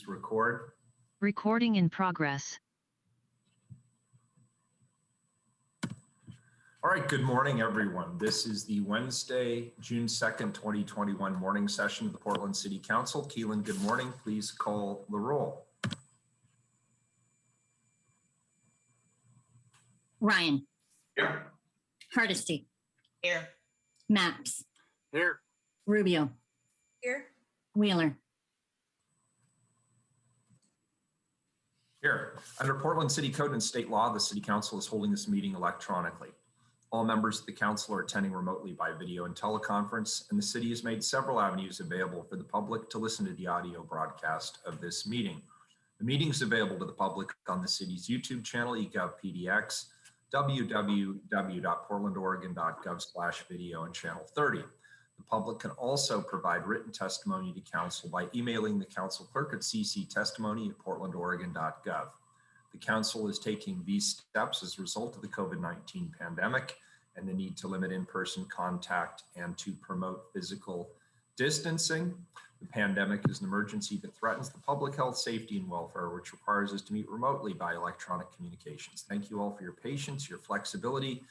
please record. Recording in progress. All right, good morning, everyone. This is the Wednesday, June 2nd, 2021 morning session of the Portland City Council. Keelan, good morning. Please call the roll. Ryan. Here. Hardesty. Here. Maps. Here. Rubio. Here. Wheeler. Here. Under Portland City Code and state law, the City Council is holding this meeting electronically. All members of the council are attending remotely by video and teleconference, and the city has made several avenues available for the public to listen to the audio broadcast of this meeting. The meeting is available to the public on the city's YouTube channel, eGovPDX, www.portlandoregon.gov/video, and channel 30. The public can also provide written testimony to council by emailing the council clerk at cctestimony@portlandoregon.gov. The council is taking these steps as a result of the COVID-19 pandemic and the need to limit in-person contact and to promote physical distancing. The pandemic is an emergency that threatens the public health, safety, and welfare, which requires us to meet remotely by electronic communications. Thank you all for your patience, your flexibility,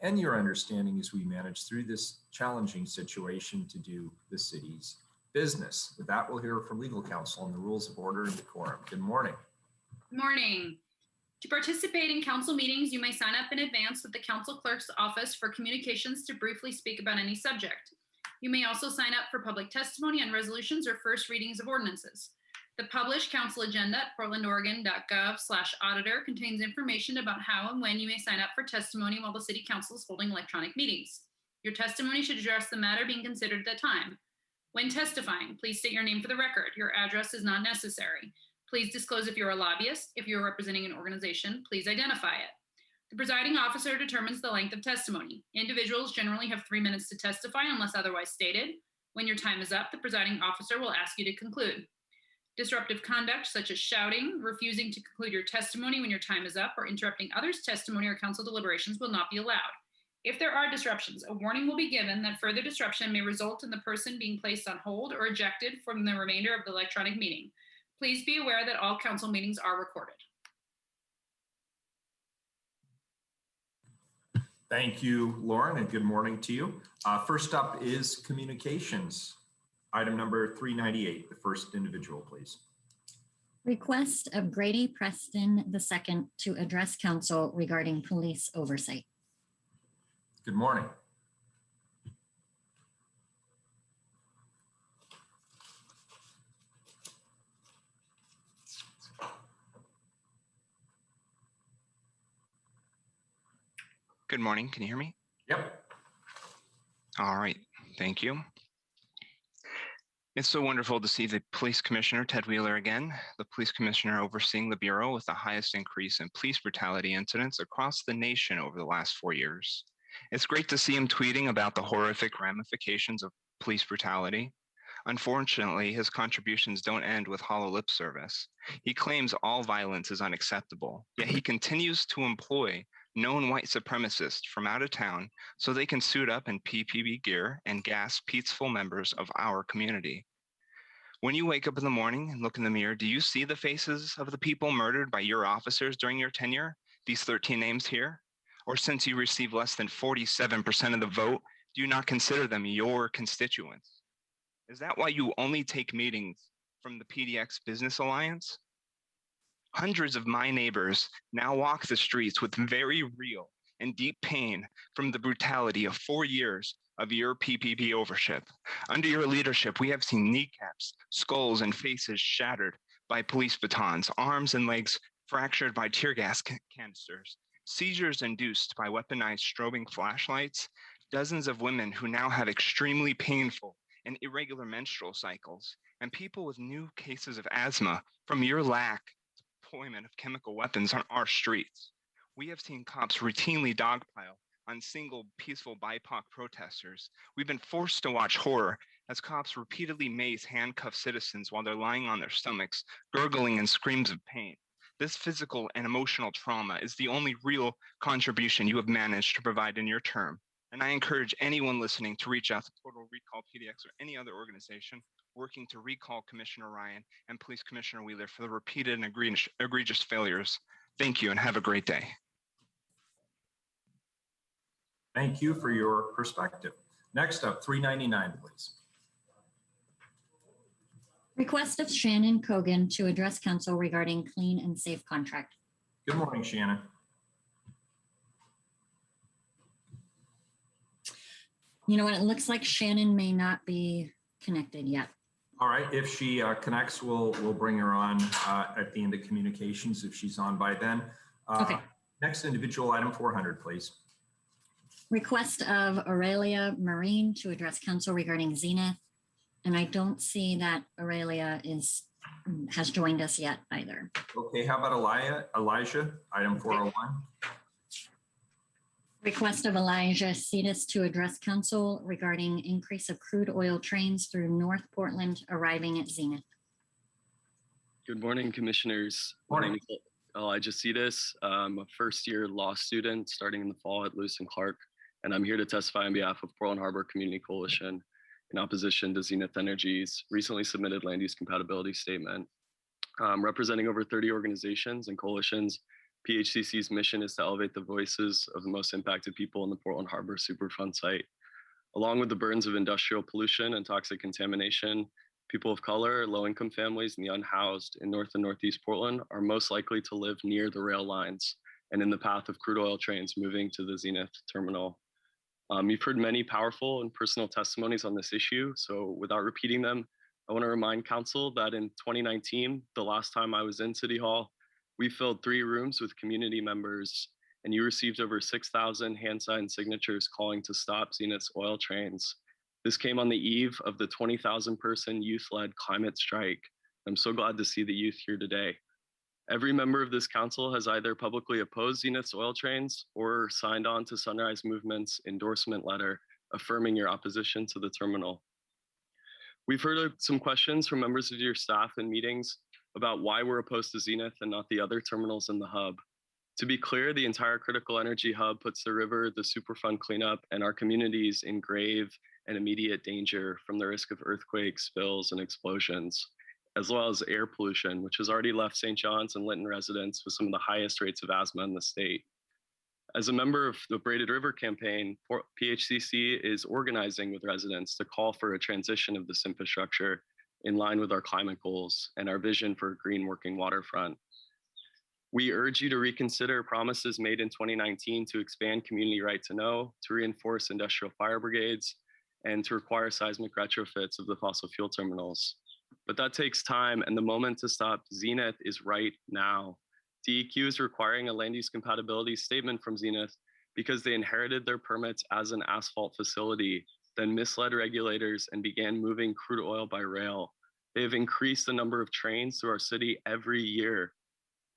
and your understanding as we manage through this challenging situation to do the city's business. With that, we'll hear from legal counsel on the rules of order and decorum. Good morning. Good morning. To participate in council meetings, you may sign up in advance with the council clerk's office for communications to briefly speak about any subject. You may also sign up for public testimony on resolutions or first readings of ordinances. The published council agenda at portlandoregon.gov/auditor contains information about how and when you may sign up for testimony while the city council is holding electronic meetings. Your testimony should address the matter being considered at the time. When testifying, please state your name for the record. Your address is not necessary. Please disclose if you're a lobbyist. If you're representing an organization, please identify it. The presiding officer determines the length of testimony. Individuals generally have 3 minutes to testify unless otherwise stated. When your time is up, the presiding officer will ask you to conclude. Disruptive conduct, such as shouting, refusing to conclude your testimony when your time is up, or interrupting others' testimony or council deliberations will not be allowed. If there are disruptions, a warning will be given that further disruption may result in the person being placed on hold or ejected from the remainder of the electronic meeting. Please be aware that all council meetings are recorded. Thank you, Lauren, and good morning to you. First up is communications. Item number 398, the first individual, please. Request of Grady Preston II to address council regarding police oversight. Good morning. Good morning. Can you hear me? Yep. All right. Thank you. It's so wonderful to see the Police Commissioner, Ted Wheeler, again, the Police Commissioner overseeing the Bureau with the highest increase in police brutality incidents across the nation over the last 4 years. It's great to see him tweeting about the horrific ramifications of police brutality. Unfortunately, his contributions don't end with hollow lip service. He claims all violence is unacceptable, yet he continues to employ known white supremacists from out of town so they can suit up in PPE gear and gas peaceful members of our community. When you wake up in the morning and look in the mirror, do you see the faces of the people murdered by your officers during your tenure? These 13 names here? Or since you receive less than 47% of the vote, do you not consider them your constituents? Is that why you only take meetings from the PDX Business Alliance? Hundreds of my neighbors now walk the streets with very real and deep pain from the brutality of 4 years of your PPP overship. Under your leadership, we have seen kneecaps, skulls, and faces shattered by police batons, arms and legs fractured by tear gas canisters, seizures induced by weaponized strobing flashlights, dozens of women who now have extremely painful and irregular menstrual cycles, and people with new cases of asthma from your lack deployment of chemical weapons on our streets. We have seen cops routinely dogpile on single peaceful BIPOC protesters. We've been forced to watch horror as cops repeatedly mace handcuffed citizens while they're lying on their stomachs, gurgling in screams of pain. This physical and emotional trauma is the only real contribution you have managed to provide in your term. And I encourage anyone listening to reach out to Total Recall PDX or any other organization working to recall Commissioner Ryan and Police Commissioner Wheeler for the repeated and egregious failures. Thank you and have a great day. Thank you for your perspective. Next up, 399, please. Request of Shannon Cogan to address council regarding clean and safe contract. Good morning, Shannon. You know what? It looks like Shannon may not be connected yet. All right, if she connects, we'll bring her on at the end of communications if she's on by then. Okay. Next individual, item 400, please. Request of Aurelia Marine to address council regarding Zenith. And I don't see that Aurelia has joined us yet either. Okay, how about Elijah, item 401? Request of Elijah Cetus to address council regarding increase of crude oil trains through North Portland arriving at Zenith. Good morning, commissioners. Morning. My name is Elijah Cetus. I'm a first-year law student starting in the fall at Lewis and Clark, and I'm here to testify on behalf of Portland Harbor Community Coalition in opposition to Zenith Energy's recently submitted land use compatibility statement. Representing over 30 organizations and coalitions, PHCC's mission is to elevate the voices of the most impacted people in the Portland Harbor Superfund site. Along with the burdens of industrial pollution and toxic contamination, people of color, low-income families, and the unhoused in North and Northeast Portland are most likely to live near the rail lines and in the path of crude oil trains moving to the Zenith terminal. You've heard many powerful and personal testimonies on this issue, so without repeating them, I want to remind council that in 2019, the last time I was in City Hall, we filled 3 rooms with community members, and you received over 6,000 hand-signed signatures calling to stop Zenith's oil trains. This came on the eve of the 20,000-person youth-led climate strike. I'm so glad to see the youth here today. Every member of this council has either publicly opposed Zenith's oil trains or signed on to Sunrise Movement's endorsement letter affirming your opposition to the terminal. We've heard some questions from members of your staff in meetings about why we're opposed to Zenith and not the other terminals in the hub. To be clear, the entire critical energy hub puts the river, the Superfund cleanup, and our communities in grave and immediate danger from the risk of earthquakes, spills, and explosions, as well as air pollution, which has already left St. John's and Linton residents with some of the highest rates of asthma in the state. As a member of the Braided River campaign, PHCC is organizing with residents to call for a transition of this infrastructure in line with our climate goals and our vision for a green working waterfront. We urge you to reconsider promises made in 2019 to expand community right to know, to reinforce industrial fire brigades, and to require seismic retrofits of the fossil fuel terminals. But that takes time, and the moment to stop Zenith is right now. DEQ is requiring a land use compatibility statement from Zenith because they inherited their permits as an asphalt facility, then misled regulators and began moving crude oil by rail. They have increased the number of trains through our city every year.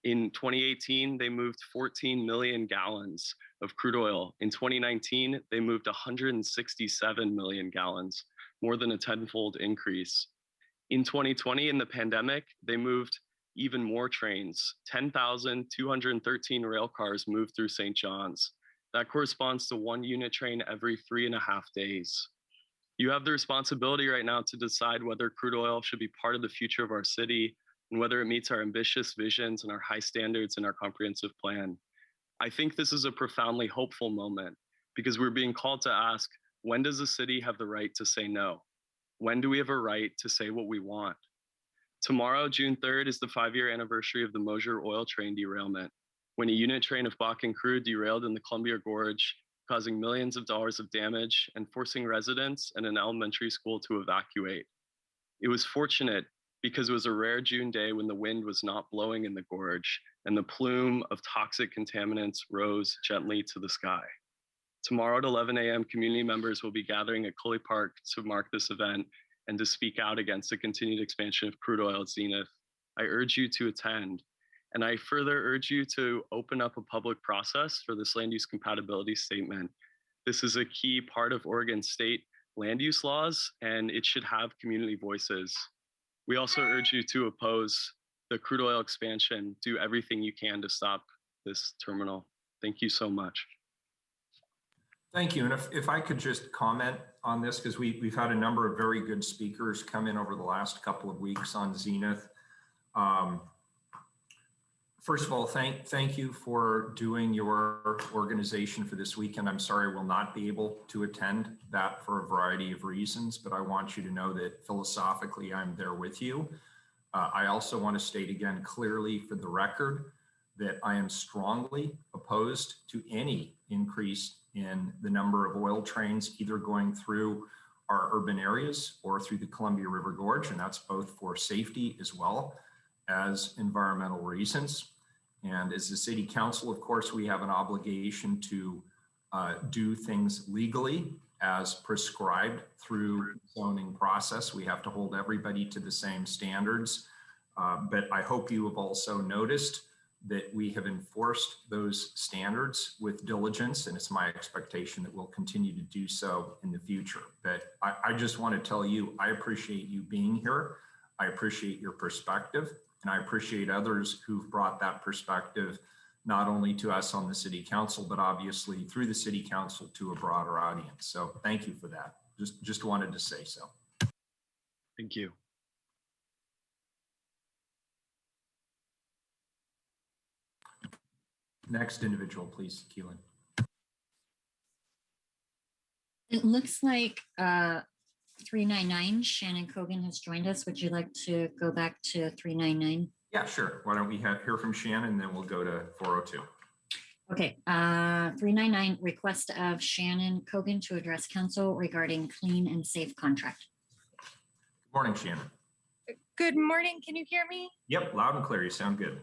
In 2018, they moved 14 million gallons of crude oil. In 2019, they moved 167 million gallons, more than a tenfold increase. In 2020, in the pandemic, they moved even more trains. 10,213 rail cars moved through St. John's. That corresponds to 1 unit train every 3.5 days. You have the responsibility right now to decide whether crude oil should be part of the future of our city and whether it meets our ambitious visions and our high standards in our comprehensive plan. I think this is a profoundly hopeful moment because we're being called to ask, when does the city have the right to say no? When do we have a right to say what we want? Tomorrow, June 3rd, is the 5-year anniversary of the Mosier oil train derailment, when a unit train of Bakken crude derailed in the Columbia Gorge, causing millions of dollars of damage and forcing residents and an elementary school to evacuate. It was fortunate because it was a rare June day when the wind was not blowing in the gorge and the plume of toxic contaminants rose gently to the sky. Tomorrow at 11 a.m., community members will be gathering at Cully Park to mark this event and to speak out against the continued expansion of crude oil at Zenith. I urge you to attend. And I further urge you to open up a public process for this land use compatibility statement. This is a key part of Oregon state land use laws, and it should have community voices. We also urge you to oppose the crude oil expansion. Do everything you can to stop this terminal. Thank you so much. Thank you. And if I could just comment on this, because we've had a number of very good speakers come in over the last couple of weeks on Zenith. First of all, thank you for doing your organization for this weekend. I'm sorry I will not be able to attend that for a variety of reasons, but I want you to know that philosophically I'm there with you. I also want to state again clearly for the record that I am strongly opposed to any increase in the number of oil trains either going through our urban areas or through the Columbia River Gorge, and that's both for safety as well as environmental reasons. And as the City Council, of course, we have an obligation to do things legally as prescribed through the zoning process. We have to hold everybody to the same standards. But I hope you have also noticed that we have enforced those standards with diligence, and it's my expectation that we'll continue to do so in the future. But I just want to tell you, I appreciate you being here. I appreciate your perspective. And I appreciate others who've brought that perspective, not only to us on the City Council, but obviously through the City Council to a broader audience. So thank you for that. Just wanted to say so. Thank you. Next individual, please, Keelan. It looks like 399, Shannon Cogan has joined us. Would you like to go back to 399? Yeah, sure. Why don't we hear from Shannon, and then we'll go to 402. Okay, 399, request of Shannon Cogan to address council regarding clean and safe contract. Good morning, Shannon. Good morning. Can you hear me? Yep, loud and clear. You sound good.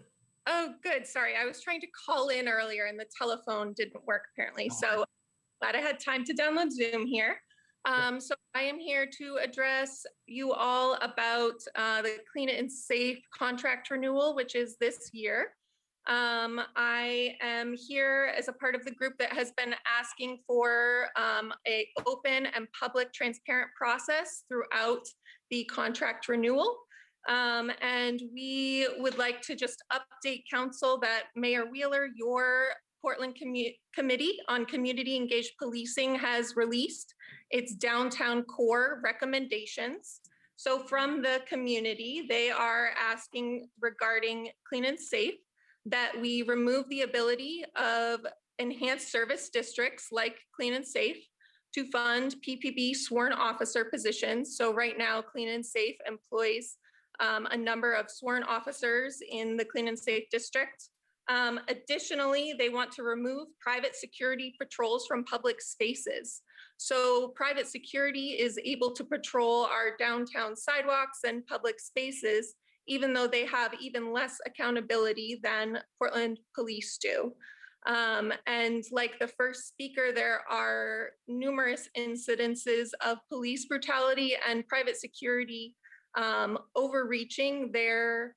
Oh, good. Sorry. I was trying to call in earlier and the telephone didn't work apparently. So glad I had time to download Zoom here. So I am here to address you all about the Clean and Safe contract renewal, which is this year. I am here as a part of the group that has been asking for a open and public transparent process throughout the contract renewal. And we would like to just update council that Mayor Wheeler, your Portland Committee on Community Engaged Policing has released its downtown core recommendations. So from the community, they are asking regarding clean and safe that we remove the ability of enhanced service districts like clean and safe to fund PPB sworn officer positions. So right now, clean and safe employs a number of sworn officers in the clean and safe district. Additionally, they want to remove private security patrols from public spaces. So private security is able to patrol our downtown sidewalks and public spaces, even though they have even less accountability than Portland police do. And like the first speaker, there are numerous incidences of police brutality and private security overreaching their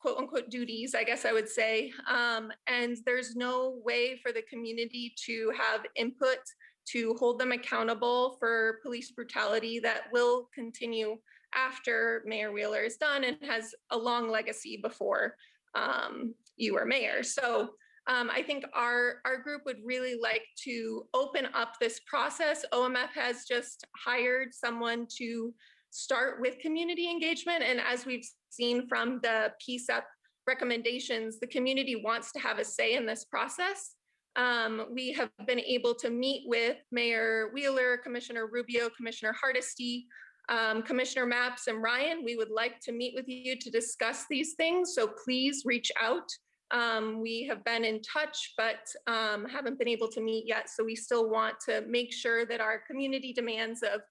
quote unquote duties, I guess I would say. And there's no way for the community to have input to hold them accountable for police brutality that will continue after Mayor Wheeler is done and has a long legacy before you were mayor. So I think our group would really like to open up this process. OMF has just hired someone to start with community engagement. And as we've seen from the PSEP recommendations, the community wants to have a say in this process. We have been able to meet with Mayor Wheeler, Commissioner Rubio, Commissioner Hardesty, Commissioner Maps, and Ryan. We would like to meet with you to discuss these things. So please reach out. We have been in touch, but haven't been able to meet yet. So we still want to make sure that our community demands of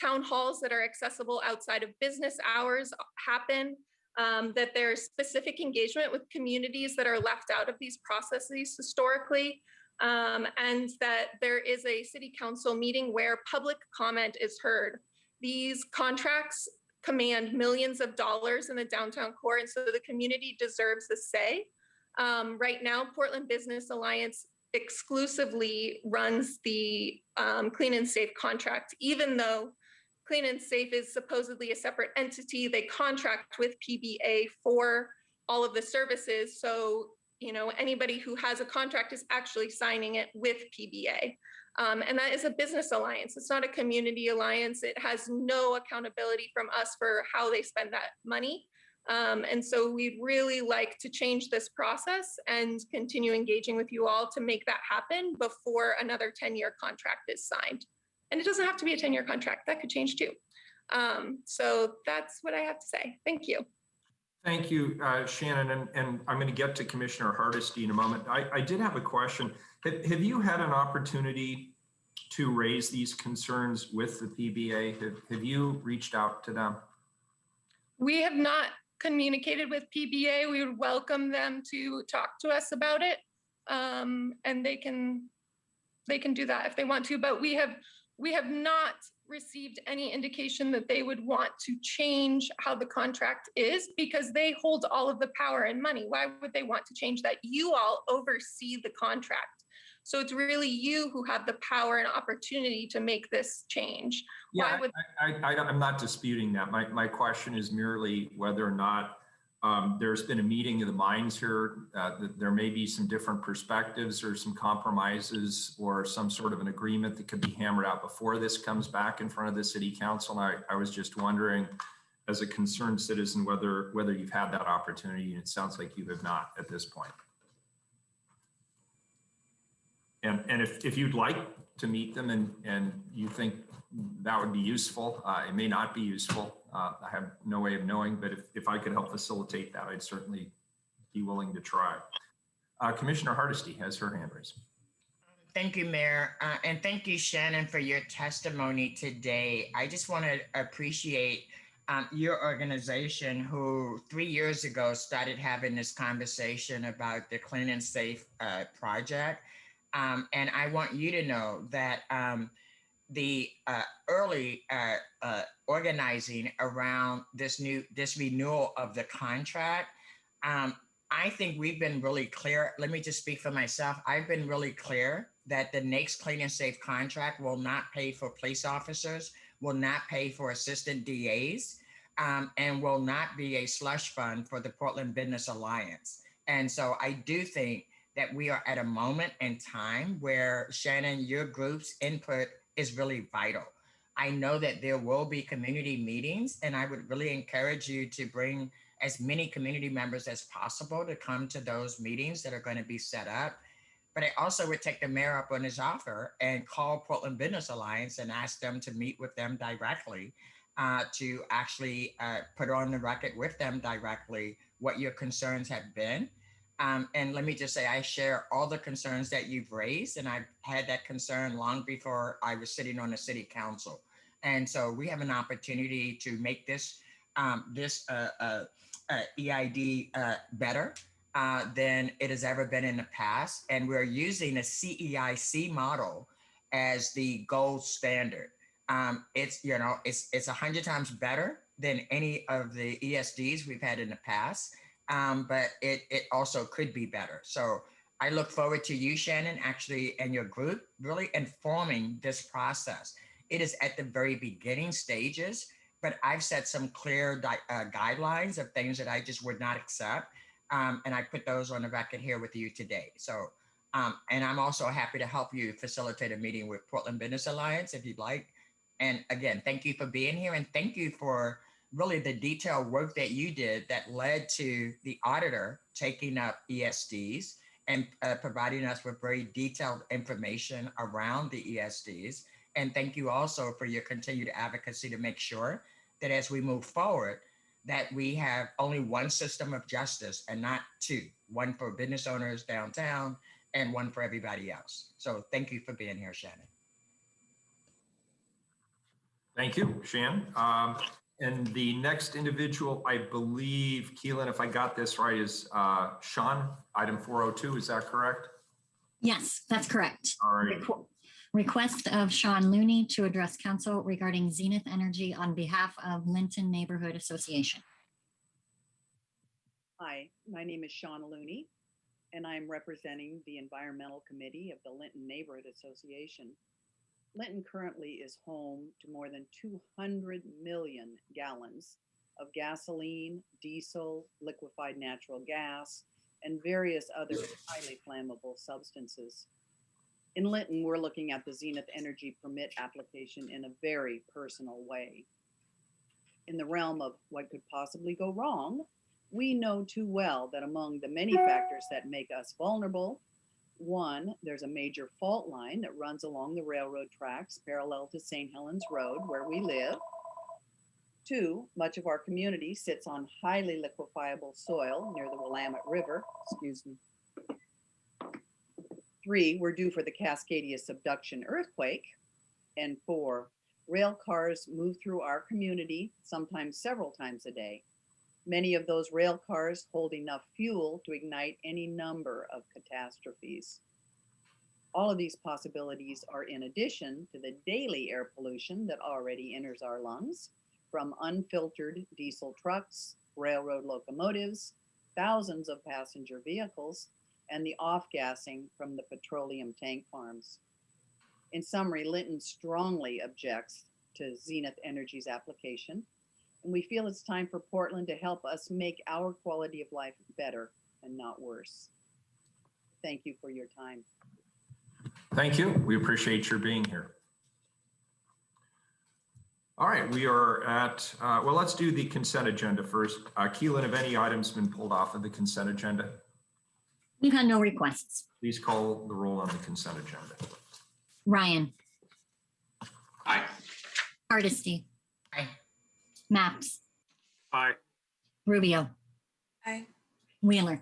town halls that are accessible outside of business hours happen, that there's specific engagement with communities that are left out of these processes historically, and that there is a city council meeting where public comment is heard. These contracts command millions of dollars in the downtown core, and so the community deserves a say. Right now, Portland Business Alliance exclusively runs the Clean and Safe contract. Even though Clean and Safe is supposedly a separate entity, they contract with PBA for all of the services. So anybody who has a contract is actually signing it with PBA. And that is a business alliance. It's not a community alliance. It has no accountability from us for how they spend that money. And so we'd really like to change this process and continue engaging with you all to make that happen before another 10-year contract is signed. And it doesn't have to be a 10-year contract. That could change too. So that's what I have to say. Thank you. Thank you, Shannon. And I'm going to get to Commissioner Hardesty in a moment. I did have a question. Have you had an opportunity to raise these concerns with the PBA? Have you reached out to them? We have not communicated with PBA. We would welcome them to talk to us about it. And they can do that if they want to, but we have not received any indication that they would want to change how the contract is, because they hold all of the power and money. Why would they want to change that? You all oversee the contract. So it's really you who have the power and opportunity to make this change. Yeah, I'm not disputing that. My question is merely whether or not there's been a meeting of the minds here. That there may be some different perspectives or some compromises or some sort of an agreement that could be hammered out before this comes back in front of the City Council. I was just wondering, as a concerned citizen, whether you've had that opportunity, and it sounds like you have not at this point. And if you'd like to meet them and you think that would be useful, it may not be useful. I have no way of knowing, but if I could help facilitate that, I'd certainly be willing to try. Commissioner Hardesty has her hand raised. Thank you, Mayor. And thank you, Shannon, for your testimony today. I just want to appreciate your organization, who 3 years ago started having this conversation about the Clean and Safe project. And I want you to know that the early organizing around this renewal of the contract, I think we've been really clear. Let me just speak for myself. I've been really clear that the next Clean and Safe contract will not pay for police officers, will not pay for assistant DAs, and will not be a slush fund for the Portland Business Alliance. And so I do think that we are at a moment in time where, Shannon, your group's input is really vital. I know that there will be community meetings, and I would really encourage you to bring as many community members as possible to come to those meetings that are going to be set up. But I also would take the mayor up on his offer and call Portland Business Alliance and ask them to meet with them directly, to actually put on the record with them directly what your concerns have been. And let me just say, I share all the concerns that you've raised, and I've had that concern long before I was sitting on the City Council. And so we have an opportunity to make this EID better than it has ever been in the past. And we're using a CEIC model as the gold standard. It's 100 times better than any of the ESDs we've had in the past. But it also could be better. So I look forward to you, Shannon, actually, and your group really informing this process. It is at the very beginning stages, but I've set some clear guidelines of things that I just would not accept. And I put those on the record here with you today. So, and I'm also happy to help you facilitate a meeting with Portland Business Alliance if you'd like. And again, thank you for being here, and thank you for really the detailed work that you did that led to the auditor taking up ESDs and providing us with very detailed information around the ESDs. And thank you also for your continued advocacy to make sure that as we move forward, that we have only one system of justice and not two, one for business owners downtown and one for everybody else. So thank you for being here, Shannon. Thank you, Shannon. And the next individual, I believe, Keelan, if I got this right, is Sean, item 402. Is that correct? Yes, that's correct. All right. Request of Sean Looney to address council regarding Zenith Energy on behalf of Linton Neighborhood Association. Hi, my name is Sean Looney, and I'm representing the Environmental Committee of the Linton Neighborhood Association. Linton currently is home to more than 200 million gallons of gasoline, diesel, liquefied natural gas, and various other highly flammable substances. In Linton, we're looking at the Zenith Energy permit application in a very personal way. In the realm of what could possibly go wrong, we know too well that among the many factors that make us vulnerable, one, there's a major fault line that runs along the railroad tracks parallel to St. Helens Road, where we live. Two, much of our community sits on highly liquefiable soil near the Willamette River. Excuse me. Three, we're due for the Cascadia subduction earthquake. And four, rail cars move through our community sometimes several times a day. Many of those rail cars hold enough fuel to ignite any number of catastrophes. All of these possibilities are in addition to the daily air pollution that already enters our lungs from unfiltered diesel trucks, railroad locomotives, thousands of passenger vehicles, and the off-gassing from the petroleum tank farms. In summary, Linton strongly objects to Zenith Energy's application, and we feel it's time for Portland to help us make our quality of life better and not worse. Thank you for your time. Thank you. We appreciate your being here. All right, we are at, well, let's do the consent agenda first. Keelan, have any items been pulled off of the consent agenda? We've had no requests. Please call the roll on the consent agenda. Ryan, Aye. Hardesty, Aye. Maps, Aye. Rubio, Aye. Wheeler.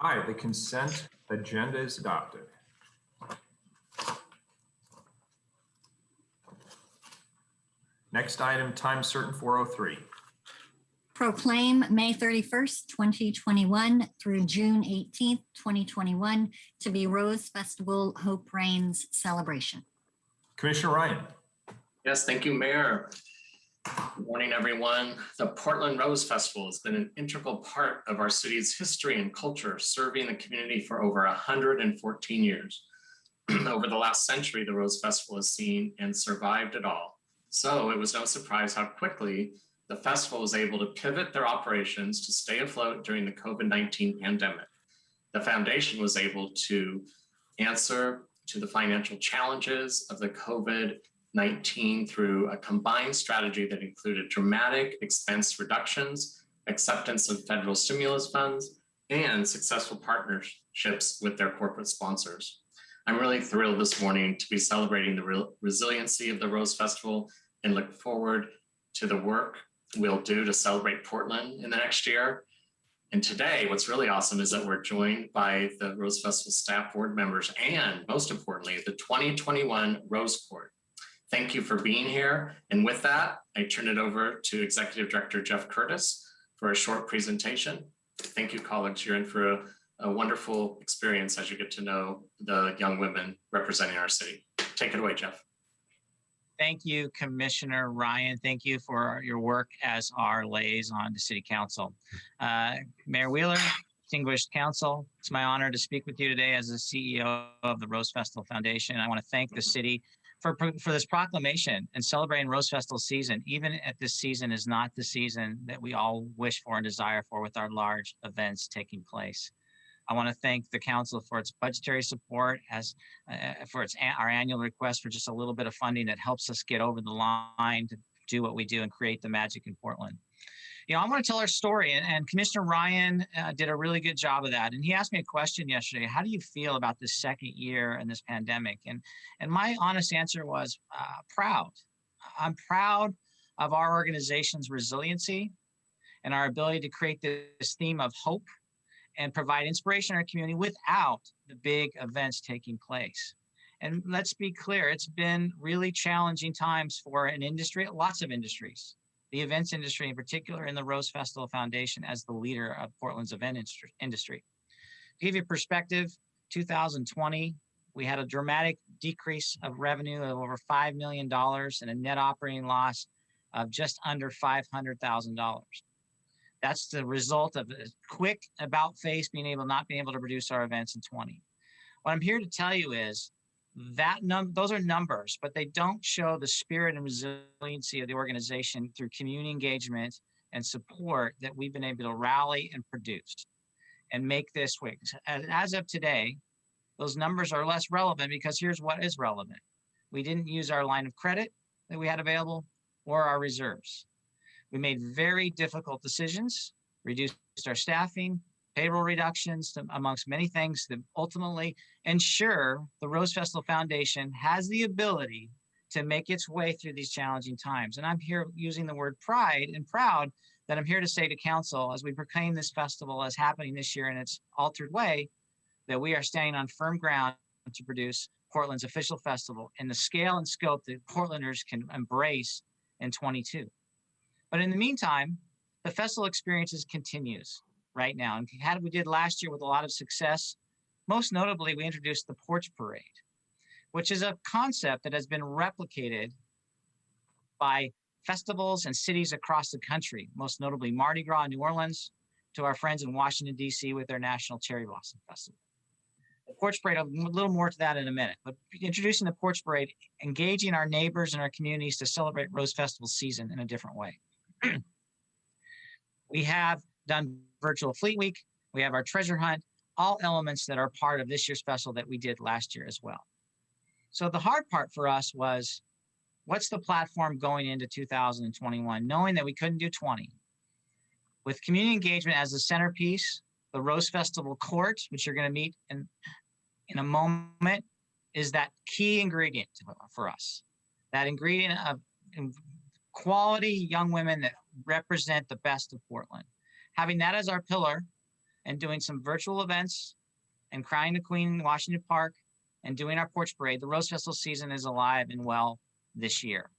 Aye, the consent agenda is adopted. Next item, time certain 403. Proclaim May 31st, 2021 through June 18th, 2021 to be Rose Festival Hope Reigns celebration. Commissioner Ryan. Yes, thank you, Mayor. Good morning, everyone. The Portland Rose Festival has been an integral part of our city's history and culture, serving the community for over 114 years. Over the last century, the Rose Festival has seen and survived it all. So it was no surprise how quickly the festival was able to pivot their operations to stay afloat during the COVID-19 pandemic. The foundation was able to answer to the financial challenges of the COVID-19 through a combined strategy that included dramatic expense reductions, acceptance of federal stimulus funds, and successful partnerships with their corporate sponsors. I'm really thrilled this morning to be celebrating the resiliency of the Rose Festival and look forward to the work we'll do to celebrate Portland in the next year. And today, what's really awesome is that we're joined by the Rose Festival staff, board members, and most importantly, the 2021 Rose Court. Thank you for being here. And with that, I turn it over to Executive Director Jeff Curtis for a short presentation. Thank you, colleagues. You're in for a wonderful experience as you get to know the young women representing our city. Take it away, Jeff. Thank you, Commissioner Ryan. Thank you for your work as our liaison to City Council. Mayor Wheeler, distinguished council, it's my honor to speak with you today as the CEO of the Rose Festival Foundation. I want to thank the city for this proclamation and celebrating Rose Festival season, even at this season is not the season that we all wish for and desire for with our large events taking place. I want to thank the council for its budgetary support, for our annual request for just a little bit of funding that helps us get over the line to do what we do and create the magic in Portland. You know, I want to tell our story, and Commissioner Ryan did a really good job of that. And he asked me a question yesterday: how do you feel about this second year in this pandemic? And my honest answer was proud. I'm proud of our organization's resiliency and our ability to create this theme of hope and provide inspiration in our community without the big events taking place. And let's be clear, it's been really challenging times for an industry, lots of industries, the events industry in particular, and the Rose Festival Foundation as the leader of Portland's event industry. To give you perspective, 2020, we had a dramatic decrease of revenue of over $5 million and a net operating loss of just under $500,000. That's the result of a quick about face not being able to produce our events in 20. What I'm here to tell you is that those are numbers, but they don't show the spirit and resiliency of the organization through community engagement and support that we've been able to rally and produce. and make this week. As of today, those numbers are less relevant because here's what is relevant. We didn't use our line of credit that we had available or our reserves. We made very difficult decisions, reduced our staffing, payroll reductions, amongst many things that ultimately ensure the Rose Festival Foundation has the ability to make its way through these challenging times. And I'm here using the word pride and proud that I'm here to say to council, as we proclaim this festival as happening this year in its altered way, that we are standing on firm ground to produce Portland's official festival in the scale and scope that Portlanders can embrace in 22. But in the meantime, the festival experiences continues right now. And we did last year with a lot of success. Most notably, we introduced the Porch Parade, which is a concept that has been replicated by festivals and cities across the country, most notably Mardi Gras in New Orleans, to our friends in Washington, D.C. with their National Cherry Blossom Festival. The Porch Parade, a little more to that in a minute, but introducing the Porch Parade, engaging our neighbors and our communities to celebrate Rose Festival season in a different way. We have done virtual Fleet Week. We have our treasure hunt, all elements that are part of this year's festival that we did last year as well. So the hard part for us was, what's the platform going into 2021, knowing that we couldn't do 20? With community engagement as the centerpiece, the Rose Festival Court, which you're going to meet in a moment, is that key ingredient for us. That ingredient of quality young women that represent the best of Portland. Having that as our pillar and doing some virtual events and Crowning the Queen in Washington Park and doing our Porch Parade, the Rose Festival season is alive and well this year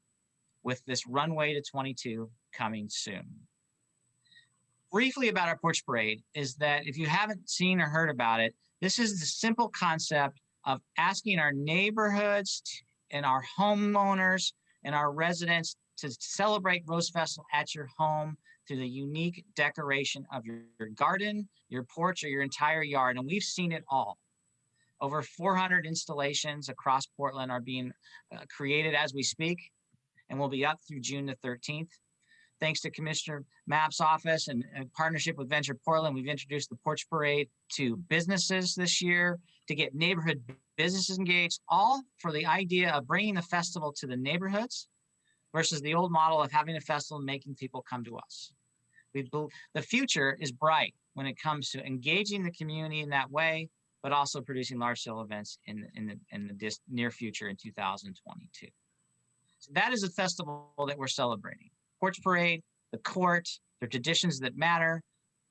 with this runway to 22 coming soon. Briefly about our Porch Parade is that if you haven't seen or heard about it, this is the simple concept of asking our neighborhoods and our homeowners and our residents to celebrate Rose Festival at your home through the unique decoration of your garden, your porch, or your entire yard. And we've seen it all. Over 400 installations across Portland are being created as we speak and will be up through June the 13th. Thanks to Commissioner Mapp's office and partnership with Venture Portland, we've introduced the Porch Parade to businesses this year to get neighborhood businesses engaged, all for the idea of bringing the festival to the neighborhoods versus the old model of having a festival and making people come to us. The future is bright when it comes to engaging the community in that way, but also producing large-scale events in the near future in 2022. So that is a festival that we're celebrating. Porch Parade, the court, the traditions that matter,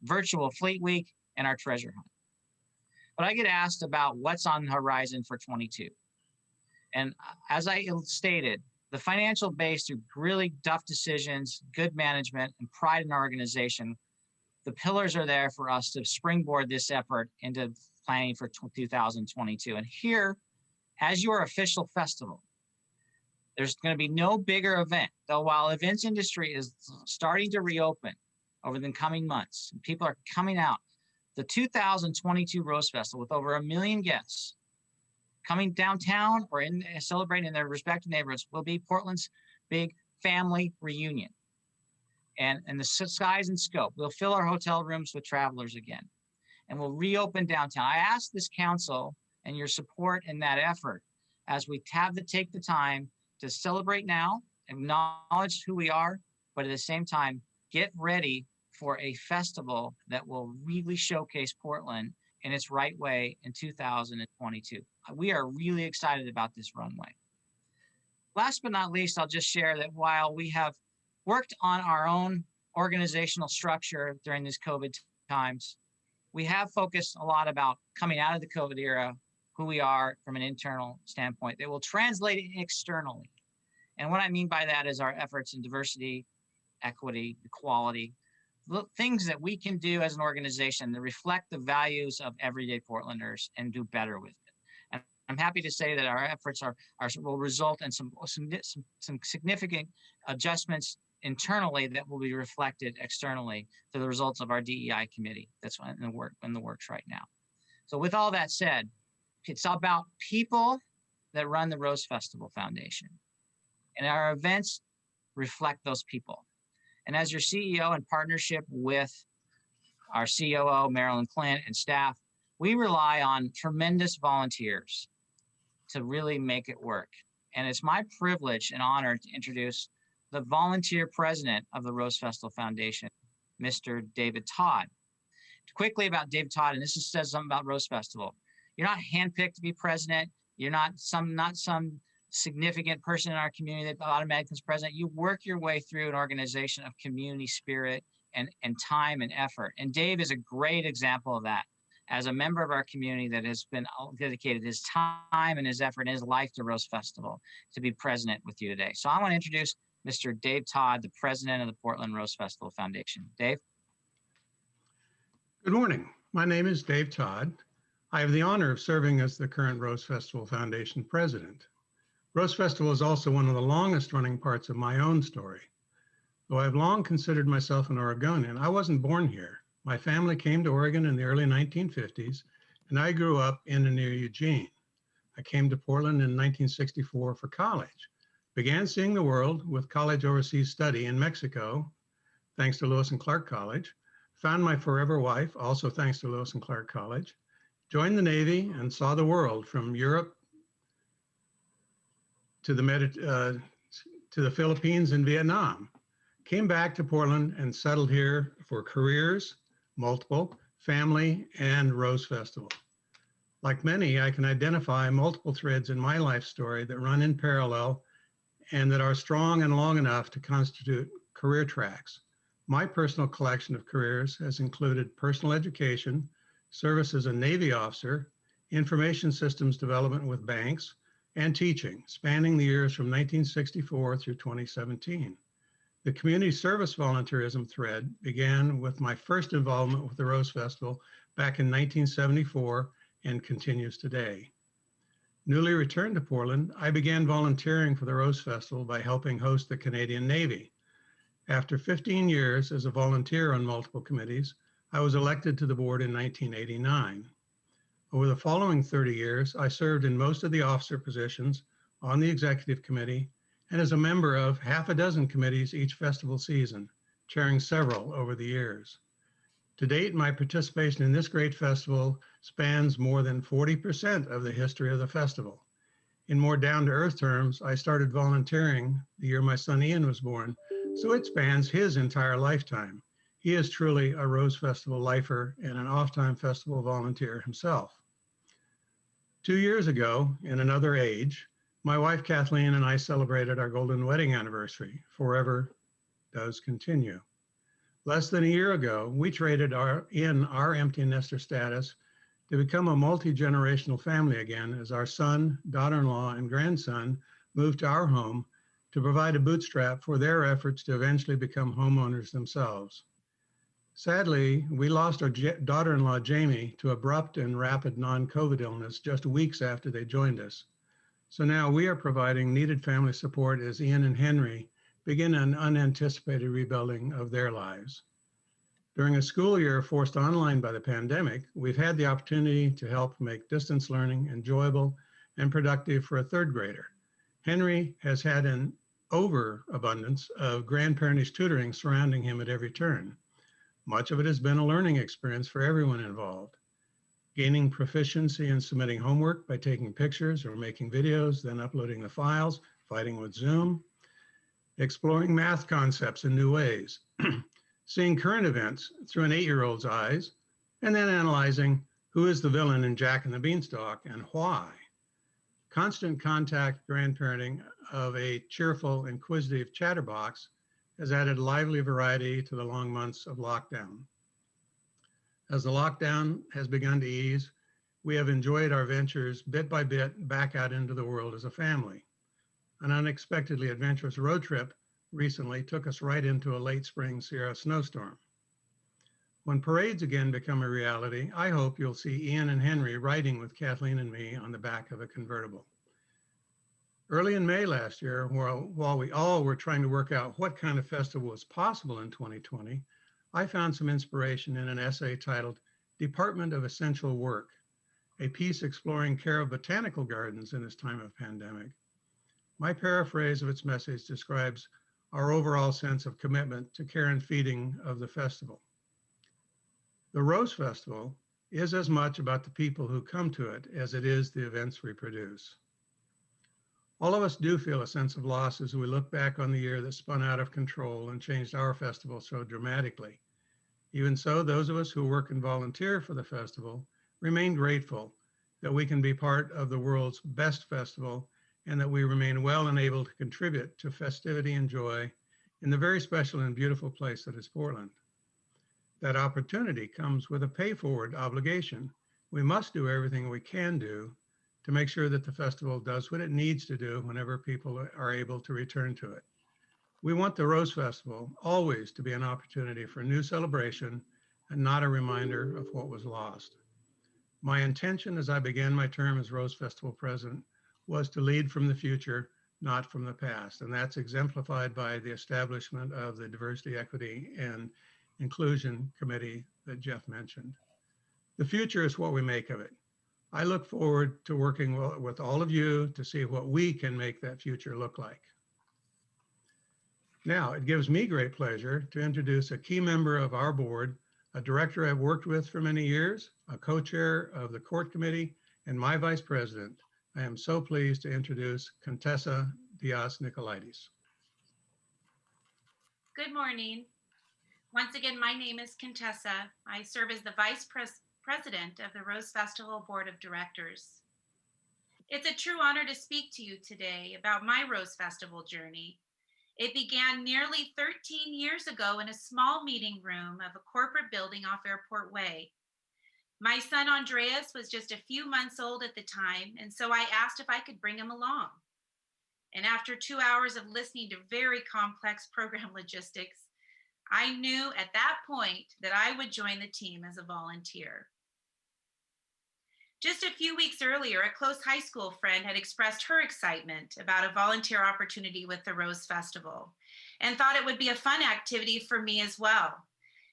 virtual Fleet Week, and our treasure hunt. But I get asked about what's on the horizon for 22. And as I stated, the financial base through really tough decisions, good management, and pride in our organization, the pillars are there for us to springboard this effort into planning for 2022. And here, as your official festival, there's going to be no bigger event, though while events industry is starting to reopen over the coming months, and people are coming out, the 2022 Rose Festival with over 1 million guests coming downtown or celebrating in their respective neighborhoods will be Portland's big family reunion. And the size and scope, we'll fill our hotel rooms with travelers again, and we'll reopen downtown. I ask this council and your support in that effort as we take the time to celebrate now, acknowledge who we are, but at the same time, get ready for a festival that will really showcase Portland in its right way in 2022. We are really excited about this runway. Last but not least, I'll just share that while we have worked on our own organizational structure during these COVID times, we have focused a lot about coming out of the COVID era, who we are from an internal standpoint that will translate it externally. And what I mean by that is our efforts in diversity, equity, equality, things that we can do as an organization that reflect the values of everyday Portlanders and do better with it. And I'm happy to say that our efforts will result in some significant adjustments internally that will be reflected externally to the results of our DEI committee that's in the works right now. So with all that said, it's about people that run the Rose Festival Foundation. And our events reflect those people. And as your CEO in partnership with our COO, Marilyn Clint, and staff, we rely on tremendous volunteers to really make it work. And it's my privilege and honor to introduce the volunteer president of the Rose Festival Foundation, Mr. David Todd. Quickly about David Todd, and this just says something about Rose Festival. You're not handpicked to be president. You're not some significant person in our community that automatically is president. You work your way through an organization of community spirit and time and effort. And Dave is a great example of that as a member of our community that has been dedicated his time and his effort and his life to Rose Festival to be president with you today. So I want to introduce Mr. Dave Todd, the president of the Portland Rose Festival Foundation. Dave? Good morning. My name is Dave Todd. I have the honor of serving as the current Rose Festival Foundation president. Rose Festival is also one of the longest running parts of my own story. Though I've long considered myself an Oregonian, I wasn't born here. My family came to Oregon in the early 1950s, and I grew up in and near Eugene. I came to Portland in 1964 for college, began seeing the world with college overseas study in Mexico, thanks to Lewis and Clark College, found my forever wife, also thanks to Lewis and Clark College, joined the Navy and saw the world from Europe to the Philippines and Vietnam. Came back to Portland and settled here for careers, multiple, family, and Rose Festival. Like many, I can identify multiple threads in my life story that run in parallel and that are strong and long enough to constitute career tracks. My personal collection of careers has included personal education, service as a Navy officer, information systems development with banks, and teaching, spanning the years from 1964 through 2017. The community service volunteerism thread began with my first involvement with the Rose Festival back in 1974 and continues today. Newly returned to Portland, I began volunteering for the Rose Festival by helping host the Canadian Navy. After 15 years as a volunteer on multiple committees, I was elected to the board in 1989. Over the following 30 years, I served in most of the officer positions on the executive committee and as a member of half a dozen committees each festival season, chairing several over the years. To date, my participation in this great festival spans more than 40% of the history of the festival. In more down-to-earth terms, I started volunteering the year my son Ian was born, so it spans his entire lifetime. He is truly a Rose Festival lifer and an off-time festival volunteer himself. 2 years ago, in another age, my wife Kathleen and I celebrated our golden wedding anniversary. Forever does continue. Less than a year ago, we traded in our empty nester status to become a multi-generational family again as our son, daughter-in-law, and grandson moved to our home to provide a bootstrap for their efforts to eventually become homeowners themselves. Sadly, we lost our daughter-in-law, Jamie, to abrupt and rapid non-COVID illness just weeks after they joined us. So now we are providing needed family support as Ian and Henry begin an unanticipated rebuilding of their lives. During a school year forced online by the pandemic, we've had the opportunity to help make distance learning enjoyable and productive for a third grader. Henry has had an overabundance of grandparentish tutoring surrounding him at every turn. Much of it has been a learning experience for everyone involved. Gaining proficiency in submitting homework by taking pictures or making videos, then uploading the files, fighting with Zoom, exploring math concepts in new ways, seeing current events through an 8-year-old's eyes, and then analyzing who is the villain in Jack and the Beanstalk and why. Constant contact grandparenting of a cheerful, inquisitive chatterbox has added lively variety to the long months of lockdown. As the lockdown has begun to ease, we have enjoyed our ventures bit by bit back out into the world as a family. An unexpectedly adventurous road trip recently took us right into a late spring Sierra snowstorm. When parades again become a reality, I hope you'll see Ian and Henry riding with Kathleen and me on the back of a convertible. Early in May last year, while we all were trying to work out what kind of festival was possible in 2020, I found some inspiration in an essay titled Department of Essential Work, a piece exploring care of botanical gardens in this time of pandemic. My paraphrase of its message describes our overall sense of commitment to care and feeding of the festival. The Rose Festival is as much about the people who come to it as it is the events we produce. All of us do feel a sense of loss as we look back on the year that spun out of control and changed our festival so dramatically. Even so, those of us who work and volunteer for the festival remain grateful that we can be part of the world's best festival and that we remain well and able to contribute to festivity and joy in the very special and beautiful place that is Portland. That opportunity comes with a pay-forward obligation. We must do everything we can do to make sure that the festival does what it needs to do whenever people are able to return to it. We want the Rose Festival always to be an opportunity for new celebration and not a reminder of what was lost. My intention as I began my term as Rose Festival president was to lead from the future, not from the past. And that's exemplified by the establishment of the Diversity, Equity, and Inclusion Committee that Jeff mentioned. The future is what we make of it. I look forward to working with all of you to see what we can make that future look like. Now, it gives me great pleasure to introduce a key member of our board, a director I've worked with for many years, a co-chair of the court committee, and my vice president. I am so pleased to introduce Contessa Diaz-Nicolaides. Good morning. Once again, my name is Contessa. I serve as the Vice President of the Rose Festival Board of Directors. It's a true honor to speak to you today about my Rose Festival journey. It began nearly 13 years ago in a small meeting room of a corporate building off Airport Way. My son Andreas was just a few months old at the time, and so I asked if I could bring him along. And after 2 hours of listening to very complex program logistics, I knew at that point that I would join the team as a volunteer. Just a few weeks earlier, a close high school friend had expressed her excitement about a volunteer opportunity with the Rose Festival and thought it would be a fun activity for me as well.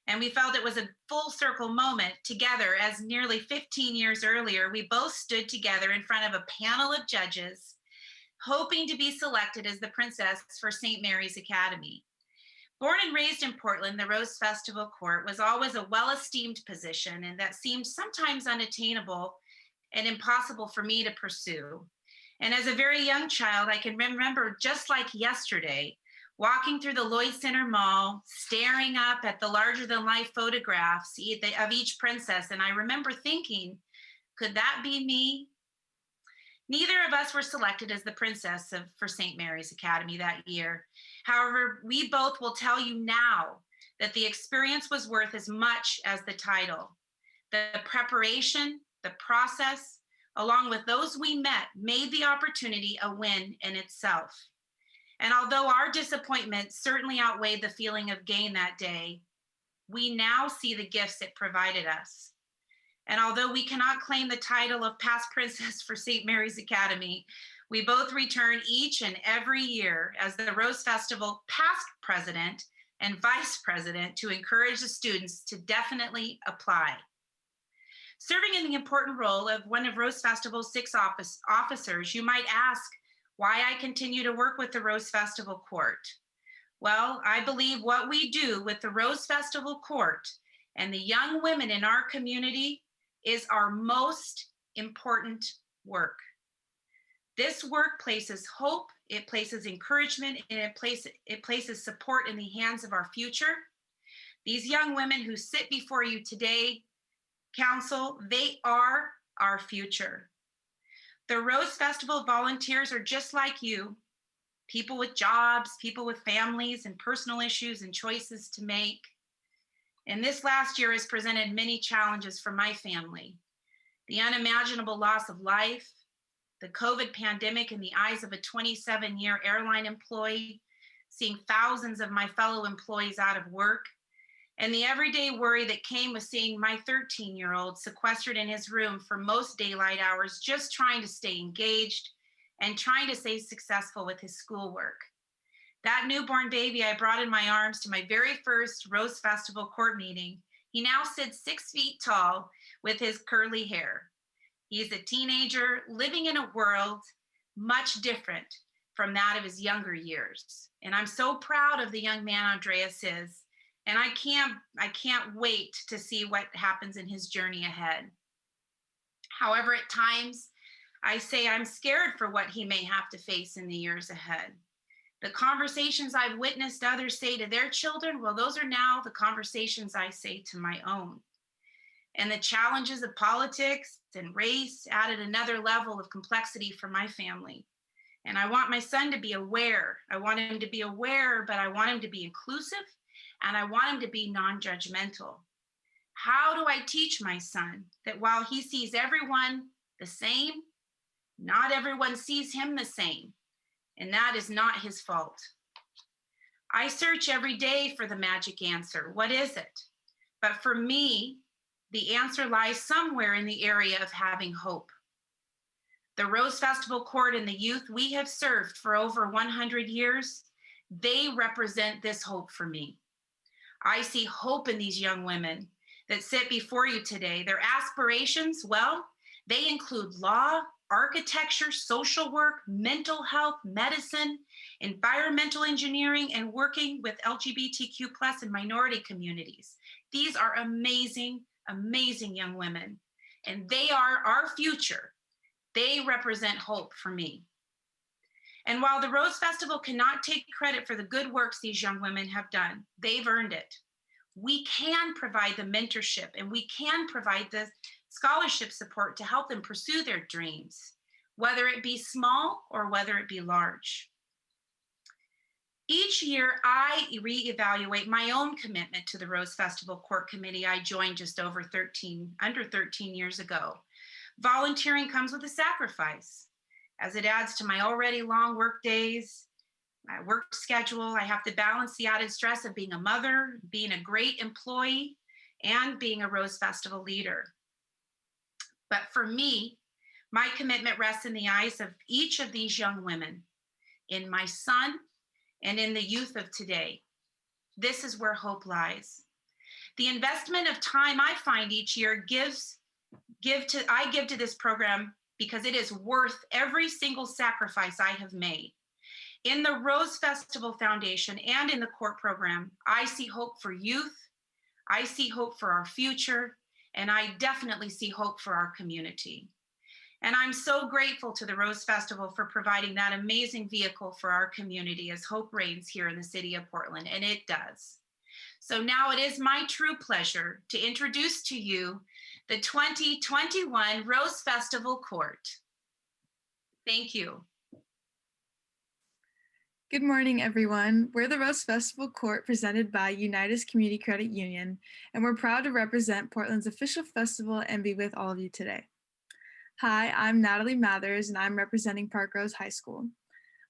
And we felt it was a full circle moment together as nearly 15 years earlier, we both stood together in front of a panel of judges, hoping to be selected as the princess for St. Mary's Academy. Born and raised in Portland, the Rose Festival Court was always a well-esteemed position and that seemed sometimes unattainable and impossible for me to pursue. And as a very young child, I can remember just like yesterday, walking through the Lloyd Center Mall, staring up at the larger-than-life photographs of each princess, and I remember thinking, could that be me? Neither of us were selected as the princess for St. Mary's Academy that year. However, we both will tell you now that the experience was worth as much as the title. The preparation, the process, along with those we met, made the opportunity a win in itself. And although our disappointment certainly outweighed the feeling of gain that day, we now see the gifts it provided us. And although we cannot claim the title of past princess for St. Mary's Academy, we both return each and every year as the Rose Festival past president and vice president to encourage the students to definitely apply. Serving in the important role of one of Rose Festival's 6 officers, you might ask why I continue to work with the Rose Festival Court. Well, I believe what we do with the Rose Festival Court and the young women in our community is our most important work. This work places hope, it places encouragement, and it places support in the hands of our future. These young women who sit before you today, Council, they are our future. The Rose Festival volunteers are just like you, people with jobs, people with families and personal issues and choices to make. And this last year has presented many challenges for my family. The unimaginable loss of life, the COVID pandemic in the eyes of a 27-year airline employee, seeing thousands of my fellow employees out of work, and the everyday worry that came with seeing my 13-year-old sequestered in his room for most daylight hours, just trying to stay engaged and trying to stay successful with his schoolwork. That newborn baby I brought in my arms to my very first Rose Festival court meeting. He now sits 6 feet tall with his curly hair. He's a teenager living in a world much different from that of his younger years. And I'm so proud of the young man Andreas is. And I can't wait to see what happens in his journey ahead. However, at times I say I'm scared for what he may have to face in the years ahead. The conversations I've witnessed others say to their children, well, those are now the conversations I say to my own. And the challenges of politics and race added another level of complexity for my family. And I want my son to be aware. I want him to be aware, but I want him to be inclusive, and I want him to be non-judgmental. How do I teach my son that while he sees everyone the same, not everyone sees him the same, and that is not his fault? I search every day for the magic answer. What is it? But for me, the answer lies somewhere in the area of having hope. The Rose Festival Court and the youth we have served for over 100 years, they represent this hope for me. I see hope in these young women that sit before you today. Their aspirations, well, they include law, architecture, social work, mental health, medicine, environmental engineering, and working with LGBTQ+ and minority communities. These are amazing, amazing young women, and they are our future. They represent hope for me. And while the Rose Festival cannot take credit for the good works these young women have done, they've earned it. We can provide the mentorship, and we can provide the scholarship support to help them pursue their dreams, whether it be small or whether it be large. Each year, I reevaluate my own commitment to the Rose Festival Court Committee I joined just under 13 years ago. Volunteering comes with a sacrifice, as it adds to my already long work days, my work schedule. I have to balance the added stress of being a mother, being a great employee, and being a Rose Festival leader. But for me, my commitment rests in the eyes of each of these young women, in my son, and in the youth of today. This is where hope lies. The investment of time I find each year I give to this program because it is worth every single sacrifice I have made. In the Rose Festival Foundation and in the court program, I see hope for youth, I see hope for our future, and I definitely see hope for our community. And I'm so grateful to the Rose Festival for providing that amazing vehicle for our community as hope reigns here in the city of Portland, and it does. So now it is my true pleasure to introduce to you the 2021 Rose Festival Court. Thank you. Good morning, everyone. We're the Rose Festival Court presented by Unitas Community Credit Union, and we're proud to represent Portland's official festival and be with all of you today. Hi, I'm Natalie Mathers, and I'm representing Parkrose High School.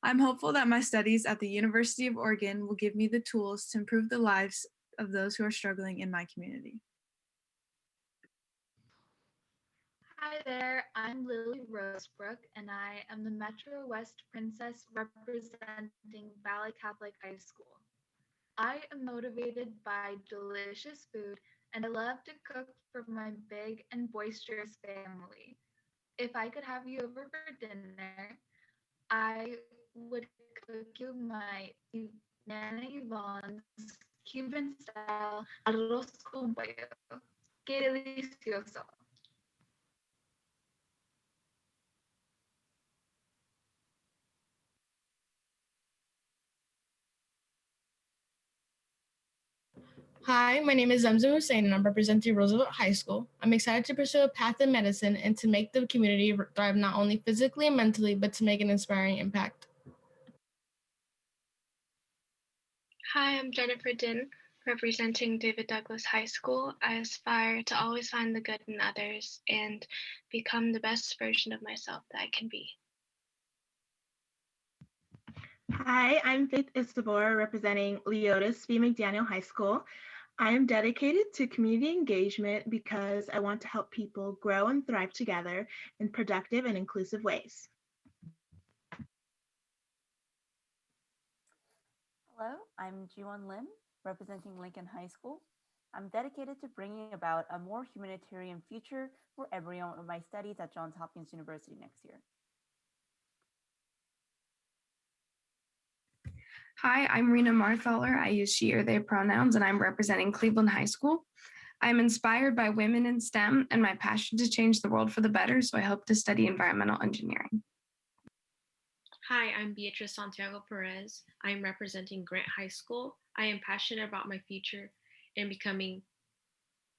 I'm hopeful that my studies at the University of Oregon will give me the tools to improve the lives of those who are struggling in my community. Hi there, I'm Lily Rosebrook, and I am the Metro West Princess representing Valley Catholic High School. I am motivated by delicious food, and I love to cook for my big and boisterous family. If I could have you over for dinner, I would cook you my Nana Yvonne's Cuban-style arroz con pollo. ¡Qué delicioso! Hi, my name is Zamzam Hussein, and I'm representing Roosevelt High School. I'm excited to pursue a path in medicine and to make the community thrive not only physically and mentally, but to make an inspiring impact. Hi, I'm Jennifer Din, representing David Douglas High School. I aspire to always find the good in others and become the best version of myself that I can be. Hi, I'm Faith Isabor, representing Leotis V. McDaniel High School. I am dedicated to community engagement because I want to help people grow and thrive together in productive and inclusive ways. Hello, I'm Jiwon Lim, representing Lincoln High School. I'm dedicated to bringing about a more humanitarian future for everyone with my studies at Johns Hopkins University next year. Hi, I'm Rena Marthaler. I use she or they pronouns, and I'm representing Cleveland High School. I'm inspired by women in STEM and my passion to change the world for the better, so I hope to study environmental engineering. Hi, I'm Beatrice Santiago Perez. I am representing Grant High School. I am passionate about my future and becoming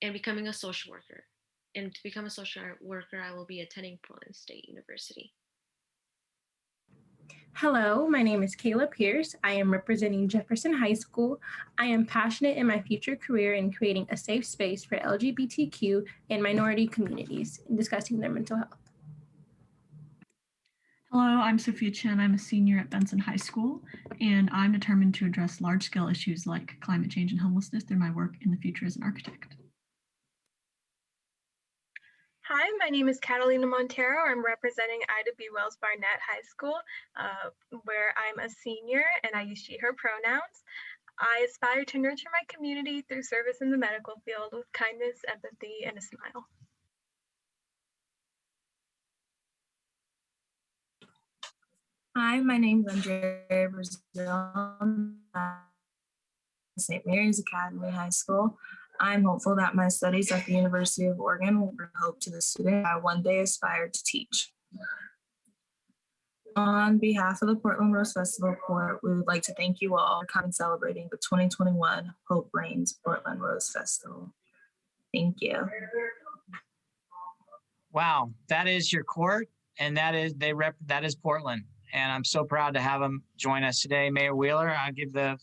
a social worker. And to become a social worker, I will be attending Portland State University. Hello, my name is Kayla Pierce. I am representing Jefferson High School. I am passionate in my future career in creating a safe space for LGBTQ and minority communities in discussing their mental health. Hello, I'm Sophia Chen. I'm a senior at Benson High School, and I'm determined to address large-scale issues like climate change and homelessness through my work in the future as an architect. Hi, my name is Catalina Montero. I'm representing Ida B. Wells Barnett High School, where I'm a senior and I use she, her pronouns. I aspire to nurture my community through service in the medical field with kindness, empathy, and a smile. Hi, my name is Andrea Brazil. St. Mary's Academy High School. I'm hopeful that my studies at the University of Oregon will bring hope to the student I one day aspire to teach. On behalf of the Portland Rose Festival Court, we would like to thank you all for coming celebrating the 2021 Hope Reigns Portland Rose Festival. Thank you. Wow, that is your court, and that is Portland. And I'm so proud to have them join us today. Mayor Wheeler, I'll give the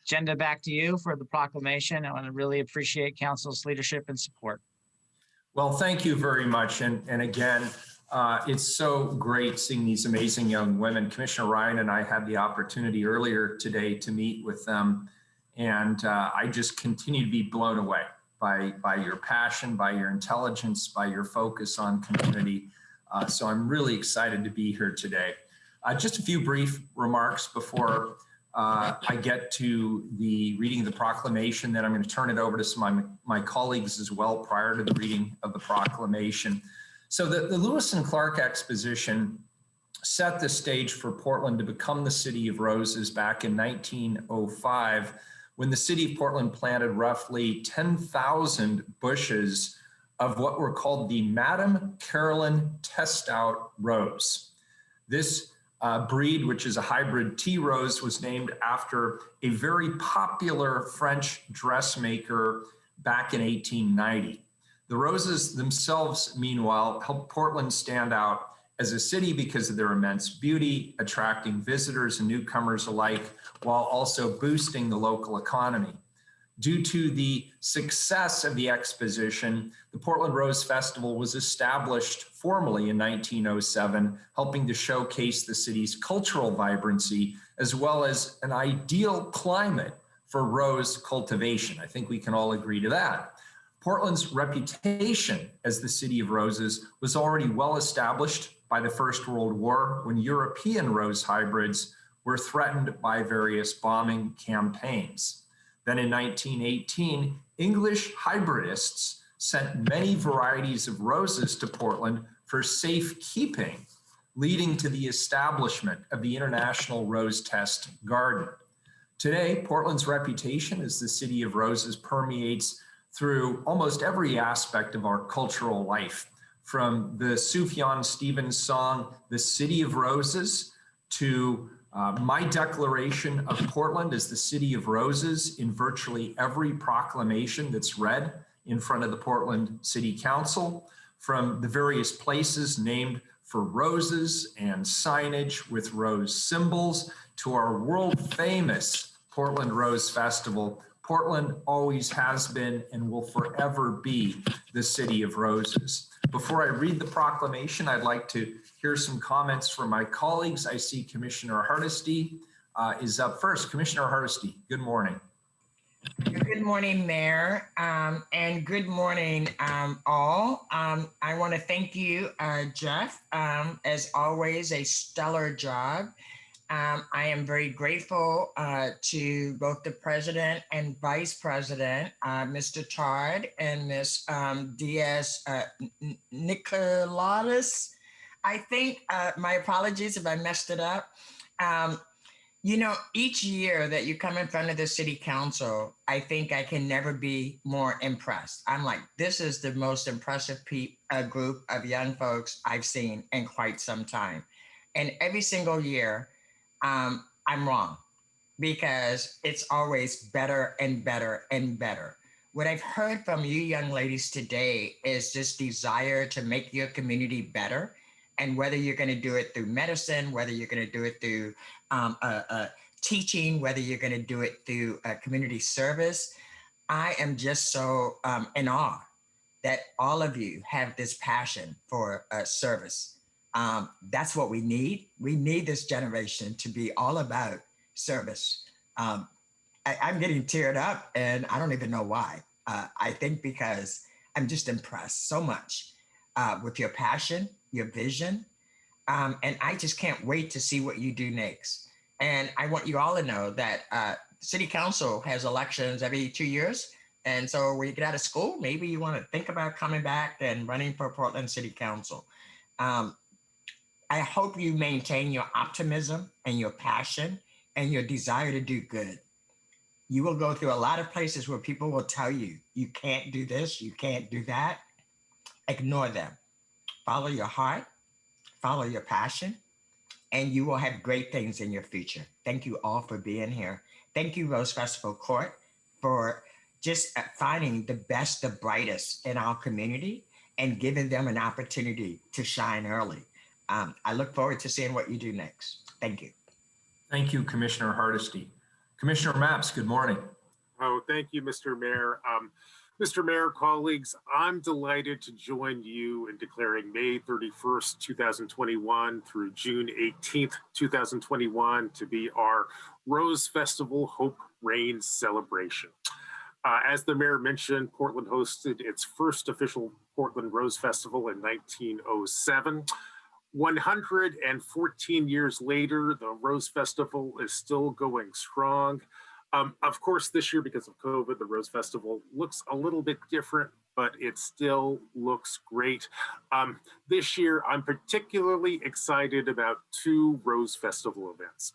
agenda back to you for the proclamation. I want to really appreciate council's leadership and support. Well, thank you very much. And again, it's so great seeing these amazing young women. Commissioner Ryan and I had the opportunity earlier today to meet with them. And I just continue to be blown away by your passion, by your intelligence, by your focus on community. So I'm really excited to be here today. Just a few brief remarks before I get to the reading of the proclamation. Then I'm going to turn it over to some of my colleagues as well prior to the reading of the proclamation. So the Lewis and Clark Exposition set the stage for Portland to become the City of Roses back in 1905, when the city of Portland planted roughly 10,000 bushes of what were called the Madame Caroline Test-Out rose. This breed, which is a hybrid tea rose, was named after a very popular French dressmaker back in 1890. The roses themselves, meanwhile, helped Portland stand out as a city because of their immense beauty, attracting visitors and newcomers alike, while also boosting the local economy. Due to the success of the exposition, the Portland Rose Festival was established formally in 1907, helping to showcase the city's cultural vibrancy, as well as an ideal climate for rose cultivation. I think we can all agree to that. Portland's reputation as the City of Roses was already well established by the First World War, when European rose hybrids were threatened by various bombing campaigns. Then in 1918, English hybridists sent many varieties of roses to Portland for safekeeping, leading to the establishment of the International Rose Test Garden. Today, Portland's reputation as the City of Roses permeates through almost every aspect of our cultural life, from the Sufjan Stevens song, The City of Roses, to my declaration of Portland as the City of Roses in virtually every proclamation that's read in front of the Portland City Council, from the various places named for roses and signage with rose symbols, to our world famous Portland Rose Festival. Portland always has been and will forever be the City of Roses. Before I read the proclamation, I'd like to hear some comments from my colleagues. I see Commissioner Hardesty is up first. Commissioner Hardesty, good morning. Good morning, Mayor, and good morning, all. I want to thank you, Jeff. As always, a stellar job. I am very grateful to both the President and Vice President, Mr. Todd and Ms. Diaz Nicolaus. I think, my apologies if I messed it up. You know, each year that you come in front of the city council, I think I can never be more impressed. I'm like, this is the most impressive group of young folks I've seen in quite some time. And every single year, I'm wrong because it's always better and better and better. What I've heard from you young ladies today is this desire to make your community better. And whether you're going to do it through medicine, whether you're going to do it through teaching, whether you're going to do it through community service, I am just so in awe that all of you have this passion for service. That's what we need. We need this generation to be all about service. I'm getting teared up and I don't even know why. I think because I'm just impressed so much with your passion, your vision. And I just can't wait to see what you do next. And I want you all to know that City Council has elections every 2 years. And so when you get out of school, maybe you want to think about coming back and running for Portland City Council. I hope you maintain your optimism and your passion and your desire to do good. You will go through a lot of places where people will tell you, you can't do this, you can't do that. Ignore them. Follow your heart, follow your passion, and you will have great things in your future. Thank you all for being here. Thank you, Rose Festival Court, for just finding the best, the brightest in our community and giving them an opportunity to shine early. I look forward to seeing what you do next. Thank you. Thank you, Commissioner Hardesty. Commissioner Mapps, good morning. Oh, thank you, Mr. Mayor. Mr. Mayor, colleagues, I'm delighted to join you in declaring May 31st, 2021 through June 18th, 2021 to be our Rose Festival Hope Reigns celebration. As the mayor mentioned, Portland hosted its first official Portland Rose Festival in 1907. 114 years later, the Rose Festival is still going strong. Of course, this year, because of COVID, the Rose Festival looks a little bit different, but it still looks great. This year, I'm particularly excited about two Rose Festival events.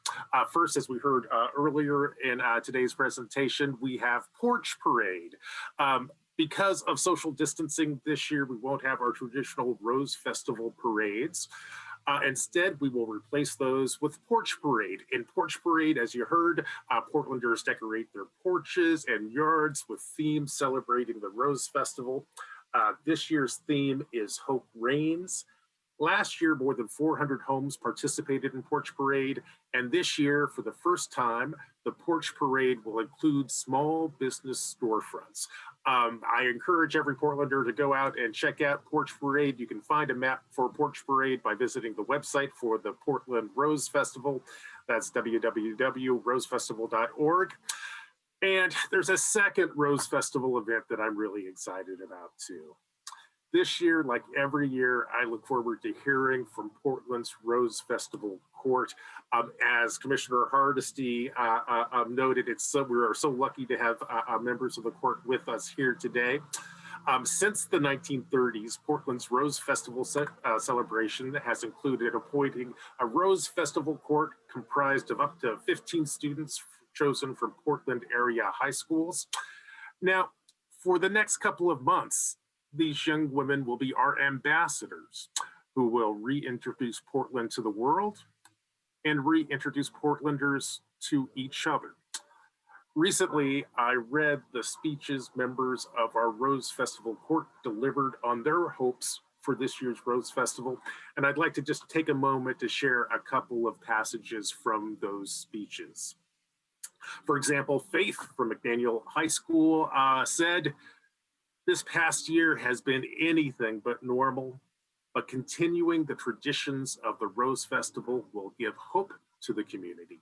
First, as we heard earlier in today's presentation, we have Porch Parade. Because of social distancing this year, we won't have our traditional Rose Festival parades. Instead, we will replace those with Porch Parade. In Porch Parade, as you heard, Portlanders decorate their porches and yards with themes celebrating the Rose Festival. This year's theme is Hope Reigns. Last year, more than 400 homes participated in Porch Parade, and this year, for the first time, the Porch Parade will include small business storefronts. I encourage every Portlander to go out and check out Porch Parade. You can find a map for Porch Parade by visiting the website for the Portland Rose Festival. That's www.rosefestival.org. And there's a second Rose Festival event that I'm really excited about too. This year, like every year, I look forward to hearing from Portland's Rose Festival Court. As Commissioner Hardesty noted, we are so lucky to have members of the court with us here today. Since the 1930s, Portland's Rose Festival celebration has included appointing a Rose Festival Court comprised of up to 15 students chosen from Portland area high schools. Now, for the next couple of months, these young women will be our ambassadors who will reintroduce Portland to the world and reintroduce Portlanders to each other. Recently, I read the speeches members of our Rose Festival Court delivered on their hopes for this year's Rose Festival, and I'd like to just take a moment to share a couple of passages from those speeches. For example, Faith from McDaniel High School said, "This past year has been anything but normal, but continuing the traditions of the Rose Festival will give hope to the community."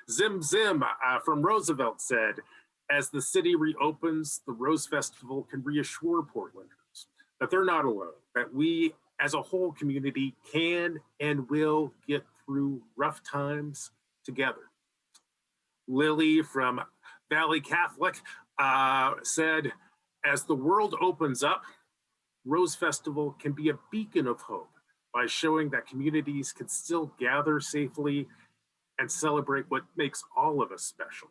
Zim Zim from Roosevelt said, "As the city reopens, the Rose Festival can reassure Portlanders that they're not alone, that we as a whole community can and will get through rough times together." Lily from Valley Catholic said, "As the world opens up, Rose Festival can be a beacon of hope by showing that communities can still gather safely and celebrate what makes all of us special.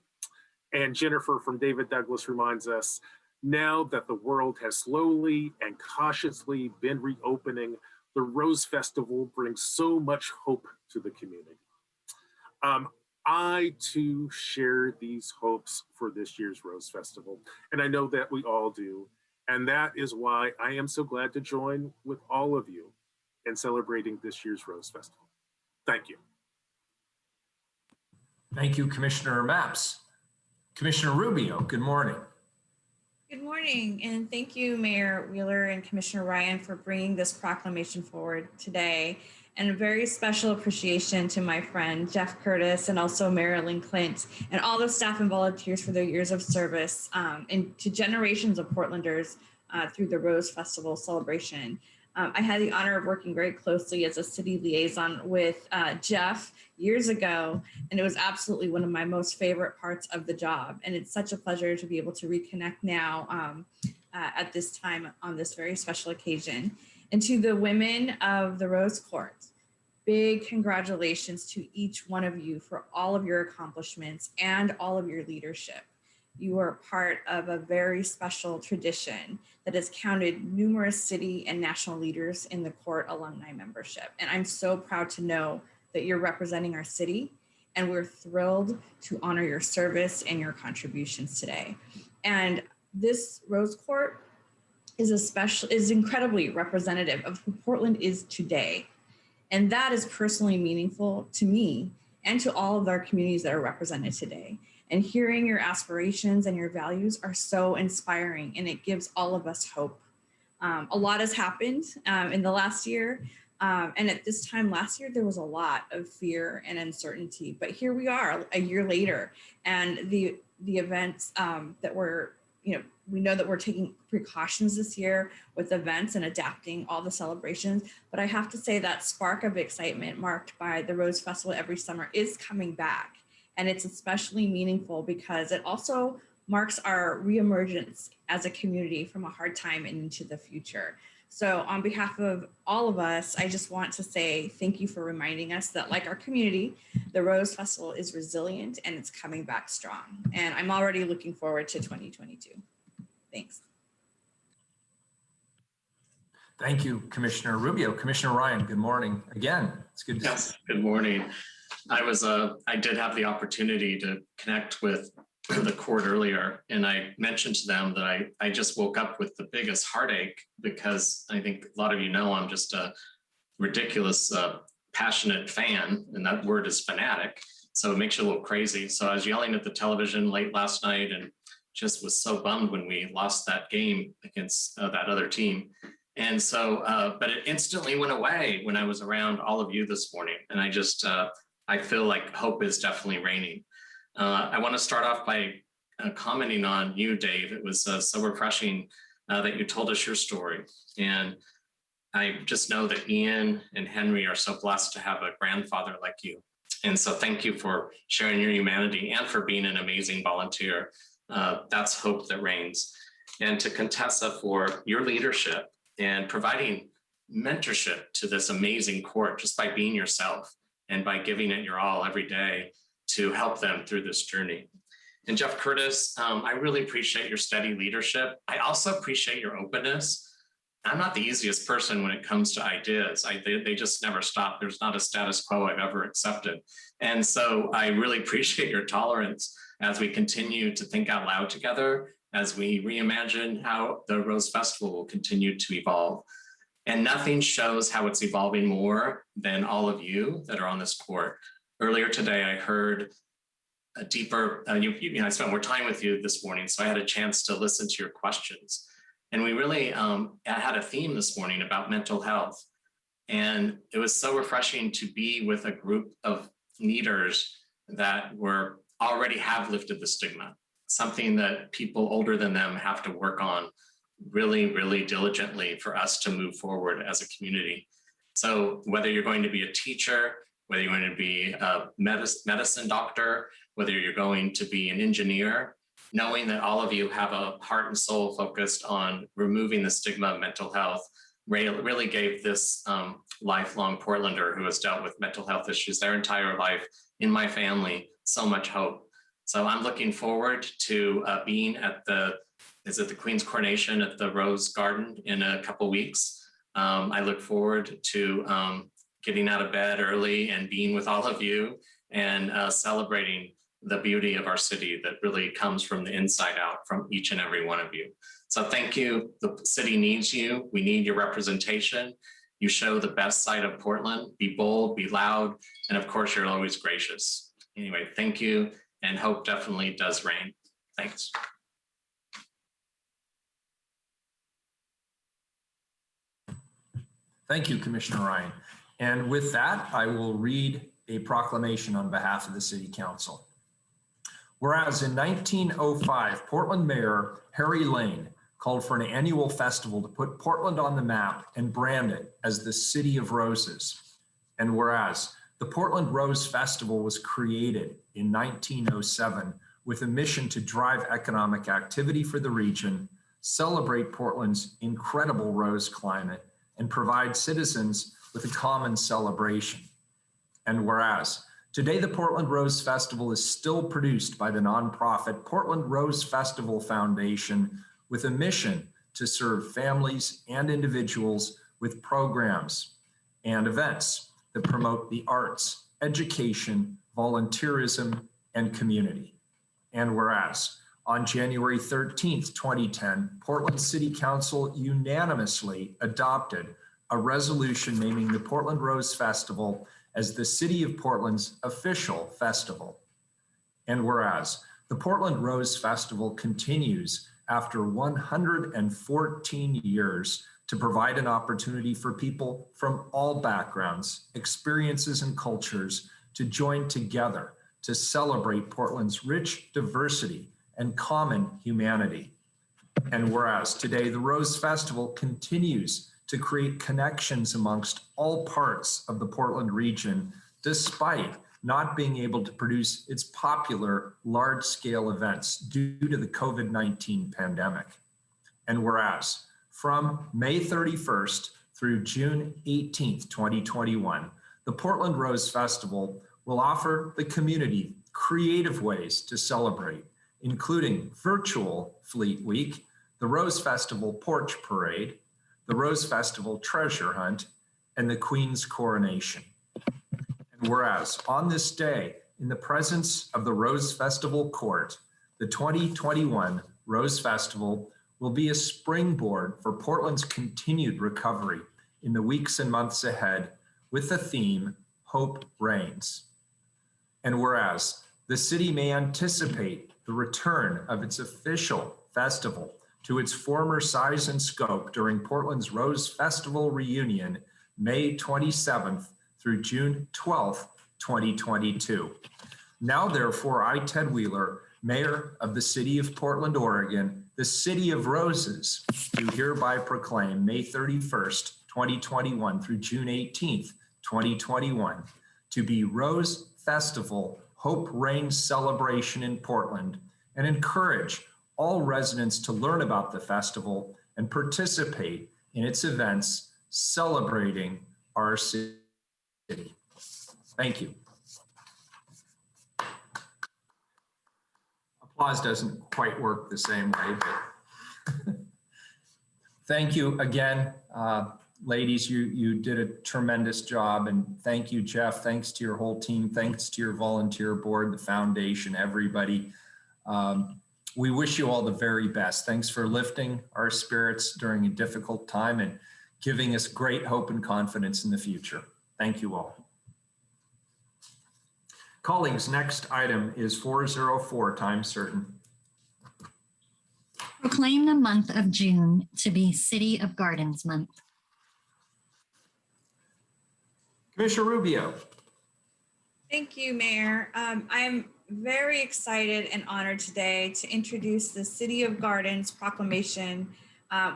And Jennifer from David Douglas reminds us, now that the world has slowly and cautiously been reopening, the Rose Festival brings so much hope to the community. I too share these hopes for this year's Rose Festival, and I know that we all do. And that is why I am so glad to join with all of you in celebrating this year's Rose Festival. Thank you. Thank you, Commissioner Mapps. Commissioner Rubio, good morning. Good morning, and thank you, Mayor Wheeler and Commissioner Ryan, for bringing this proclamation forward today. And a very special appreciation to my friend Jeff Curtis and also Marilyn Clint and all the staff and volunteers for their years of service and to generations of Portlanders through the Rose Festival celebration. I had the honor of working very closely as a city liaison with Jeff years ago, and it was absolutely one of my most favorite parts of the job. And it's such a pleasure to be able to reconnect now at this time on this very special occasion. And to the women of the Rose Court, big congratulations to each one of you for all of your accomplishments and all of your leadership. You are part of a very special tradition that has counted numerous city and national leaders in the court alumni membership. And I'm so proud to know that you're representing our city, and we're thrilled to honor your service and your contributions today. And this Rose Court is incredibly representative of who Portland is today. And that is personally meaningful to me and to all of our communities that are represented today. And hearing your aspirations and your values are so inspiring, and it gives all of us hope. A lot has happened in the last year. And at this time last year, there was a lot of fear and uncertainty, but here we are a year later, and the events that we know that we're taking precautions this year with events and adapting all the celebrations, but I have to say that spark of excitement marked by the Rose Festival every summer is coming back. And it's especially meaningful because it also marks our reemergence as a community from a hard time and into the future. So on behalf of all of us, I just want to say thank you for reminding us that, like our community, the Rose Festival is resilient and it's coming back strong. And I'm already looking forward to 2022. Thanks. Thank you, Commissioner Rubio. Commissioner Ryan, good morning. Again, it's good to see you. Good morning. I did have the opportunity to connect with the court earlier, and I mentioned to them that I just woke up with the biggest heartache, because I think a lot of you know I'm just a ridiculous, passionate fan, and that word is fanatic. So it makes you a little crazy. So I was yelling at the television late last night and just was so bummed when we lost that game against that other team. And so, but it instantly went away when I was around all of you this morning. And I just, I feel like hope is definitely reigning. I want to start off by commenting on you, Dave. It was so refreshing that you told us your story. And I just know that Ian and Henry are so blessed to have a grandfather like you. And so thank you for sharing your humanity and for being an amazing volunteer. That's hope that reigns. And to Contessa for your leadership and providing mentorship to this amazing court just by being yourself and by giving it your all every day to help them through this journey. And Jeff Curtis, I really appreciate your steady leadership. I also appreciate your openness. I'm not the easiest person when it comes to ideas. They just never stop. There's not a status quo I've ever accepted. And so I really appreciate your tolerance as we continue to think out loud together, as we reimagine how the Rose Festival will continue to evolve. And nothing shows how it's evolving more than all of you that are on this court. Earlier today, I heard a deeper, I spent more time with you this morning, so I had a chance to listen to your questions. And we really had a theme this morning about mental health. And it was so refreshing to be with a group of leaders that already have lifted the stigma, something that people older than them have to work on really, really diligently for us to move forward as a community. So whether you're going to be a teacher, whether you're going to be a medicine doctor, whether you're going to be an engineer, knowing that all of you have a heart and soul focused on removing the stigma of mental health really gave this lifelong Portlander who has dealt with mental health issues their entire life in my family so much hope. So I'm looking forward to being at the Queen's Coronation at the Rose Garden in a couple weeks. I look forward to getting out of bed early and being with all of you and celebrating the beauty of our city that really comes from the inside out from each and every one of you. So thank you. The city needs you. We need your representation. You show the best side of Portland. Be bold, be loud, and of course, you're always gracious. Anyway, thank you, and hope definitely does reign. Thanks. Thank you, Commissioner Ryan. And with that, I will read a proclamation on behalf of the City Council. Whereas in 1905, Portland Mayor Harry Lane called for an annual festival to put Portland on the map and brand it as the City of Roses. And whereas the Portland Rose Festival was created in 1907 with a mission to drive economic activity for the region, celebrate Portland's incredible rose climate, and provide citizens with a common celebration. And whereas today the Portland Rose Festival is still produced by the nonprofit Portland Rose Festival Foundation with a mission to serve families and individuals with programs and events that promote the arts, education, volunteerism, and community. And whereas on January 13th, 2010, Portland City Council unanimously adopted a resolution naming the Portland Rose Festival as the City of Portland's official festival. And whereas the Portland Rose Festival continues after 114 years to provide an opportunity for people from all backgrounds, experiences, and cultures to join together to celebrate Portland's rich diversity and common humanity. And whereas today the Rose Festival continues to create connections amongst all parts of the Portland region, despite not being able to produce its popular large-scale events due to the COVID-19 pandemic. And whereas from May 31st through June 18th, 2021, the Portland Rose Festival will offer the community creative ways to celebrate, including virtual Fleet Week, the Rose Festival Porch Parade, the Rose Festival Treasure Hunt, and the Queen's Coronation. And whereas on this day, in the presence of the Rose Festival Court, the 2021 Rose Festival will be a springboard for Portland's continued recovery in the weeks and months ahead with the theme, Hope Reigns. And whereas the city may anticipate the return of its official festival to its former size and scope during Portland's Rose Festival reunion, May 27th through June 12th, 2022. Now, therefore, I, Ted Wheeler, Mayor of the City of Portland, Oregon, the City of Roses, do hereby proclaim May 31st, 2021 through June 18th, 2021, to be Rose Festival Hope Reigns celebration in Portland, and encourage all residents to learn about the festival and participate in its events celebrating our city. Thank you. Applause doesn't quite work the same way, but thank you again, ladies. You did a tremendous job, and thank you, Jeff. Thanks to your whole team. Thanks to your volunteer board, the foundation, everybody. We wish you all the very best. Thanks for lifting our spirits during a difficult time and giving us great hope and confidence in the future. Thank you all. Colleagues, next item is 404, time certain. Proclaim the month of June to be City of Gardens Month. Commissioner Rubio. Thank you, Mayor. I'm very excited and honored today to introduce the City of Gardens proclamation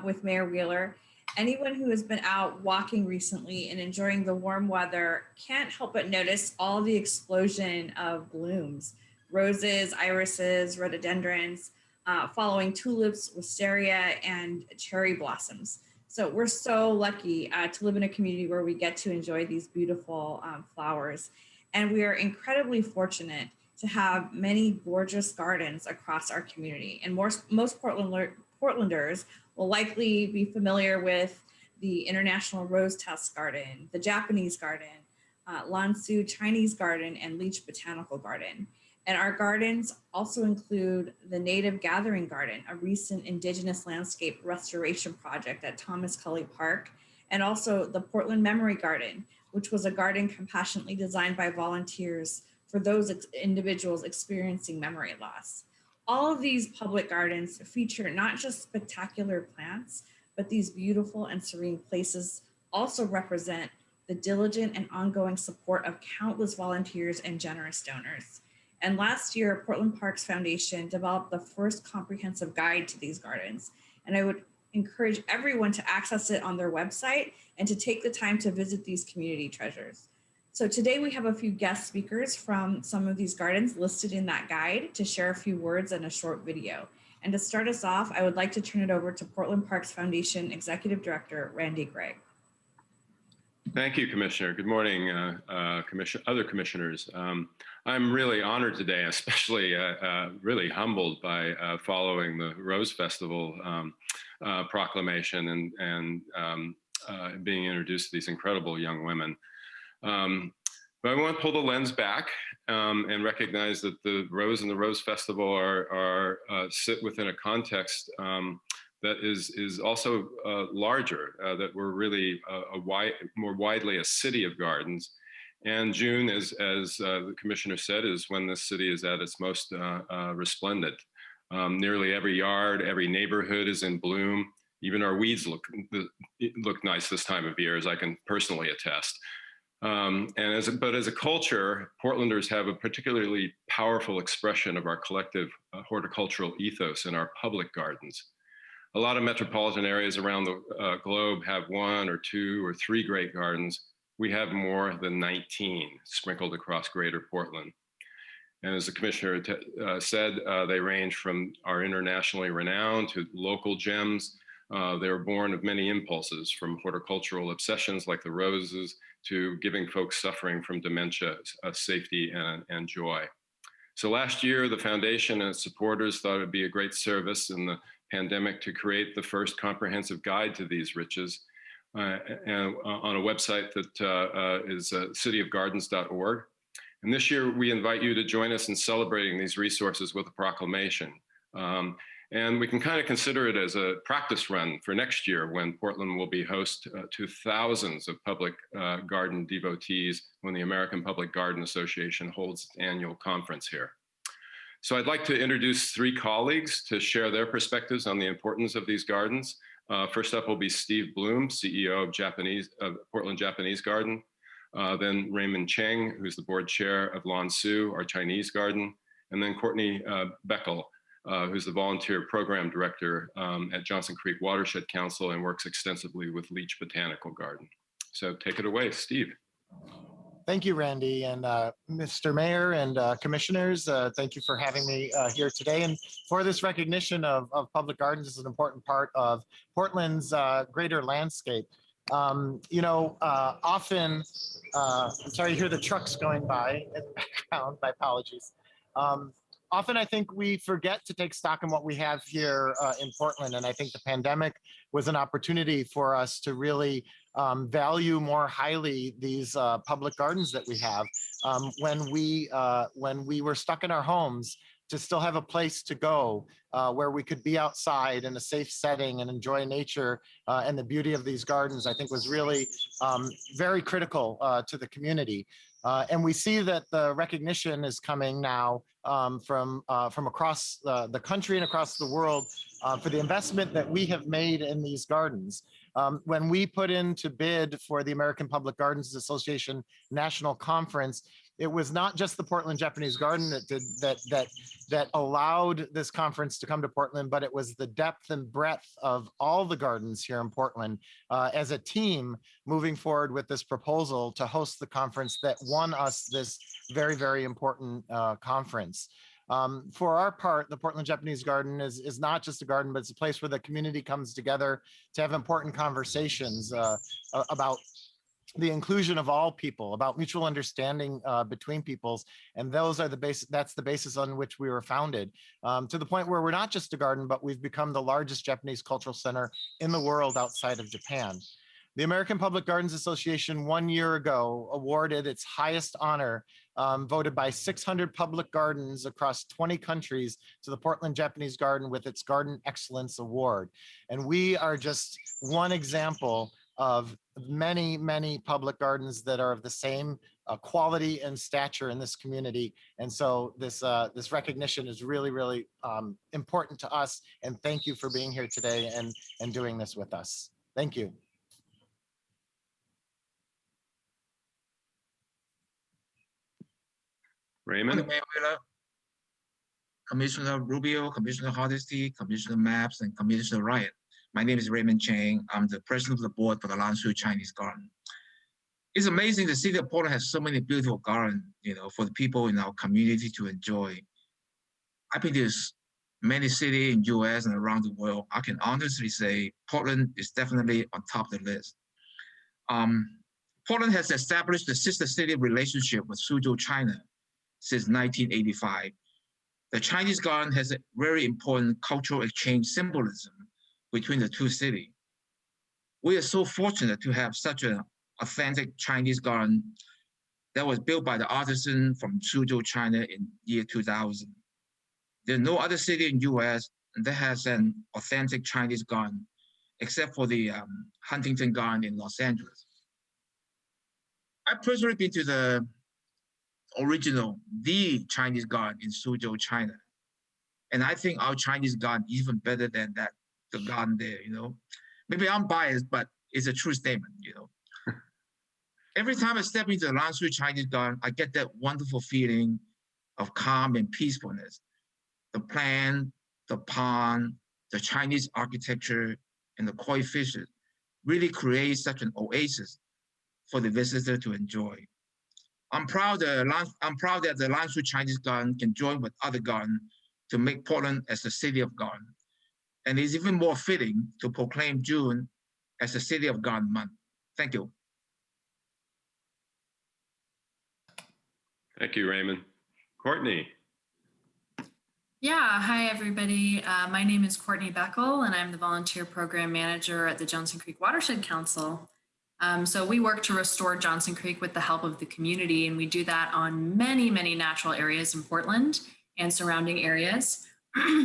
with Mayor Wheeler. Anyone who has been out walking recently and enjoying the warm weather can't help but notice all the explosion of blooms, roses, irises, rhododendrons, following tulips, wisteria, and cherry blossoms. So we're so lucky to live in a community where we get to enjoy these beautiful flowers. And we are incredibly fortunate to have many gorgeous gardens across our community. And most Portlanders will likely be familiar with the International Rose Test Garden, the Japanese Garden, Lansu Chinese Garden, and Leach Botanical Garden. And our gardens also include the Native Gathering Garden, a recent Indigenous landscape restoration project at Thomas Cully Park, and also the Portland Memory Garden, which was a garden compassionately designed by volunteers for those individuals experiencing memory loss. All of these public gardens feature not just spectacular plants, but these beautiful and serene places also represent the diligent and ongoing support of countless volunteers and generous donors. And last year, Portland Parks Foundation developed the first comprehensive guide to these gardens. And I would encourage everyone to access it on their website and to take the time to visit these community treasures. So today we have a few guest speakers from some of these gardens listed in that guide to share a few words and a short video. And to start us off, I would like to turn it over to Portland Parks Foundation Executive Director, Randy Gregg. Thank you, Commissioner. Good morning, other commissioners. I'm really honored today, especially really humbled by following the Rose Festival proclamation and being introduced to these incredible young women. But I want to pull the lens back and recognize that the Rose and the Rose Festival are sit within a context that is also larger, that we're really more widely a city of gardens. And June, as the commissioner said, is when the city is at its most resplendent. Nearly every yard, every neighborhood is in bloom. Even our weeds look nice this time of year, as I can personally attest. But as a culture, Portlanders have a particularly powerful expression of our collective horticultural ethos in our public gardens. A lot of metropolitan areas around the globe have 1 or 2 or 3 great gardens. We have more than 19 sprinkled across greater Portland. And as the commissioner said, they range from our internationally renowned to local gems. They were born of many impulses, from horticultural obsessions like the roses to giving folks suffering from dementia safety and joy. So last year, the foundation and its supporters thought it'd be a great service in the pandemic to create the first comprehensive guide to these riches and on a website that is cityofgardens.org. And this year, we invite you to join us in celebrating these resources with a proclamation. And we can kind of consider it as a practice run for next year, when Portland will be host to thousands of public garden devotees when the American Public Garden Association holds its annual conference here. So I'd like to introduce 3 colleagues to share their perspectives on the importance of these gardens. First up will be Steve Bloom, CEO of Portland Japanese Garden. Then Raymond Cheng, who's the board chair of Lansu, our Chinese garden. And then Courtney Beckel, who's the volunteer program director at Johnson Creek Watershed Council and works extensively with Leach Botanical Garden. So take it away, Steve. Thank you, Randy, and Mr. Mayor and commissioners. Thank you for having me here today. And for this recognition of public gardens is an important part of Portland's greater landscape. Often, I'm sorry you hear the trucks going by in the background, my apologies. Often I think we forget to take stock in what we have here in Portland. And I think the pandemic was an opportunity for us to really value more highly these public gardens that we have. When we were stuck in our homes, to still have a place to go where we could be outside in a safe setting and enjoy nature and the beauty of these gardens, I think was really very critical to the community. And we see that the recognition is coming now from across the country and across the world for the investment that we have made in these gardens. When we put in to bid for the American Public Gardens Association National Conference, it was not just the Portland Japanese Garden that allowed this conference to come to Portland, but it was the depth and breadth of all the gardens here in Portland as a team moving forward with this proposal to host the conference that won us this very, very important conference. For our part, the Portland Japanese Garden is not just a garden, but it's a place where the community comes together to have important conversations about the inclusion of all people, about mutual understanding between peoples. And those are that's the basis on which we were founded, to the point where we're not just a garden, but we've become the largest Japanese cultural center in the world outside of Japan. The American Public Gardens Association 1 year ago awarded its highest honor, voted by 600 public gardens across 20 countries, to the Portland Japanese Garden with its Garden Excellence Award. And we are just one example of many, many public gardens that are of the same quality and stature in this community. And so this recognition is really, really important to us. And thank you for being here today and doing this with us. Thank you. Raymond? Mayor Wheeler, Commissioner Rubio, Commissioner Hardesty, Commissioner Maps, and Commissioner Ryan. My name is Raymond Chang. I'm the president of the board for the Lanshu Chinese Garden. It's amazing the city of Portland has so many beautiful gardens, for the people in our community to enjoy. I think there's many cities in US and around the world. I can honestly say Portland is definitely on top of the list. Portland has established the sister city relationship with Suzhou, China since 1985. The Chinese Garden has a very important cultural exchange symbolism between the two cities. We are so fortunate to have such an authentic Chinese garden that was built by the artisan from Suzhou, China in year 2000. There's no other city in US that has an authentic Chinese garden except for the Huntington Garden in Los Angeles. I've personally been to the Chinese garden in Suzhou, China. And I think our Chinese garden is even better than the garden there, Maybe I'm biased, but it's a true statement, Every time I step into the Lanshu Chinese garden, I get that wonderful feeling of calm and peacefulness. The plant, the pond, the Chinese architecture, and the koi fishes really create such an oasis for the visitor to enjoy. I'm proud that the Lanshu Chinese Garden can join with other gardens to make Portland as a city of garden. And it's even more fitting to proclaim June as a City of Garden Month. Thank you. Thank you, Raymond. Courtney. Yeah, hi everybody. My name is Courtney Beckel and I'm the volunteer program manager at the Johnson Creek Watershed Council. So we work to restore Johnson Creek with the help of the community, and we do that on many, many natural areas in Portland and surrounding areas.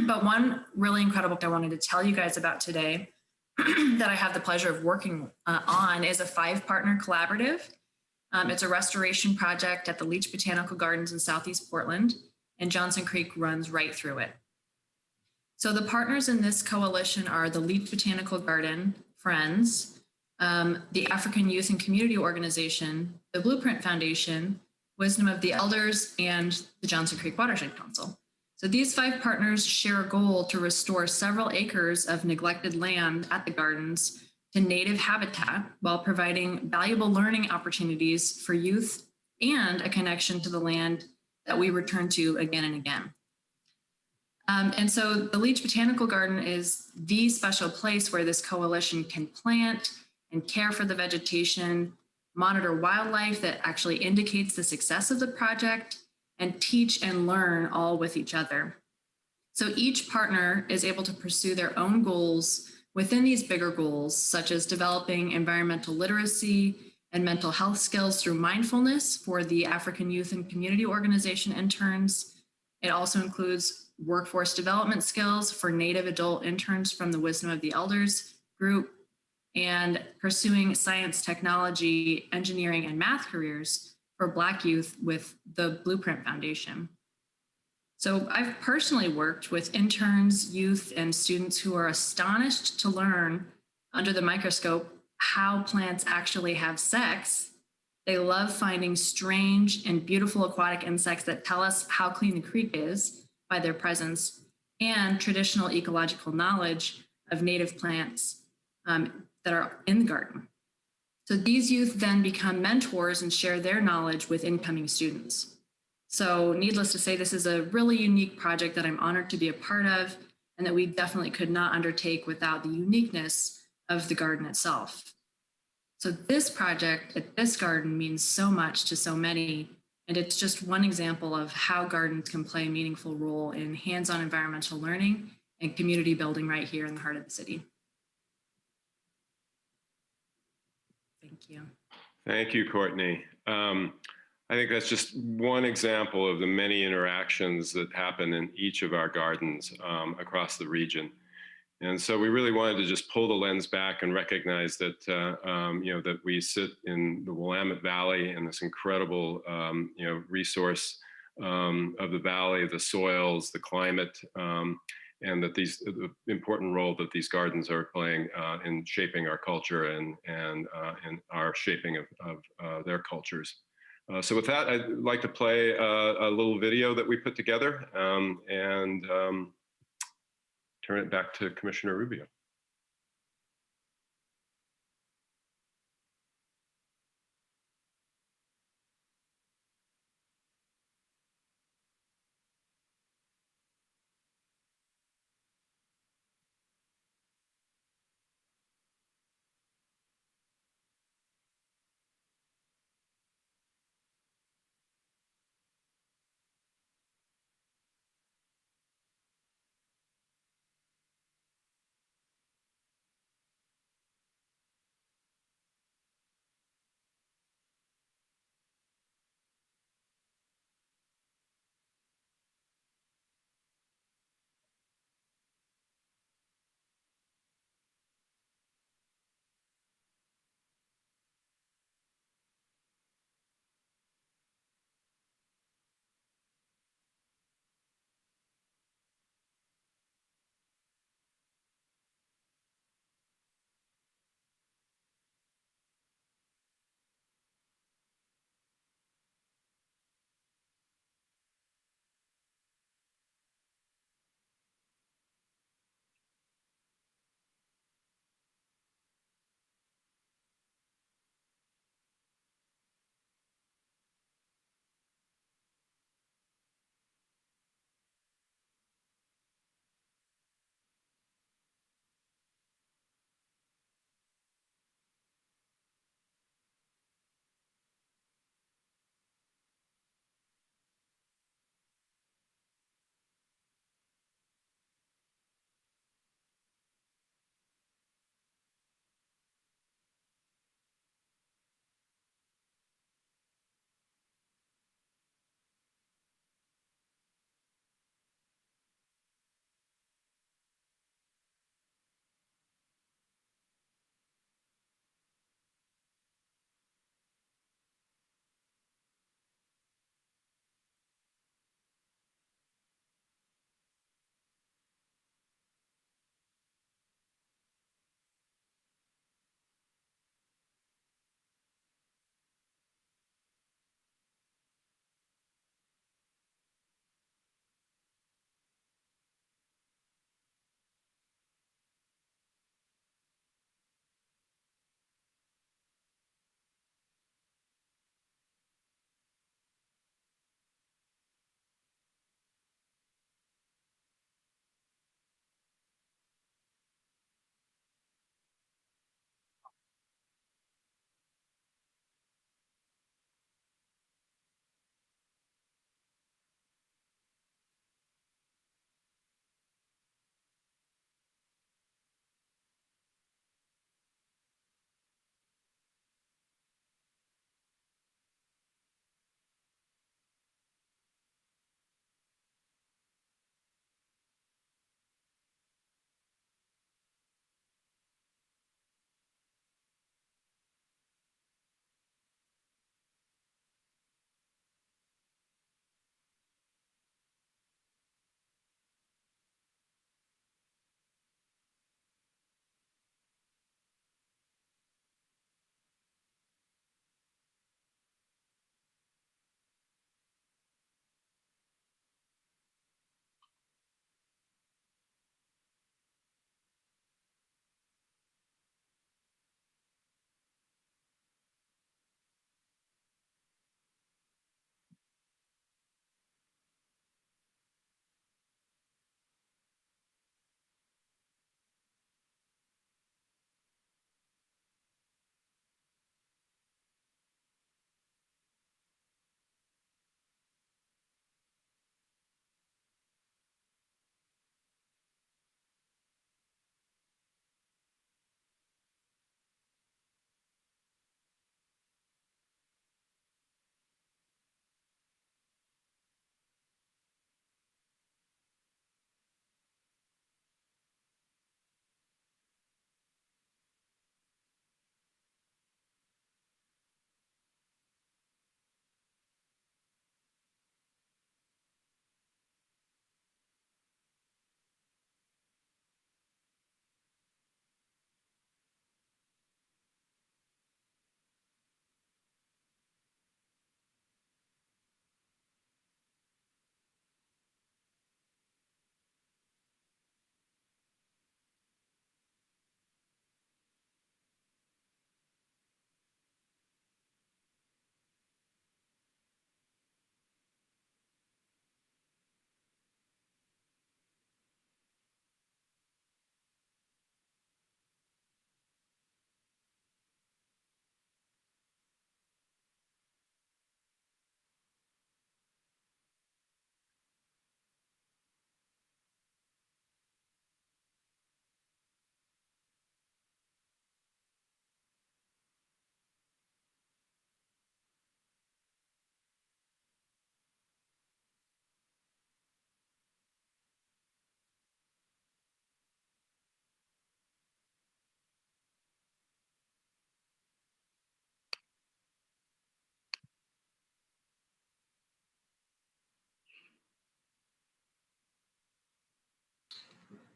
But one really incredible thing I wanted to tell you guys about today that I have the pleasure of working on is a 5-partner collaborative. It's a restoration project at the Leach Botanical Gardens in Southeast Portland, and Johnson Creek runs right through it. So the partners in this coalition are the Leach Botanical Garden, Friends, the African Youth and Community Organization, the Blueprint Foundation, Wisdom of the Elders, and the Johnson Creek Watershed Council. So these 5 partners share a goal to restore several acres of neglected land at the gardens to native habitat while providing valuable learning opportunities for youth and a connection to the land that we return to again and again. And so the Leach Botanical Garden is the special place where this coalition can plant and care for the vegetation, monitor wildlife that actually indicates the success of the project, and teach and learn all with each other. So each partner is able to pursue their own goals within these bigger goals, such as developing environmental literacy and mental health skills through mindfulness for the African Youth and Community Organization interns. It also includes workforce development skills for Native adult interns from the Wisdom of the Elders group, and pursuing science, technology, engineering, and math careers for Black youth with the Blueprint Foundation. So I've personally worked with interns, youth, and students who are astonished to learn under the microscope how plants actually have sex. They love finding strange and beautiful aquatic insects that tell us how clean the creek is by their presence, and traditional ecological knowledge of native plants that are in the garden. So these youth then become mentors and share their knowledge with incoming students. So needless to say, this is a really unique project that I'm honored to be a part of, and that we definitely could not undertake without the uniqueness of the garden itself. So this project at this garden means so much to so many, and it's just one example of how gardens can play a meaningful role in hands-on environmental learning and community building right here in the heart of the city. Thank you. Thank you, Courtney. I think that's just one example of the many interactions that happen in each of our gardens across the region. And so we really wanted to just pull the lens back and recognize that, that we sit in the Willamette Valley and this incredible, resource of the valley, the soils, the climate, and that the important role that these gardens are playing in shaping our culture and our shaping of their cultures. So with that, I'd like to play a little video that we put together and turn it back to Commissioner Rubio.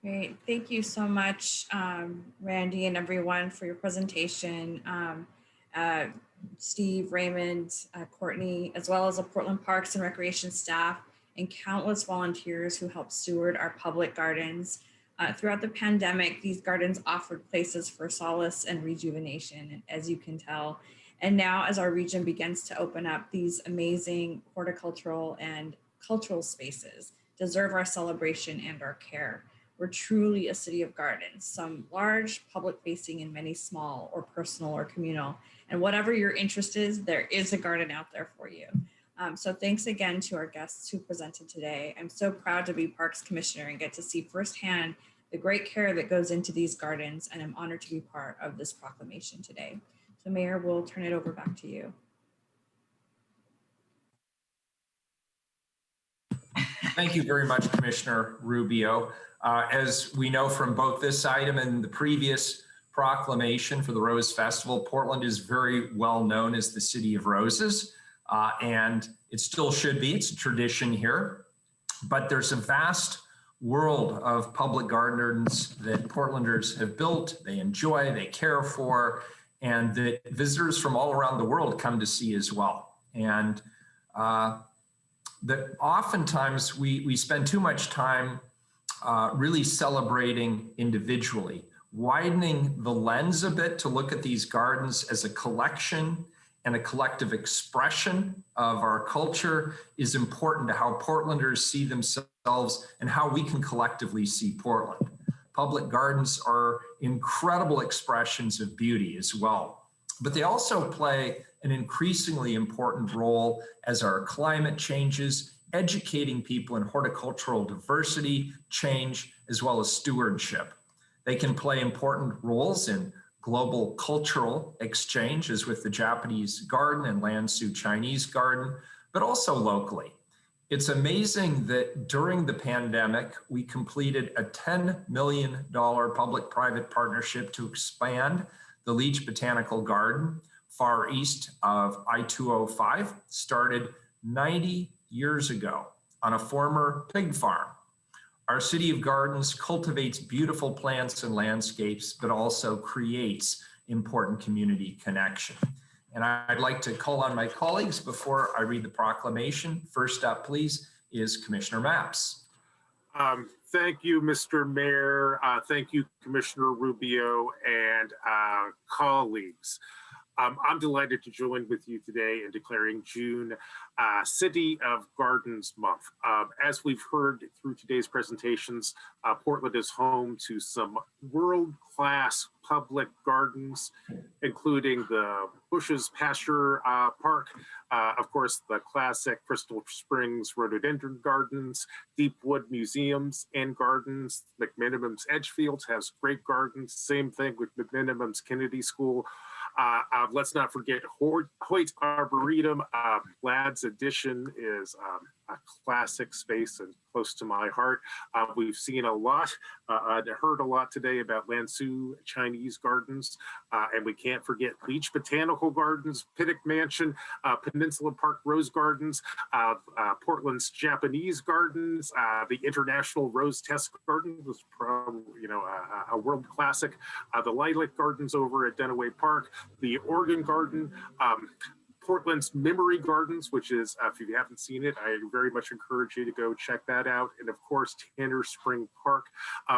Great. Thank you so much, Randy and everyone for your presentation. Steve, Raymond, Courtney, as well as the Portland Parks and Recreation staff and countless volunteers who help steward our public gardens. Throughout the pandemic, these gardens offered places for solace and rejuvenation, as you can tell. And now as our region begins to open up, these amazing horticultural and cultural spaces deserve our celebration and our care. We're truly a city of gardens, some large, public facing, and many small or personal or communal. And whatever your interest is, there is a garden out there for you. So thanks again to our guests who presented today. I'm so proud to be Parks Commissioner and get to see firsthand the great care that goes into these gardens, and I'm honored to be part of this proclamation today. So Mayor, we'll turn it over back to you. Thank you very much, Commissioner Rubio. As we know from both this item and the previous proclamation for the Rose Festival, Portland is very well known as the City of Roses, and it still should be. It's a tradition here, but there's a vast world of public gardens that Portlanders have built, they enjoy, they care for, and that visitors from all around the world come to see as well. And that oftentimes we spend too much time really celebrating individually. Widening the lens a bit to look at these gardens as a collection and a collective expression of our culture is important to how Portlanders see themselves and how we can collectively see Portland. Public gardens are incredible expressions of beauty as well, but they also play an increasingly important role as our climate changes, educating people in horticultural diversity, change, as well as stewardship. They can play important roles in global cultural exchange, as with the Japanese garden and Lansu Chinese garden, but also locally. It's amazing that during the pandemic, we completed a $10 million public-private partnership to expand the Leach Botanical Garden far east of I-205, started 90 years ago on a former pig farm. Our City of Gardens cultivates beautiful plants and landscapes, but also creates important community connection. And I'd like to call on my colleagues before I read the proclamation. First up, please, is Commissioner Mapps. Thank you, Mr. Mayor. Thank you, Commissioner Rubio and colleagues. I'm delighted to join with you today in declaring June City of Gardens Month. As we've heard through today's presentations, Portland is home to some world-class public gardens, including the Bushes Pasture Park, of course, the classic Crystal Springs Rhododendron Gardens, Deepwood Museums and Gardens. McMenamins Edgefield has great gardens. Same thing with McMenamins Kennedy School. Let's not forget Hoyt Arboretum. Ladd's Addition is a classic space and close to my heart. We've seen a lot, heard a lot today about Lansu Chinese Gardens, and we can't forget Leach Botanical Gardens, Pittock Mansion, Peninsula Park Rose Gardens, Portland's Japanese Gardens, the International Rose Test Garden was probably, a world classic, the Lilac Gardens over at Denaway Park, the Oregon Garden, Portland's Memory Gardens, which is, if you haven't seen it, I very much encourage you to go check that out. And of course, Tanner Spring Park.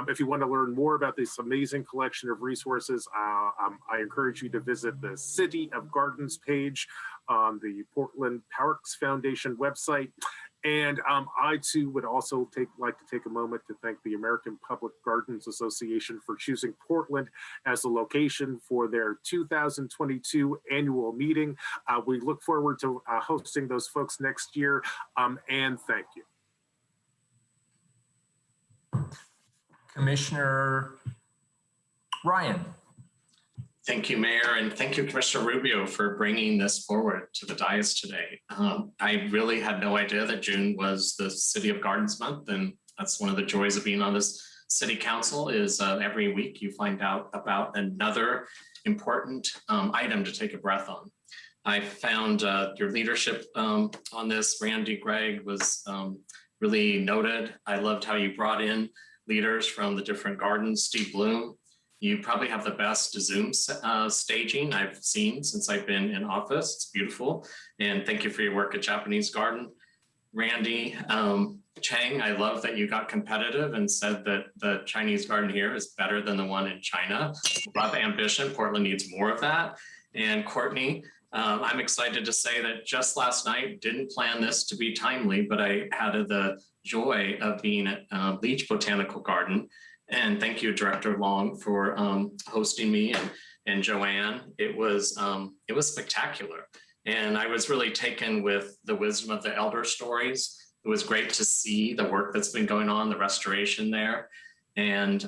If you want to learn more about this amazing collection of resources, I encourage you to visit the City of Gardens page on the Portland Parks Foundation website. And I too would also like to take a moment to thank the American Public Gardens Association for choosing Portland as the location for their 2022 annual meeting. We look forward to hosting those folks next year, and thank you. Commissioner Ryan. Thank you, Mayor, and thank you, Commissioner Rubio, for bringing this forward to the dais today. I really had no idea that June was the City of Gardens Month, and that's one of the joys of being on this City Council is every week you find out about another important item to take a breath on. I found your leadership on this, Randy, Greg, was really noted. I loved how you brought in leaders from the different gardens. Steve Bloom, you probably have the best Zoom staging I've seen since I've been in office. It's beautiful. And thank you for your work at Japanese Garden. Randy Chang, I love that you got competitive and said that the Chinese garden here is better than the one in China. A lot of ambition. Portland needs more of that. And Courtney, I'm excited to say that just last night, didn't plan this to be timely, but I had the joy of being at Leach Botanical Garden. And thank you, Director Long, for hosting me and Joanne. It was spectacular. And I was really taken with the wisdom of the elder stories. It was great to see the work that's been going on, the restoration there. And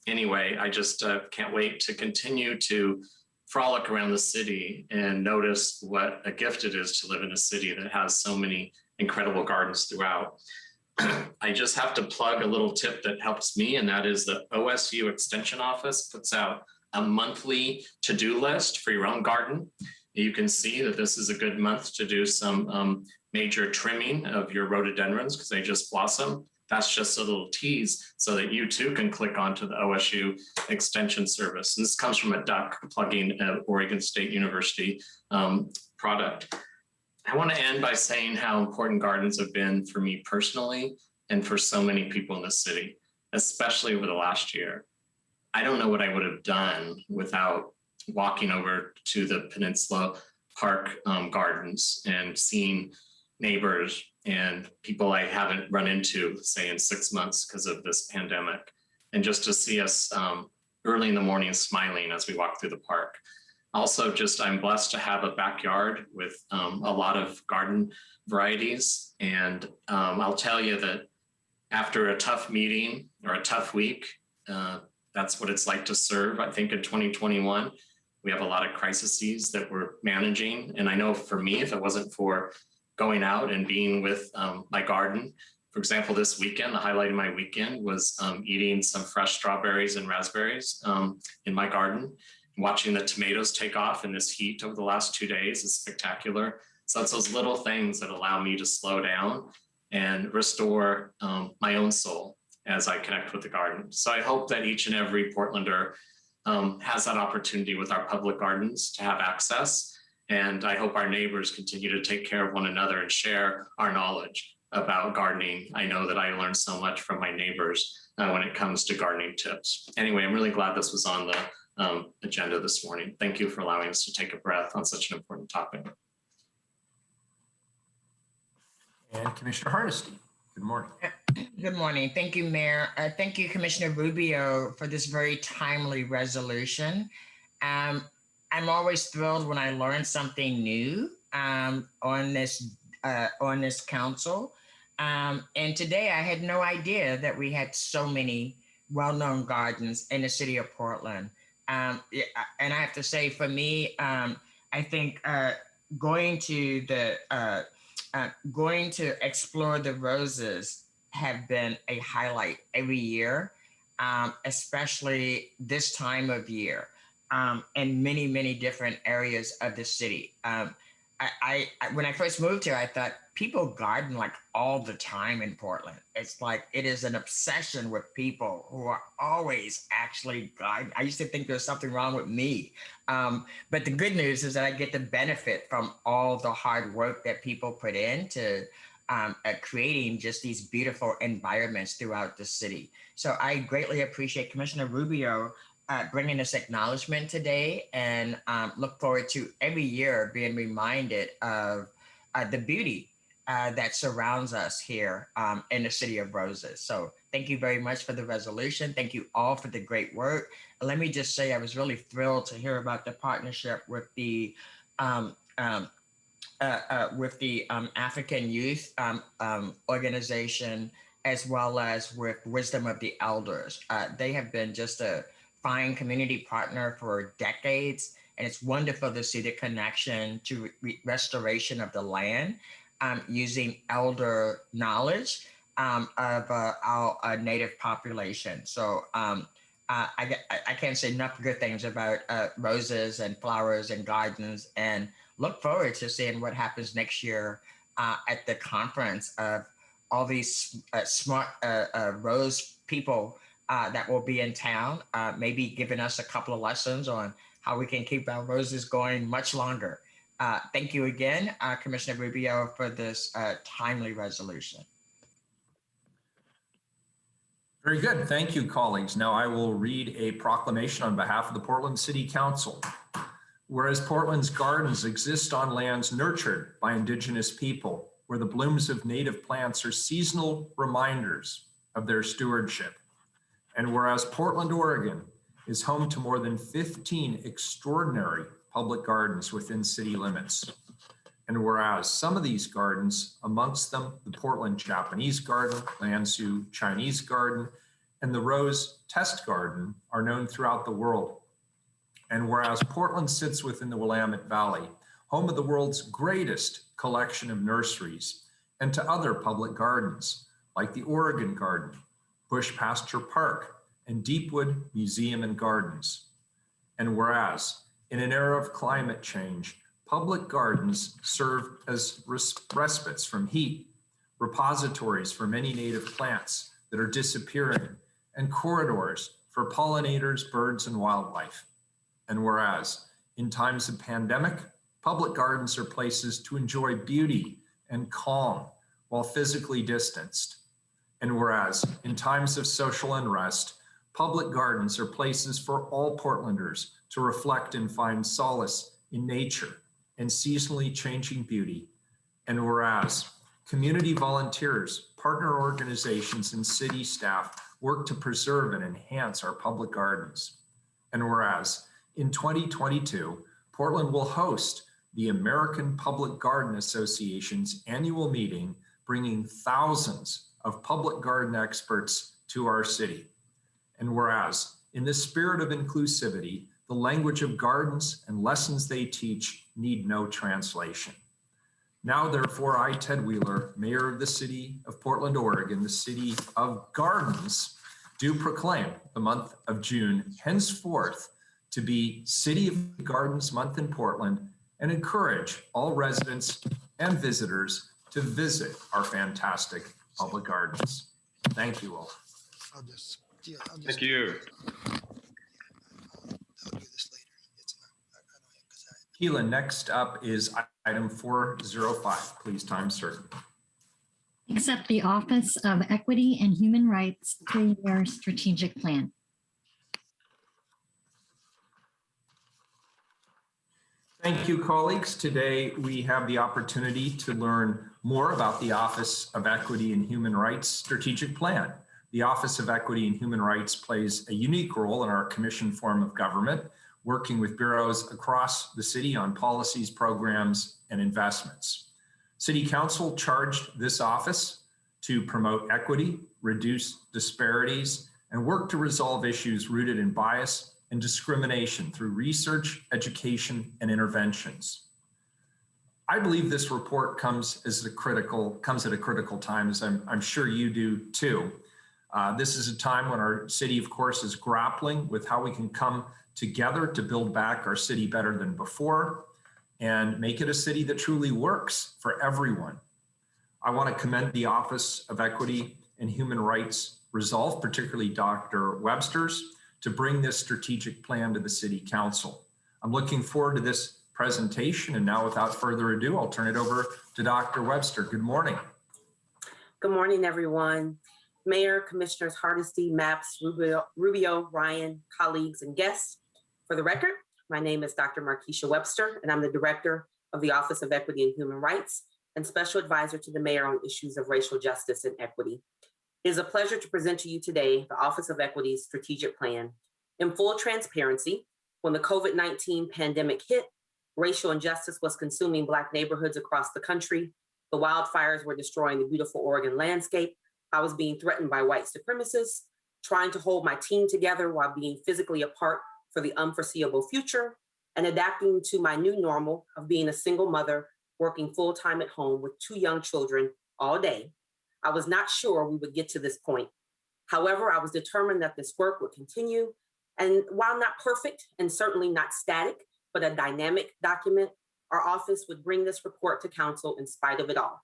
anyway, I just can't wait to continue to frolic around the city and notice what a gift it is to live in a city that has so many incredible gardens throughout. I just have to plug a little tip that helps me, and that is the OSU Extension Office puts out a monthly to-do list for your own garden. You can see that this is a good month to do some major trimming of your rhododendrons because they just blossom. That's just a little tease so that you too can click onto the OSU Extension Service. And this comes from a duck plugging an Oregon State University product. I want to end by saying how important gardens have been for me personally and for so many people in the city, especially over the last year. I don't know what I would have done without walking over to the Peninsula Park gardens and seeing neighbors and people I haven't run into, say, in 6 months because of this pandemic. And just to see us early in the morning smiling as we walk through the park. Also, I'm blessed to have a backyard with a lot of garden varieties. And I'll tell you that after a tough meeting or a tough week, that's what it's like to serve. I think in 2021, we have a lot of crises that we're managing. And I know for me, if it wasn't for going out and being with my garden, for example, this weekend, the highlight of my weekend was eating some fresh strawberries and raspberries in my garden. Watching the tomatoes take off in this heat over the last 2 days is spectacular. So it's those little things that allow me to slow down and restore my own soul as I connect with the garden. So I hope that each and every Portlander has that opportunity with our public gardens to have access. And I hope our neighbors continue to take care of one another and share our knowledge about gardening. I know that I learned so much from my neighbors when it comes to gardening tips. Anyway, I'm really glad this was on the agenda this morning. Thank you for allowing us to take a breath on such an important topic. And Commissioner Hardesty, good morning. Good morning. Thank you, Mayor. Thank you, Commissioner Rubio, for this very timely resolution. I'm always thrilled when I learn something new on this council. And today I had no idea that we had so many well-known gardens in the city of Portland. And I have to say, for me, I think going to explore the roses have been a highlight every year, especially this time of year, in many, many different areas of the city. When I first moved here, I thought people garden like all the time in Portland. It's like it is an obsession with people who are always actually gardening. I used to think there was something wrong with me. But the good news is that I get to benefit from all the hard work that people put into creating just these beautiful environments throughout the city. So I greatly appreciate Commissioner Rubio bringing this acknowledgement today, and look forward to every year being reminded of the beauty that surrounds us here in the City of Roses. So thank you very much for the resolution. Thank you all for the great work. Let me just say I was really thrilled to hear about the partnership with the African Youth Organization, as well as with Wisdom of the Elders. They have been just a fine community partner for decades, and it's wonderful to see the connection to restoration of the land using elder knowledge of our native population. So I can't say enough good things about roses and flowers and gardens, and look forward to seeing what happens next year at the conference of all these smart Rose people that will be in town, maybe giving us a couple of lessons on how we can keep our roses going much longer. Thank you again, Commissioner Rubio, for this timely resolution. Very good. Thank you, colleagues. Now I will read a proclamation on behalf of the Portland City Council. Whereas Portland's gardens exist on lands nurtured by Indigenous people, where the blooms of native plants are seasonal reminders of their stewardship. And whereas Portland, Oregon is home to more than 15 extraordinary public gardens within city limits. And whereas some of these gardens, amongst them the Portland Japanese Garden, Lanzhou Chinese Garden, and the Rose Test Garden are known throughout the world. And whereas Portland sits within the Willamette Valley, home of the world's greatest collection of nurseries, and to other public gardens like the Oregon Garden, Bush Pasture Park, and Deepwood Museum and Gardens. And whereas in an era of climate change, public gardens serve as respites from heat, repositories for many native plants that are disappearing, and corridors for pollinators, birds, and wildlife. And whereas in times of pandemic, public gardens are places to enjoy beauty and calm while physically distanced. And whereas in times of social unrest, public gardens are places for all Portlanders to reflect and find solace in nature and seasonally changing beauty. And whereas community volunteers, partner organizations, and city staff work to preserve and enhance our public gardens. And whereas in 2022, Portland will host the American Public Garden Association's annual meeting, bringing thousands of public garden experts to our city. And whereas in the spirit of inclusivity, the language of gardens and lessons they teach need no translation. Now, therefore, I, Ted Wheeler, Mayor of the City of Portland, Oregon, the City of Gardens, do proclaim the month of June henceforth to be City of Gardens Month in Portland, and encourage all residents and visitors to visit our fantastic public gardens. Thank you all. Thank you. Keelan, next up is item 405. Please, time certain. Accept the Office of Equity and Human Rights 3-year strategic plan. Thank you, colleagues. Today, we have the opportunity to learn more about the Office of Equity and Human Rights strategic plan. The Office of Equity and Human Rights plays a unique role in our commission form of government, working with bureaus across the city on policies, programs, and investments. City Council charged this office to promote equity, reduce disparities, and work to resolve issues rooted in bias and discrimination through research, education, and interventions. I believe this report comes at a critical time, as I'm sure you do too. This is a time when our city, of course, is grappling with how we can come together to build back our city better than before and make it a city that truly works for everyone. I want to commend the Office of Equity and Human Rights resolve, particularly Dr. Webster's, to bring this strategic plan to the City Council. I'm looking forward to this presentation, and now without further ado, I'll turn it over to Dr. Webster. Good morning. Good morning, everyone. Mayor, Commissioners Hardesty, Mapps, Rubio, Ryan, colleagues, and guests. For the record, my name is Dr. Markeisha Webster, and I'm the Director of the Office of Equity and Human Rights and Special Advisor to the Mayor on issues of racial justice and equity. It is a pleasure to present to you today the Office of Equity's strategic plan. In full transparency, when the COVID-19 pandemic hit, racial injustice was consuming Black neighborhoods across the country. The wildfires were destroying the beautiful Oregon landscape. I was being threatened by white supremacists, trying to hold my team together while being physically apart for the unforeseeable future, and adapting to my new normal of being a single mother working full-time at home with 2 young children all day. I was not sure we would get to this point. However, I was determined that this work would continue. And while not perfect and certainly not static, but a dynamic document, our office would bring this report to council in spite of it all.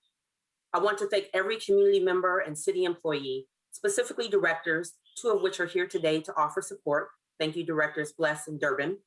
I want to thank every community member and city employee, specifically directors, 2 of which are here today to offer support. Thank you, Directors Bless and Durbin,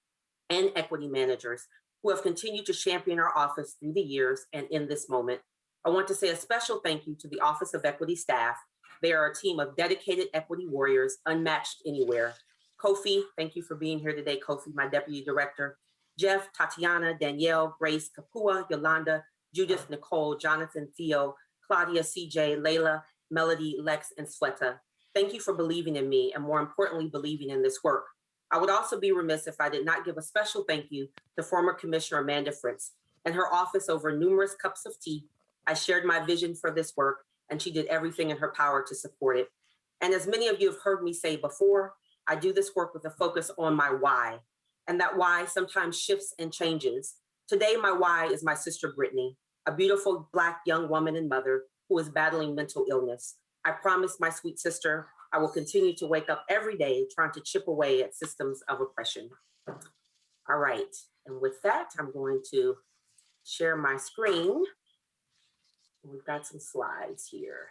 and equity managers who have continued to champion our office through the years and in this moment. I want to say a special thank you to the Office of Equity staff. They are a team of dedicated equity warriors, unmatched anywhere. Kofi, thank you for being here today, Kofi, my Deputy Director. Jeff, Tatiana, Danielle, Grace, Kapua, Yolanda, Judith, Nicole, Jonathan, Theo, Claudia, CJ, Layla, Melody, Lex, and Sweta. Thank you for believing in me and more importantly, believing in this work. I would also be remiss if I did not give a special thank you to former Commissioner Amanda Fritz and her office over numerous cups of tea. I shared my vision for this work and she did everything in her power to support it. And as many of you have heard me say before, I do this work with a focus on my why. And that why sometimes shifts and changes. Today, my why is my sister, Brittany, a beautiful Black young woman and mother who is battling mental illness. I promise my sweet sister, I will continue to wake up every day trying to chip away at systems of oppression. All right, and with that, I'm going to share my screen. We've got some slides here.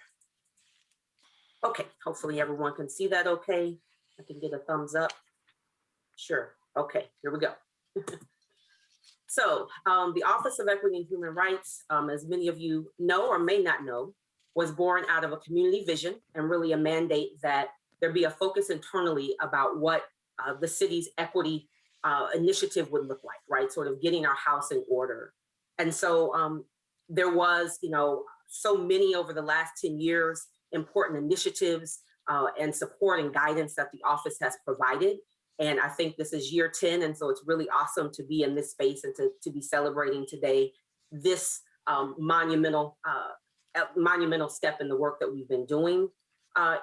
Okay, hopefully everyone can see that okay. I can get a thumbs up. Sure, okay, here we go. So the Office of Equity and Human Rights, as many of you know or may not know, was born out of a community vision and really a mandate that there be a focus internally about what the city's equity initiative would look like, right? Sort of getting our house in order. And so there was, so many over the last 10 years, important initiatives and support and guidance that the office has provided. And I think this is year 10. And so it's really awesome to be in this space and to be celebrating today this monumental step in the work that we've been doing.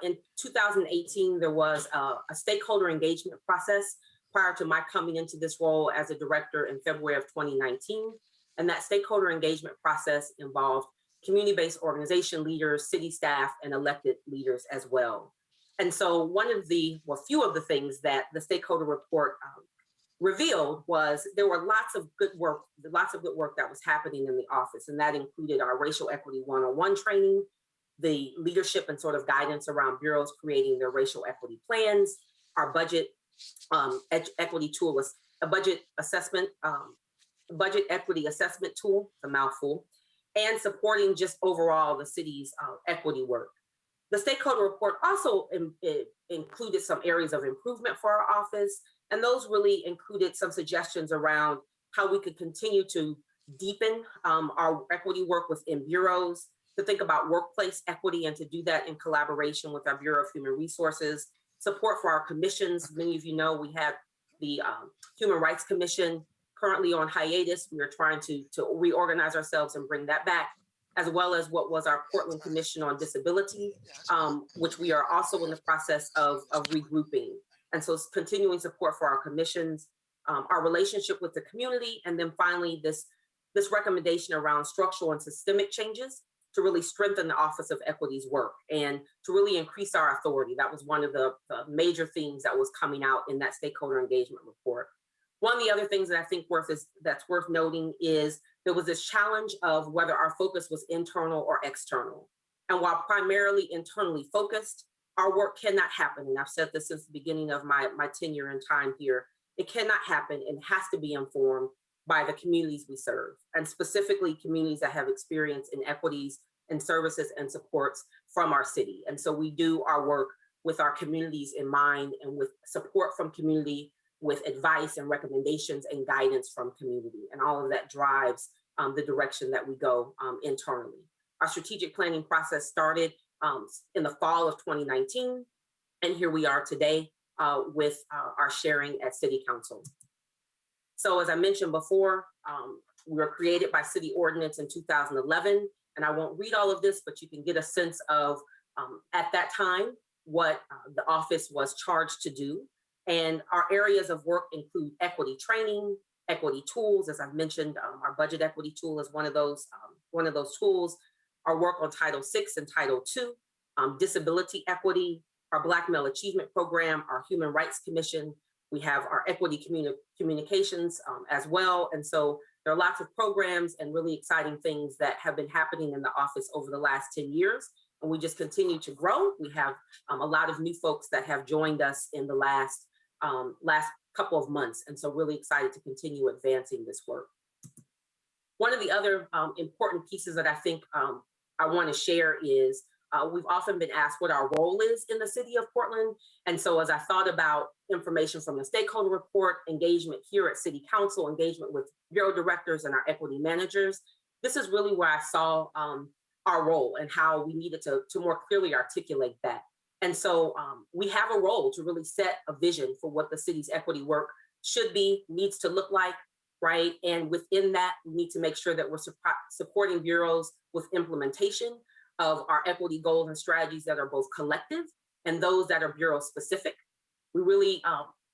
In 2018, there was a stakeholder engagement process prior to my coming into this role as a director in February of 2019. And that stakeholder engagement process involved community-based organization leaders, city staff, and elected leaders as well. And so few of the things that the stakeholder report revealed was there were lots of good work that was happening in the office. And that included our racial equity 101 training, the leadership and sort of guidance around bureaus creating their racial equity plans, our budget equity tool was a budget equity assessment tool, it's a mouthful, and supporting just overall the city's equity work. The stakeholder report also included some areas of improvement for our office, and those really included some suggestions around how we could continue to deepen our equity work within bureaus, to think about workplace equity and to do that in collaboration with our Bureau of Human Resources, support for our commissions. Many of you know we have the Human Rights Commission currently on hiatus. We are trying to reorganize ourselves and bring that back, as well as what was our Portland Commission on Disability, which we are also in the process of regrouping. And so continuing support for our commissions, our relationship with the community, and then finally this recommendation around structural and systemic changes to really strengthen the Office of Equity's work and to really increase our authority. That was one of the major themes that was coming out in that stakeholder engagement report. One of the other things that I think that's worth noting is there was this challenge of whether our focus was internal or external. And while primarily internally focused, our work cannot happen. And I've said this since the beginning of my tenure and time here. It cannot happen and has to be informed by the communities we serve, and specifically communities that have experience in equities and services and supports from our city. And so we do our work with our communities in mind and with support from community, with advice and recommendations and guidance from community. And all of that drives the direction that we go internally. Our strategic planning process started in the fall of 2019. And here we are today with our sharing at City Council. So as I mentioned before, we were created by city ordinance in 2011. And I won't read all of this, but you can get a sense of, at that time, what the office was charged to do. And our areas of work include equity training, equity tools. As I've mentioned, our budget equity tool is one of those tools. Our work on Title VI and Title II, disability equity, our Black Male Achievement Program, our Human Rights Commission, We have our equity communications as well. And so there are lots of programs and really exciting things that have been happening in the office over the last 10 years. And we just continue to grow. We have a lot of new folks that have joined us in the last couple of months. And so really excited to continue advancing this work. One of the other important pieces that I think I want to share is we've often been asked what our role is in the city of Portland. And so as I thought about information from the stakeholder report, engagement here at City Council, engagement with bureau directors and our equity managers, this is really where I saw our role and how we needed to more clearly articulate that. And so we have a role to really set a vision for what the city's equity work should be, needs to look like, right? And within that, we need to make sure that we're supporting bureaus with implementation of our equity goals and strategies that are both collective and those that are bureau specific. We really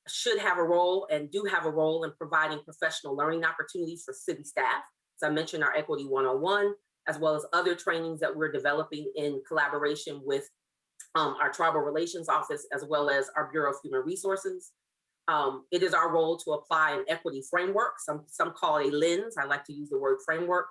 should have a role and do have a role in providing professional learning opportunities for city staff. As I mentioned, our Equity 101, as well as other trainings that we're developing in collaboration with our Tribal Relations Office, as well as our Bureau of Human Resources. It is our role to apply an equity framework, some call it a lens, I like to use the word framework,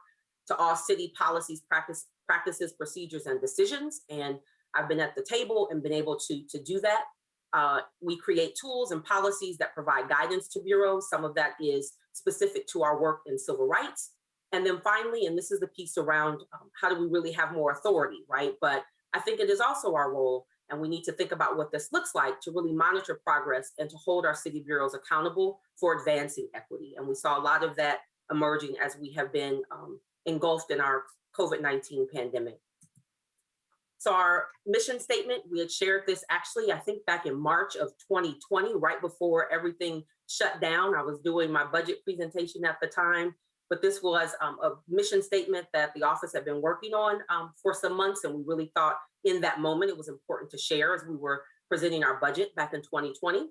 to all city policies, practices, procedures, and decisions. And I've been at the table and been able to do that. We create tools and policies that provide guidance to bureaus. Some of that is specific to our work in civil rights. And then finally, and this is the piece around how do we really have more authority, right? But I think it is also our role, and we need to think about what this looks like to really monitor progress and to hold our city bureaus accountable for advancing equity. And we saw a lot of that emerging as we have been engulfed in our COVID-19 pandemic. So our mission statement, we had shared this actually, I think back in March of 2020, right before everything shut down. I was doing my budget presentation at the time, but this was a mission statement that the office had been working on for some months. And we really thought in that moment, it was important to share as we were presenting our budget back in 2020.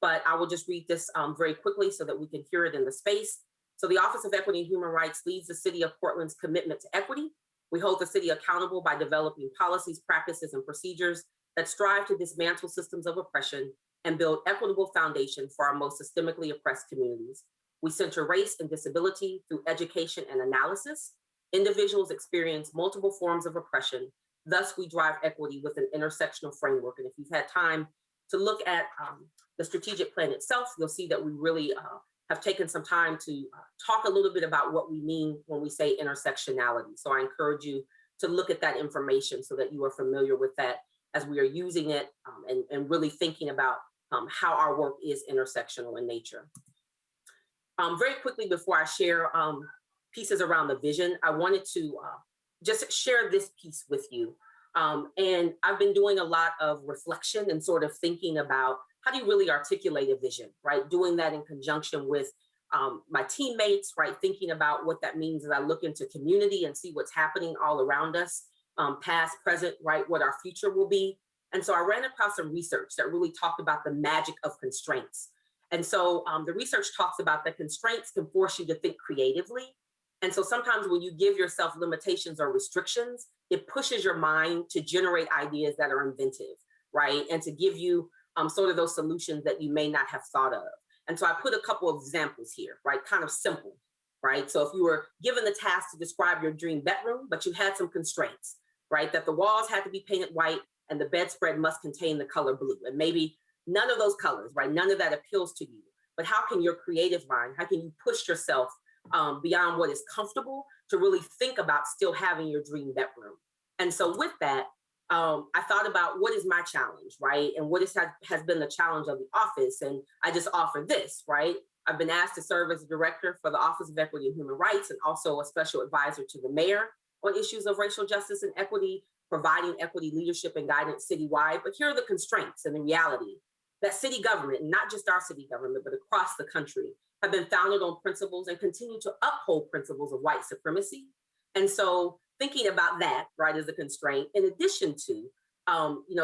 But I will just read this very quickly so that we can hear it in the space. So the Office of Equity and Human Rights leads the City of Portland's commitment to equity. We hold the city accountable by developing policies, practices, and procedures that strive to dismantle systems of oppression and build equitable foundation for our most systemically oppressed communities. We center race and disability through education and analysis. Individuals experience multiple forms of oppression. Thus, we drive equity with an intersectional framework. And if you've had time to look at the strategic plan itself, you'll see that we really have taken some time to talk a little bit about what we mean when we say intersectionality. So I encourage you to look at that information so that you are familiar with that as we are using it and really thinking about how our work is intersectional in nature. Very quickly before I share pieces around the vision, I wanted to just share this piece with you. And I've been doing a lot of reflection and sort of thinking about how do you really articulate a vision, right? Doing that in conjunction with my teammates, right? Thinking about what that means as I look into community and see what's happening all around us, past, present, right? What our future will be. And so I ran across some research that really talked about the magic of constraints. And so the research talks about that constraints can force you to think creatively. And so sometimes when you give yourself limitations or restrictions, it pushes your mind to generate ideas that are inventive, right? And to give you sort of those solutions that you may not have thought of. And so I put a couple of examples here, right? Kind of simple, right? So if you were given the task to describe your dream bedroom, but you had some constraints, right? That the walls had to be painted white and the bedspread must contain the color blue. And maybe none of those colors, right? None of that appeals to you. But how can your creative mind, how can you push yourself beyond what is comfortable to really think about still having your dream bedroom? And so with that, I thought about what is my challenge, right? And what has been the challenge of the office. And I just offer this, right? I've been asked to serve as a director for the Office of Equity and Human Rights and also a special advisor to the mayor on issues of racial justice and equity, providing equity leadership and guidance citywide. But here are the constraints and the reality that city government, not just our city government, but across the country, have been founded on principles and continue to uphold principles of white supremacy. And so thinking about that, right, as a constraint, in addition to,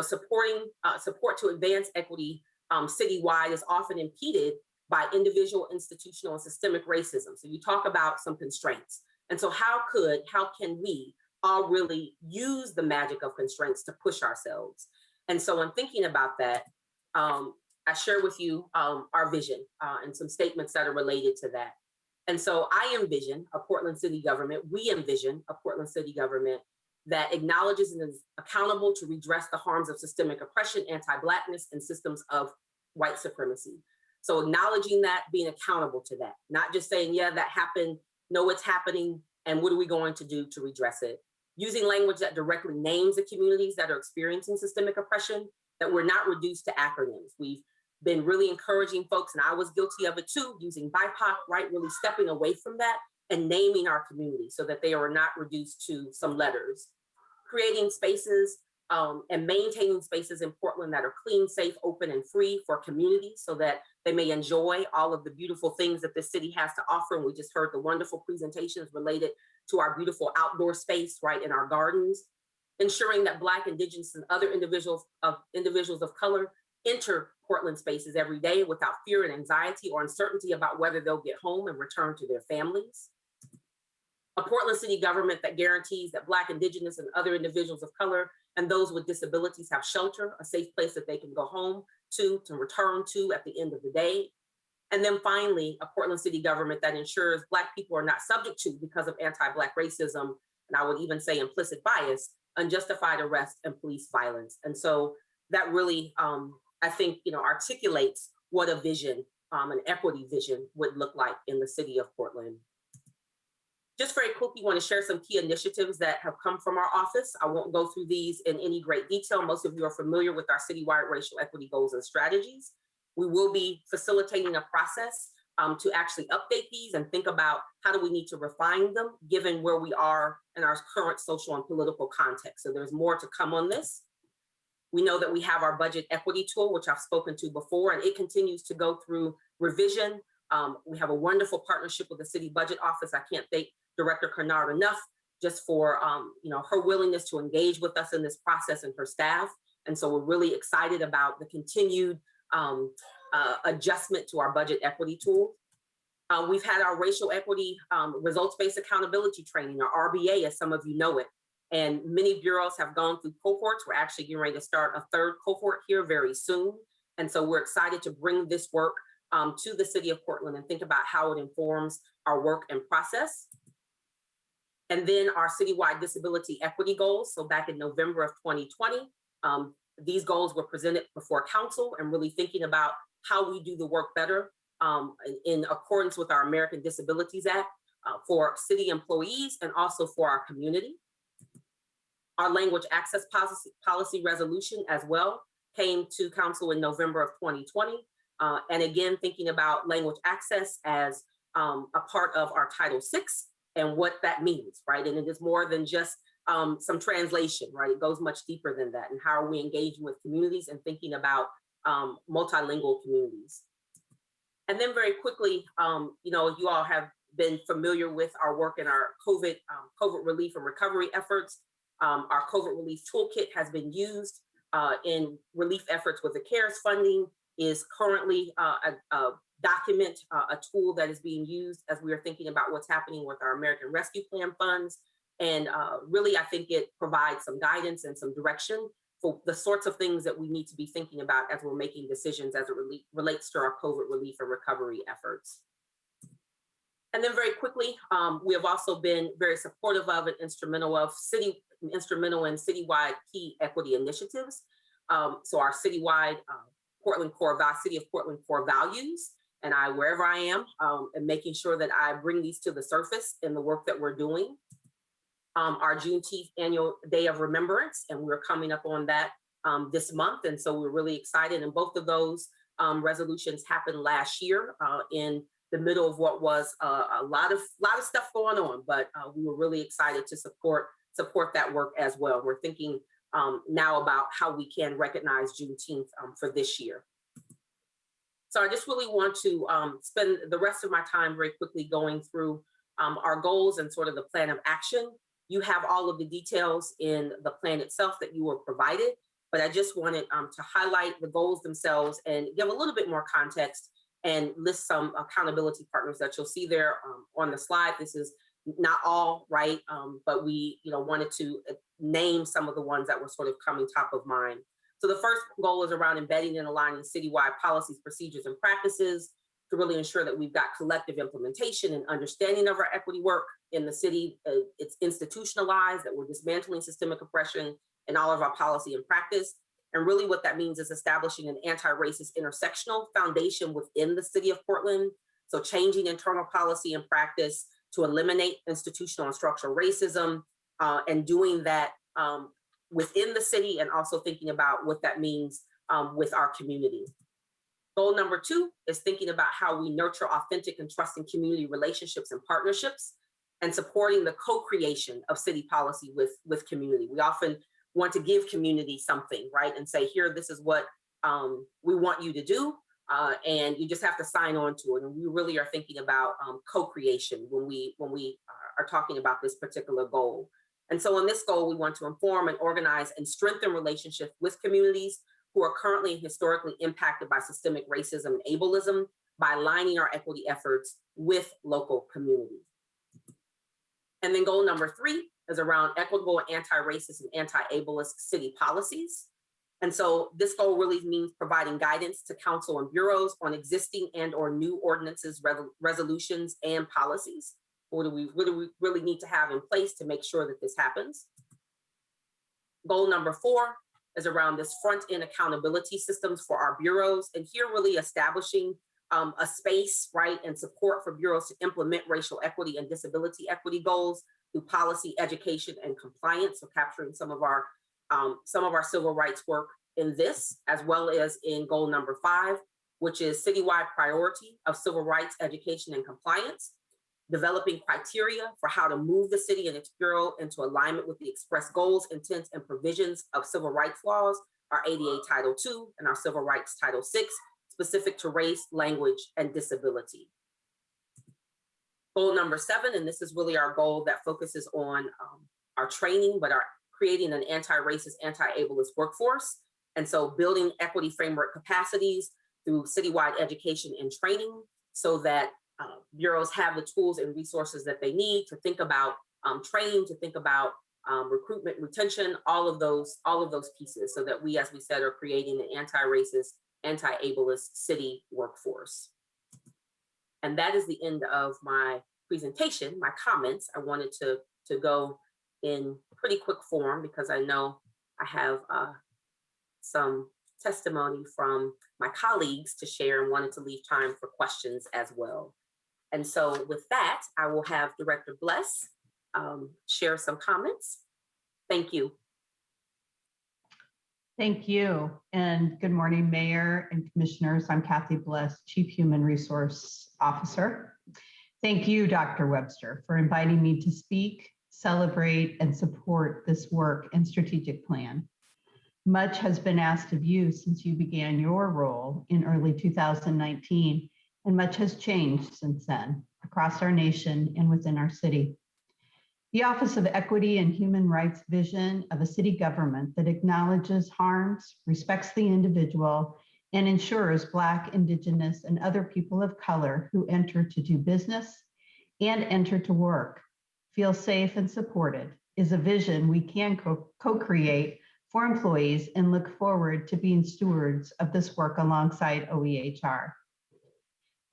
support to advance equity citywide is often impeded by individual, institutional, and systemic racism. So you talk about some constraints. And so how can we all really use the magic of constraints to push ourselves? And so in thinking about that, I share with you our vision and some statements that are related to that. And so I envision a Portland city government, we envision a Portland city government that acknowledges and is accountable to redress the harms of systemic oppression, anti-Blackness, and systems of white supremacy. So acknowledging that, being accountable to that, not just saying, yeah, that happened, no, it's happening, and what are we going to do to redress it? Using language that directly names the communities that are experiencing systemic oppression, that we're not reduced to acronyms. We've been really encouraging folks, and I was guilty of it too, using BIPOC, right? Really stepping away from that and naming our community so that they are not reduced to some letters. Creating spaces and maintaining spaces in Portland that are clean, safe, open, and free for communities so that they may enjoy all of the beautiful things that the city has to offer. And we just heard the wonderful presentations related to our beautiful outdoor space, right, in our gardens. Ensuring that Black, Indigenous, and other individuals of color enter Portland spaces every day without fear and anxiety or uncertainty about whether they'll get home and return to their families. A Portland city government that guarantees that Black, Indigenous, and other individuals of color and those with disabilities have shelter, a safe place that they can go home to return to at the end of the day. And then finally, a Portland city government that ensures Black people are not subject to, because of anti-Black racism, and I would even say implicit bias, unjustified arrest and police violence. And so that really, I think, articulates what a vision, an equity vision would look like in the city of Portland. Just very quickly, want to share some key initiatives that have come from our office. I won't go through these in any great detail. Most of you are familiar with our citywide racial equity goals and strategies. We will be facilitating a process to actually update these and think about how do we need to refine them given where we are in our current social and political context. So there's more to come on this. We know that we have our budget equity tool, which I've spoken to before, and it continues to go through revision. We have a wonderful partnership with the city budget office. I can't thank Director Kennard enough just for her willingness to engage with us in this process and her staff. And so we're really excited about the continued adjustment to our budget equity tool. We've had our racial equity results-based accountability training, or RBA, as some of you know it. And many bureaus have gone through cohorts. We're actually getting ready to start a third cohort here very soon. And so we're excited to bring this work to the city of Portland and think about how it informs our work and process. And then our citywide disability equity goals. So back in November of 2020, these goals were presented before council and really thinking about how we do the work better in accordance with our American Disabilities Act for city employees and also for our community. Our language access policy resolution as well came to council in November of 2020. And again, thinking about language access as a part of our Title VI and what that means, right? And it is more than just some translation, right? It goes much deeper than that. And how are we engaging with communities and thinking about multilingual communities? And then very quickly, you all have been familiar with our work in our COVID relief and recovery efforts. Our COVID relief toolkit has been used in relief efforts with the CARES funding, is currently a document, a tool that is being used as we are thinking about what's happening with our American Rescue Plan funds. And really, I think it provides some guidance and some direction for the sorts of things that we need to be thinking about as we're making decisions as it relates to our COVID relief and recovery efforts. And then very quickly, we have also been very supportive of and instrumental in citywide key equity initiatives. So our citywide City of Portland core values, and wherever I am, and making sure that I bring these to the surface in the work that we're doing. Our Juneteenth annual Day of Remembrance, and we're coming up on that this month. And so we're really excited. And both of those resolutions happened last year in the middle of what was a lot of stuff going on, but we were really excited to support that work as well. We're thinking now about how we can recognize Juneteenth for this year. So I just really want to spend the rest of my time very quickly going through our goals and sort of the plan of action. You have all of the details in the plan itself that you were provided, but I just wanted to highlight the goals themselves and give a little bit more context and list some accountability partners that you'll see there on the slide. This is not all, right? But we wanted to name some of the ones that were sort of coming top of mind. So the first goal is around embedding and aligning citywide policies, procedures, and practices to really ensure that we've got collective implementation and understanding of our equity work in the city. It's institutionalized, that we're dismantling systemic oppression in all of our policy and practice. And really what that means is establishing an anti-racist intersectional foundation within the city of Portland. So changing internal policy and practice to eliminate institutional and structural racism, and doing that within the city, and also thinking about what that means with our community. Goal number 2 is thinking about how we nurture authentic and trusting community relationships and partnerships, and supporting the co-creation of city policy with community. We often want to give community something, right? And say, here, this is what we want you to do, and you just have to sign on to it. And we really are thinking about co-creation when we are talking about this particular goal. And so in this goal, we want to inform and organize and strengthen relationships with communities who are currently and historically impacted by systemic racism and ableism by aligning our equity efforts with local communities. And then goal number 3 is around equitable and anti-racist and anti-ableist city policies. And so this goal really means providing guidance to council and bureaus on existing and or new ordinances, resolutions, and policies. What do we really need to have in place to make sure that this happens? Goal number 4 is around this front-end accountability systems for our bureaus. And here really establishing a space, right, and support for bureaus to implement racial equity and disability equity goals through policy, education, and compliance. So capturing some of our civil rights work in this, as well as in goal number 5, which is citywide priority of civil rights, education, and compliance, developing criteria for how to move the city and its bureau into alignment with the express goals, intents, and provisions of civil rights laws, our ADA Title II and our Civil Rights Title VI, specific to race, language, and disability. Goal number 7, and this is really our goal that focuses on our training, but our creating an anti-racist, anti-ableist workforce. And so building equity framework capacities through citywide education and training so that bureaus have the tools and resources that they need to think about training, to think about recruitment, retention, all of those pieces, so that we, as we said, are creating an anti-racist, anti-ableist city workforce. And that is the end of my presentation, my comments. I wanted to go in pretty quick form because I know I have some testimony from my colleagues to share and wanted to leave time for questions as well. And so with that, I will have Director Bless share some comments. Thank you. Thank you. And good morning, Mayor and Commissioners. I'm Kathy Bless, Chief Human Resource Officer. Thank you, Dr. Webster, for inviting me to speak, celebrate, and support this work and strategic plan. Much has been asked of you since you began your role in early 2019, and much has changed since then across our nation and within our city. The Office of Equity and Human Rights vision of a city government that acknowledges harms, respects the individual, and ensures Black, Indigenous, and other people of color who enter to do business and enter to work feel safe and supported is a vision we can co-create for employees and look forward to being stewards of this work alongside OEHR.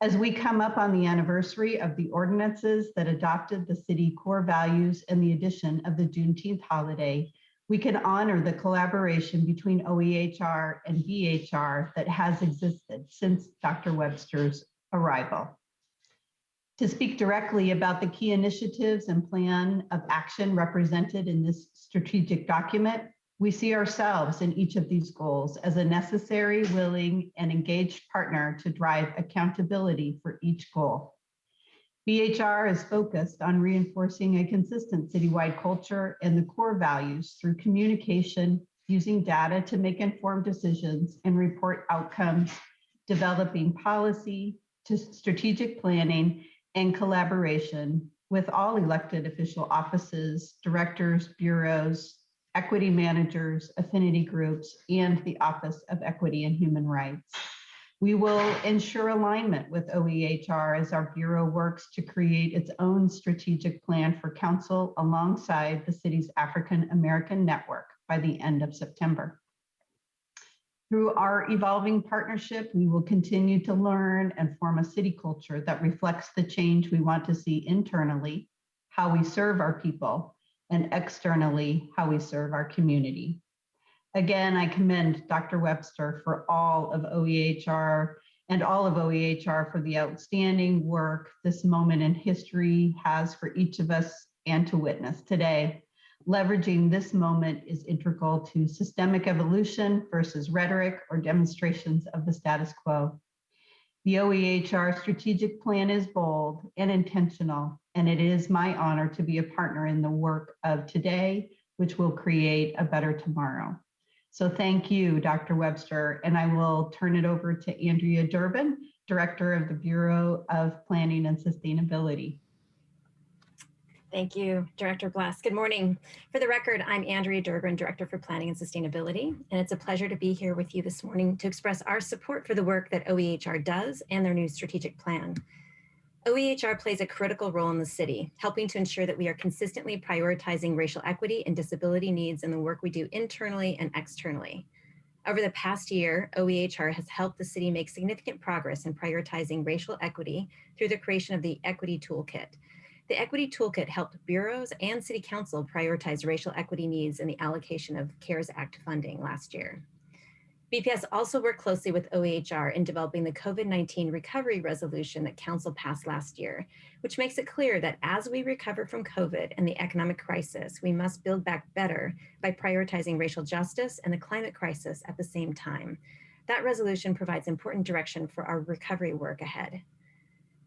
As we come up on the anniversary of the ordinances that adopted the city core values and the addition of the Juneteenth holiday, we can honor the collaboration between OEHR and BHR that has existed since Dr. Webster's arrival. To speak directly about the key initiatives and plan of action represented in this strategic document, we see ourselves in each of these goals as a necessary, willing, and engaged partner to drive accountability for each goal. BHR is focused on reinforcing a consistent citywide culture and the core values through communication, using data to make informed decisions and report outcomes, developing policy to strategic planning and collaboration with all elected official offices, directors, bureaus, equity managers, affinity groups, and the Office of Equity and Human Rights. We will ensure alignment with OEHR as our Bureau works to create its own strategic plan for council alongside the city's African American network by the end of September. Through our evolving partnership, we will continue to learn and form a city culture that reflects the change we want to see internally, how we serve our people, and externally, how we serve our community. Again, I commend Dr. Webster for all of OEHR and all of OEHR for the outstanding work this moment in history has for each of us and to witness today. Leveraging this moment is integral to systemic evolution versus rhetoric or demonstrations of the status quo. The OEHR strategic plan is bold and intentional, and it is my honor to be a partner in the work of today, which will create a better tomorrow. So thank you, Dr. Webster, and I will turn it over to Andrea Durbin, Director of the Bureau of Planning and Sustainability. Thank you, Director Blass. Good morning. For the record, I'm Andrea Durbin, Director for Planning and Sustainability, and it's a pleasure to be here with you this morning to express our support for the work that OEHR does and their new strategic plan. OEHR plays a critical role in the city, helping to ensure that we are consistently prioritizing racial equity and disability needs in the work we do internally and externally. Over the past year, OEHR has helped the city make significant progress in prioritizing racial equity through the creation of the Equity Toolkit. The Equity Toolkit helped bureaus and City Council prioritize racial equity needs in the allocation of CARES Act funding last year. BPS also worked closely with OEHR in developing the COVID-19 recovery resolution that Council passed last year, which makes it clear that as we recover from COVID and the economic crisis, we must build back better by prioritizing racial justice and the climate crisis at the same time. That resolution provides important direction for our recovery work ahead.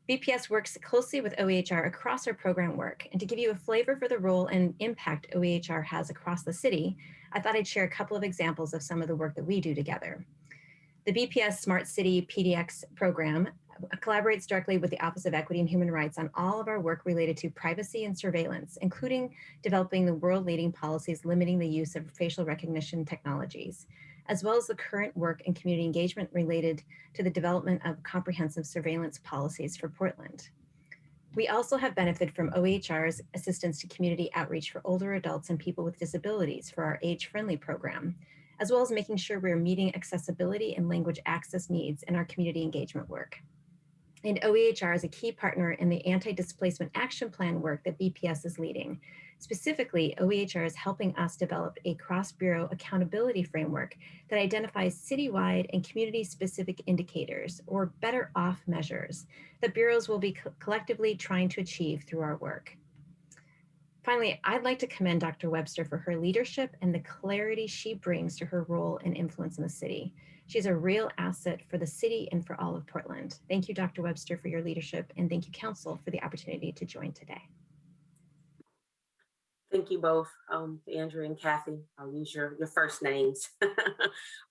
BPS works closely with OEHR across our program work, and to give you a flavor for the role and impact OEHR has across the city, I thought I'd share a couple of examples of some of the work that we do together. The BPS Smart City PDX program collaborates directly with the Office of Equity and Human Rights on all of our work related to privacy and surveillance, including developing the world-leading policies limiting the use of facial recognition technologies, as well as the current work and community engagement related to the development of comprehensive surveillance policies for Portland. We also have benefited from OEHR's assistance to community outreach for older adults and people with disabilities for our age-friendly program, as well as making sure we're meeting accessibility and language access needs in our community engagement work. And OEHR is a key partner in the anti-displacement action plan work that BPS is leading. Specifically, OEHR is helping us develop a cross-bureau accountability framework that identifies citywide and community-specific indicators, or better off measures, that bureaus will be collectively trying to achieve through our work. Finally, I'd like to commend Dr. Webster for her leadership and the clarity she brings to her role and influence in the city. She's a real asset for the city and for all of Portland. Thank you, Dr. Webster, for your leadership, and thank you, Council, for the opportunity to join today. Thank you both, Andrea and Kathy. I'll use your first names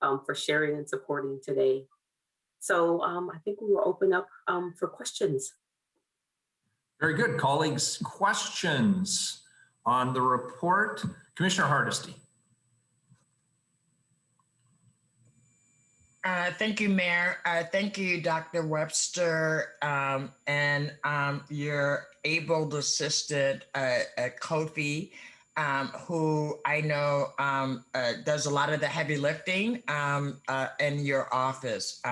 for sharing and supporting today. So I think we will open up for questions. Very good, colleagues. Questions on the report? Commissioner Hardesty. Thank you, Mayor. Thank you, Dr. Webster, and your able assistant, Kofi, who I know does a lot of the heavy lifting in your office.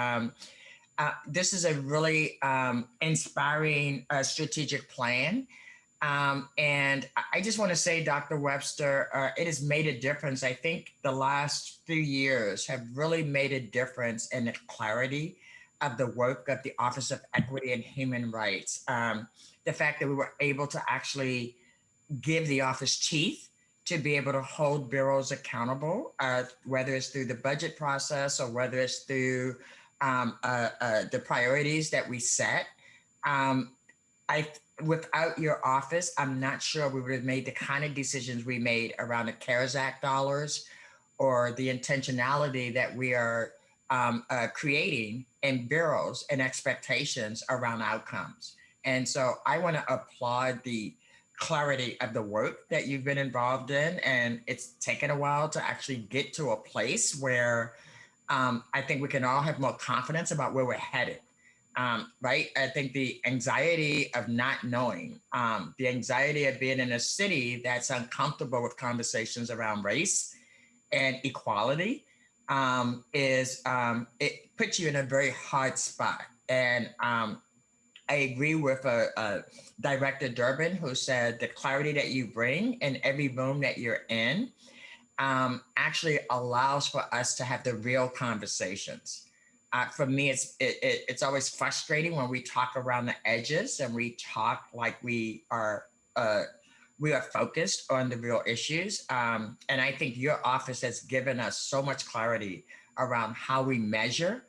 This is a really inspiring strategic plan. And I just want to say, Dr. Webster, it has made a difference. I think the last few years have really made a difference in the clarity of the work of the Office of Equity and Human Rights. The fact that we were able to actually give the office teeth to be able to hold bureaus accountable, whether it's through the budget process or whether it's through the priorities that we set. Without your office, I'm not sure we would have made the kind of decisions we made around the CARES Act dollars or the intentionality that we are creating in bureaus and expectations around outcomes. And so I want to applaud the clarity of the work that you've been involved in. And it's taken a while to actually get to a place where I think we can all have more confidence about where we're headed. Right? I think the anxiety of not knowing, the anxiety of being in a city that's uncomfortable with conversations around race and equality, it puts you in a very hard spot. And I agree with Director Durbin, who said the clarity that you bring in every room that you're in actually allows for us to have the real conversations. For me, it's always frustrating when we talk around the edges and we talk like we are focused on the real issues. And I think your office has given us so much clarity around how we measure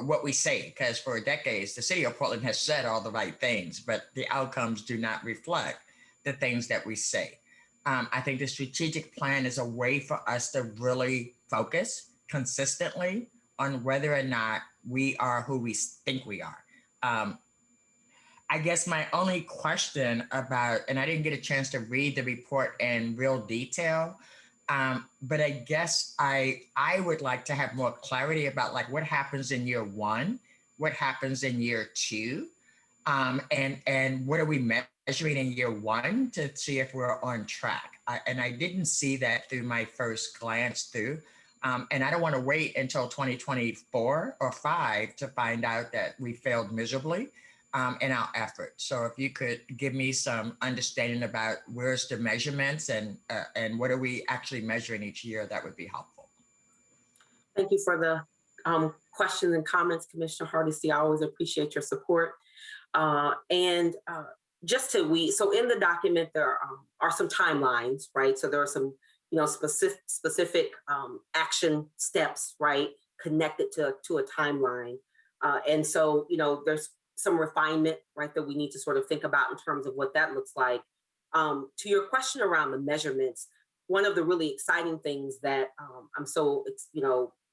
what we say, because for decades, the city of Portland has said all the right things, but the outcomes do not reflect the things that we say. I think the strategic plan is a way for us to really focus consistently on whether or not we are who we think we are. I guess my only question about, and I didn't get a chance to read the report in real detail, but I guess I would like to have more clarity about like what happens in year one, what happens in year two, and what are we measuring in year one to see if we're on track. And I didn't see that through my first glance through. And I don't want to wait until 2024 or 5 to find out that we failed miserably in our effort. So if you could give me some understanding about where's the measurements and what are we actually measuring each year, that would be helpful. Thank you for the questions and comments, Commissioner Hardesty. I always appreciate your support. So in the document, there are some timelines, right? So there are some, specific action steps, right, connected to a timeline. And so, there's some refinement, right, that we need to sort of think about in terms of what that looks like. To your question around the measurements, one of the really exciting things that I'm so,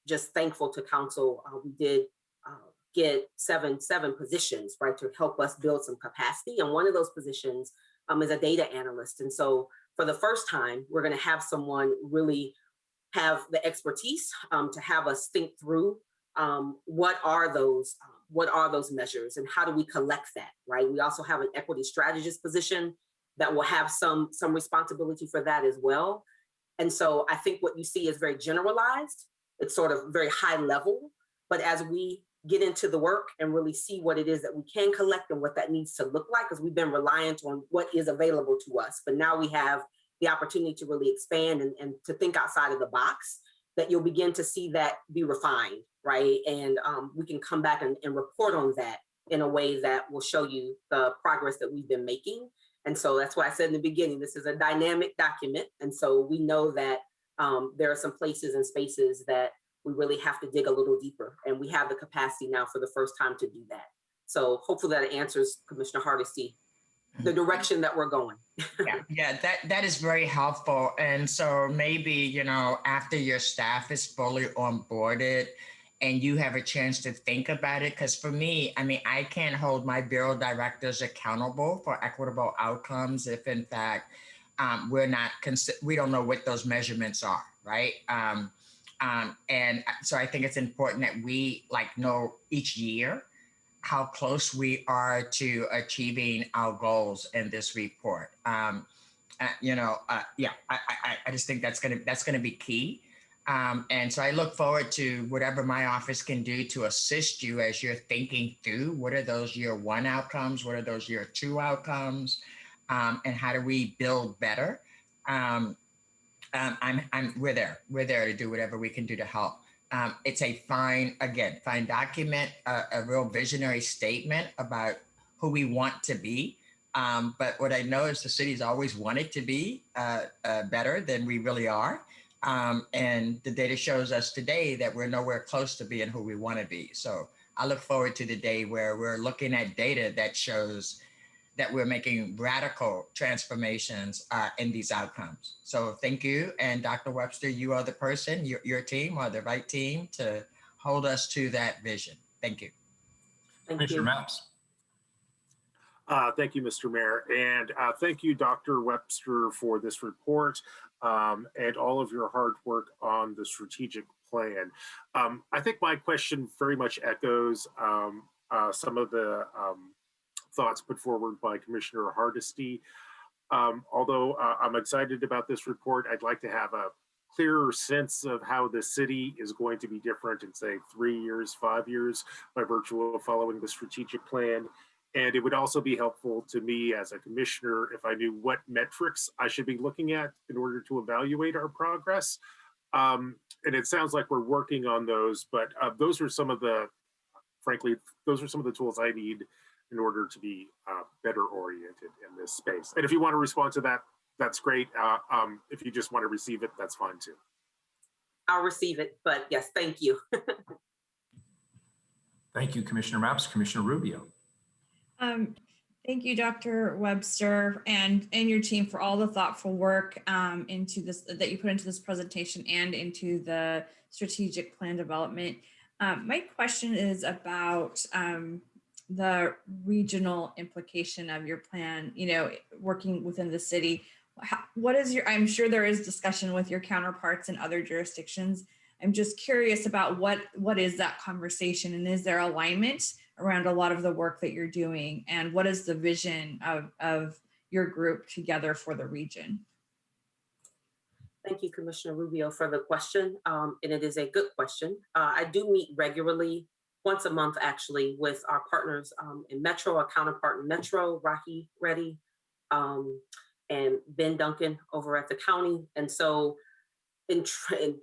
just thankful to council, we did get seven positions, right, to help us build some capacity. And one of those positions is a data analyst. And so for the first time, we're going to have someone really have the expertise to have us think through what are those measures and how do we collect that, right? We also have an equity strategist position that will have some responsibility for that as well. And so I think what you see is very generalized. It's sort of very high level, but as we get into the work and really see what it is that we can collect and what that needs to look like, because we've been reliant on what is available to us. But now we have the opportunity to really expand and to think outside of the box, that you'll begin to see that be refined, right? And we can come back and report on that in a way that will show you the progress that we've been making. And so that's why I said in the beginning, this is a dynamic document. And so we know that there are some places and spaces that we really have to dig a little deeper, and we have the capacity now for the first time to do that. So hopefully that answers Commissioner Hardesty, the direction that we're going. Yeah, that is very helpful. And so maybe, after your staff is fully onboarded and you have a chance to think about it, because for me, I can't hold my bureau directors accountable for equitable outcomes if in fact we don't know what those measurements are, right? And so I think it's important that we know each year how close we are to achieving our goals in this report. I just think that's gonna be key. And so I look forward to whatever my office can do to assist you as you're thinking through what are those year one outcomes, what are those year two outcomes, and how do we build better. We're there to do whatever we can do to help. It's a fine document, a real visionary statement about who we want to be. But what I know is the city's always wanted to be better than we really are. And the data shows us today that we're nowhere close to being who we want to be. So I look forward to the day where we're looking at data that shows that we're making radical transformations in these outcomes. So thank you. And Dr. Webster, you are the person, your team are the right team to hold us to that vision. Thank you. Commissioner Mapps. Thank you, Mr. Mayor. And thank you, Dr. Webster, for this report and all of your hard work on the strategic plan. I think my question very much echoes some of the thoughts put forward by Commissioner Hardesty. Although I'm excited about this report, I'd like to have clearer sense of how the city is going to be different in, say, 3 years, 5 years, by virtue of following the strategic plan. And it would also be helpful to me as a commissioner if I knew what metrics I should be looking at in order to evaluate our progress. And it sounds like we're working on those, but those are some of the, frankly, those are some of the tools I need in order to be better oriented in this space. And if you want to respond to that, that's great. If you just want to receive it, that's fine too. I'll receive it, but yes, thank you. Thank you, Commissioner Mapps. Commissioner Rubio. Thank you, Dr. Webster, and your team for all the thoughtful work into this that you put into this presentation and into the strategic plan development. My question is about the regional implication of your plan, you know, working within the city. What is your, I'm sure there is discussion with your counterparts in other jurisdictions. I'm just curious about what is that conversation, and is there alignment around a lot of the work that you're doing, and what is the vision of your group together for the region? Thank you, Commissioner Rubio, for the question. And it is a good question. I do meet regularly, once a month actually, with our partners in Metro, our counterpart in Metro, Rocky Reddy, and Ben Duncan over at the county. And so in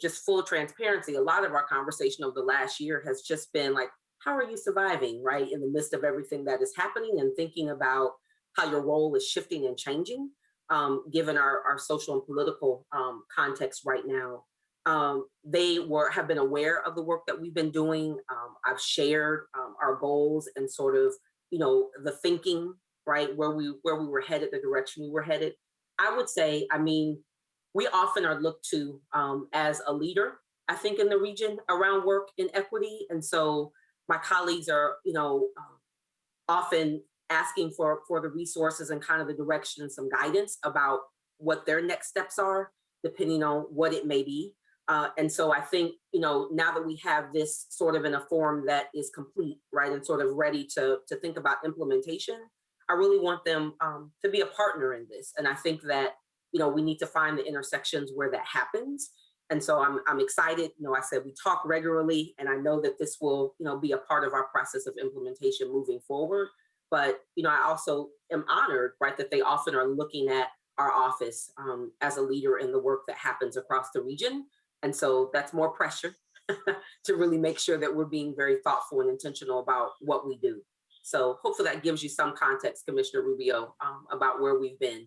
just full transparency, a lot of our conversation over the last year has just been like, how are you surviving, right? In the midst of everything that is happening, and thinking about how your role is shifting and changing, given our social and political context right now. They have been aware of the work that we've been doing. I've shared our goals and sort of, you know, the thinking, right, where we were headed, the direction we were headed. I would say, I mean, we often are looked to as a leader, I think, in the region around work in equity. And so my colleagues are, you know, often asking for the resources and kind of the direction and some guidance about what their next steps are, depending on what it may be. And so I think, you know, now that we have this sort of in a form that is complete, right, and sort of ready to think about implementation, I really want them to be a partner in this. And I think that, you know, we need to find the intersections where that happens. And so I'm excited. You know, I said we talk regularly, and I know that this will, you know, be a part of our process of implementation moving forward. But, you know, I also am honored, right, that they often are looking at our office as a leader in the work that happens across the region. And so that's more pressure to really make sure that we're being very thoughtful and intentional about what we do. So hopefully that gives you some context, Commissioner Rubio, about where we've been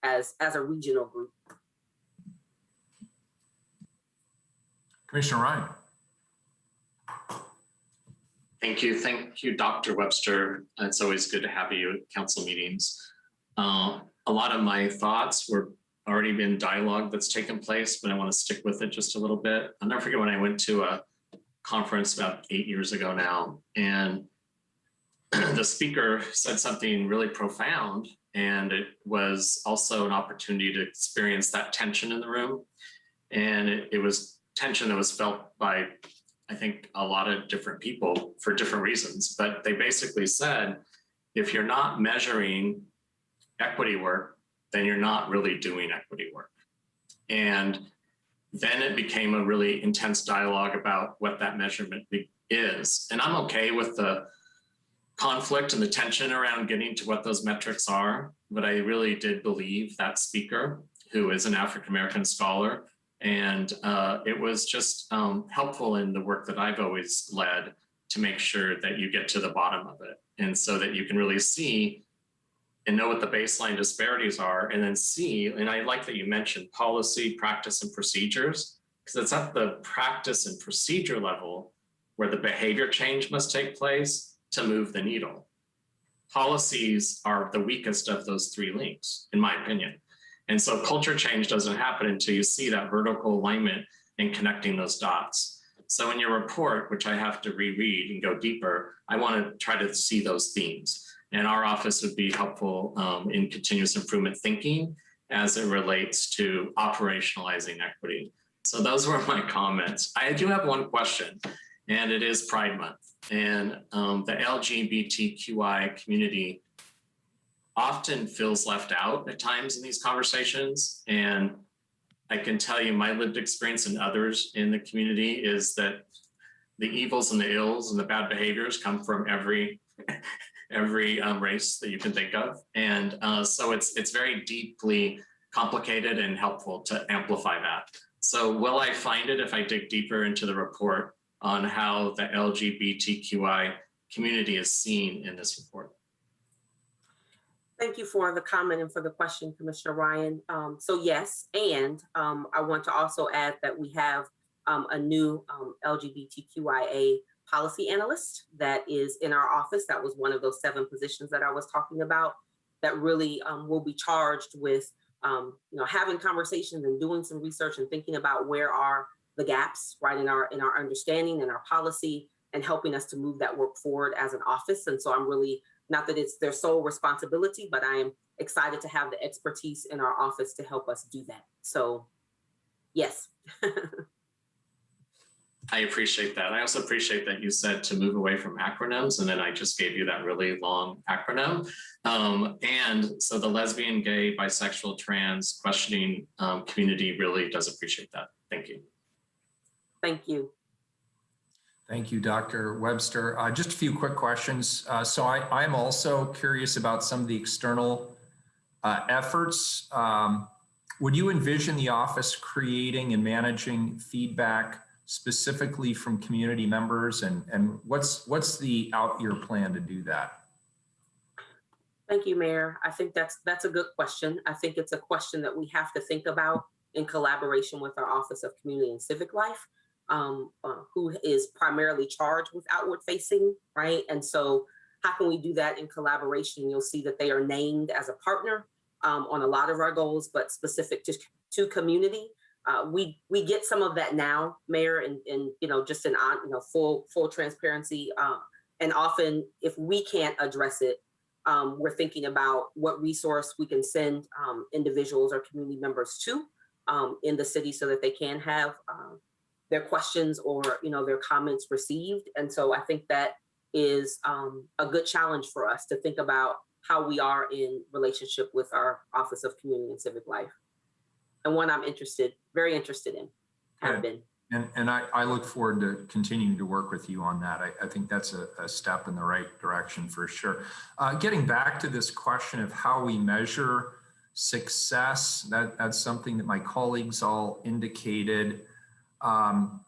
as a regional group. Commissioner Ryan. Thank you, Dr. Webster. It's always good to have you at council meetings. A lot of my thoughts were already been dialogue that's taken place, but I want to stick with it just a little bit. I'll never forget when I went to a conference about 8 years ago now, and the speaker said something really profound, and it was also an opportunity to experience that tension in the room. And it was tension that was felt by, I think, a lot of different people for different reasons. But they basically said, if you're not measuring equity work, then you're not really doing equity work. And then it became a really intense dialogue about what that measurement is. And I'm okay with the conflict and the tension around getting to what those metrics are, but I really did believe that speaker, who is an African-American scholar, and it was just helpful in the work that I've always led to make sure that you get to the bottom of it. And so that you can really see and know what the baseline disparities are, and then see, and I like that you mentioned policy, practice, and procedures, because it's at the practice and procedure level where the behavior change must take place to move the needle. Policies are the weakest of those three links, in my opinion. And so culture change doesn't happen until you see that vertical alignment and connecting those dots. So in your report, which I have to reread and go deeper, I want to try to see those themes. And our office would be helpful in continuous improvement thinking as it relates to operationalizing equity. So those were my comments. I do have one question, and it is Pride Month. And the LGBTQI community often feels left out at times in these conversations. And I can tell you my lived experience and others in the community is that the evils and the ills and the bad behaviors come from every race that you can think of. And so it's very deeply complicated and helpful to amplify that. So will I find it if I dig deeper into the report on how the LGBTQI community is seen in this report? Thank you for the comment and for the question, Commissioner Ryan. So yes, and I want to also add that we have a new LGBTQIA policy analyst that is in our office. That was one of those 7 positions that I was talking about that really will be charged with having conversations and doing some research and thinking about where are the gaps, right, in our understanding and our policy, and helping us to move that work forward as an office. And so I'm really, not that it's their sole responsibility, but I am excited to have the expertise in our office to help us do that. So yes. I appreciate that. I also appreciate that you said to move away from acronyms, and then I just gave you that really long acronym. And so the lesbian, gay, bisexual, trans questioning community really does appreciate that. Thank you. Thank you. Thank you, Dr. Webster. Just a few quick questions. So I'm also curious about some of the external efforts. Would you envision the office creating and managing feedback specifically from community members, and what's the out-year plan to do that? Thank you, Mayor. I think that's a good question. I think it's a question that we have to think about in collaboration with our Office of Community and Civic Life, who is primarily charged with outward facing, right? And so how can we do that in collaboration? You'll see that they are named as a partner on a lot of our goals, but specific to community. We get some of that now, Mayor, and just in full transparency. And often, if we can't address it, we're thinking about what resource we can send individuals or community members to in the city so that they can have their questions or their comments received. And so I think that is a good challenge for us to think about how we are in relationship with our Office of Community and Civic Life. And one I'm very interested in, have been. And I look forward to continuing to work with you on that. I think that's a step in the right direction for sure. Getting back to this question of how we measure success, that's something that my colleagues all indicated. From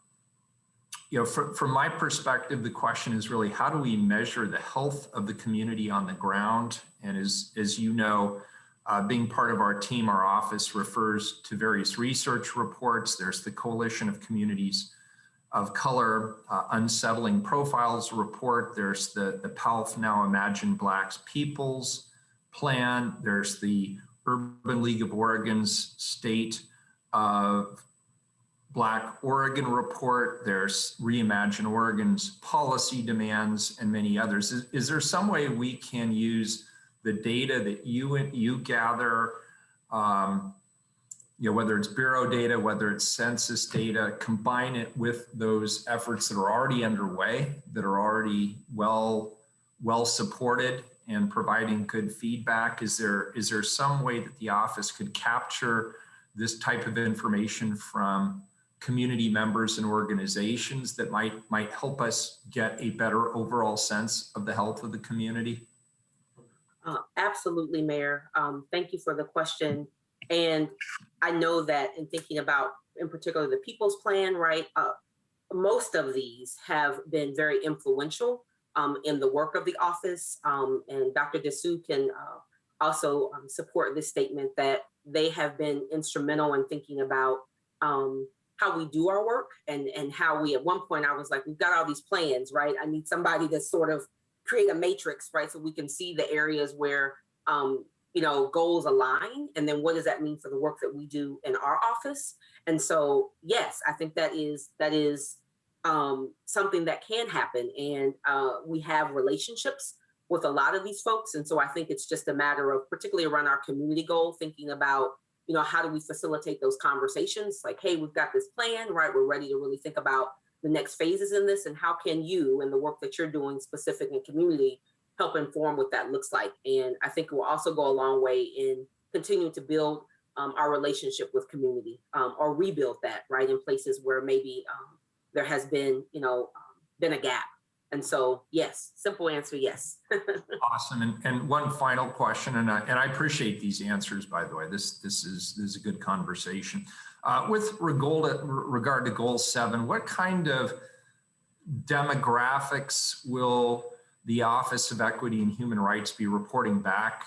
my perspective, the question is really, how do we measure the health of the community on the ground? And as you know, being part of our team, our office refers to various research reports. There's the Coalition of Communities of Color Unsettling Profiles report. There's the PALF Now Imagine Blacks Peoples Plan. There's the Urban League of Oregon's State of Black Oregon report. There's Reimagine Oregon's policy demands and many others. Is there some way we can use the data that you gather, whether it's Bureau data, whether it's census data, combine it with those efforts that are already underway, that are already well supported and providing good feedback? Is there some way that the office could capture this type of information from community members and organizations that might help us get a better overall sense of the health of the community? Absolutely, Mayor. Thank you for the question. And I know that in thinking about, in particular, the People's Plan, right, most of these have been very influential in the work of the office. And Dr. Dessou can also support this statement that they have been instrumental in thinking about how we do our work and how we, at one point, I was like, we've got all these plans, right? I need somebody to sort of create a matrix, right? So we can see the areas where, goals align. And then what does that mean for the work that we do in our office? And so, yes, I think that is something that can happen. And we have relationships with a lot of these folks. And so I think it's just a matter of, particularly around our community goal, thinking about, how do we facilitate those conversations? Like, hey, we've got this plan, right? We're ready to really think about the next phases in this, and how can you and the work that you're doing specific in community help inform what that looks like? And I think it will also go a long way in continuing to build our relationship with community, or rebuild that, right, in places where maybe there has been, been a gap. And so, yes, simple answer, yes. Awesome. And one final question, and I appreciate these answers, by the way. This is a good conversation. With regard to Goal 7, what kind of demographics will the Office of Equity and Human Rights be reporting back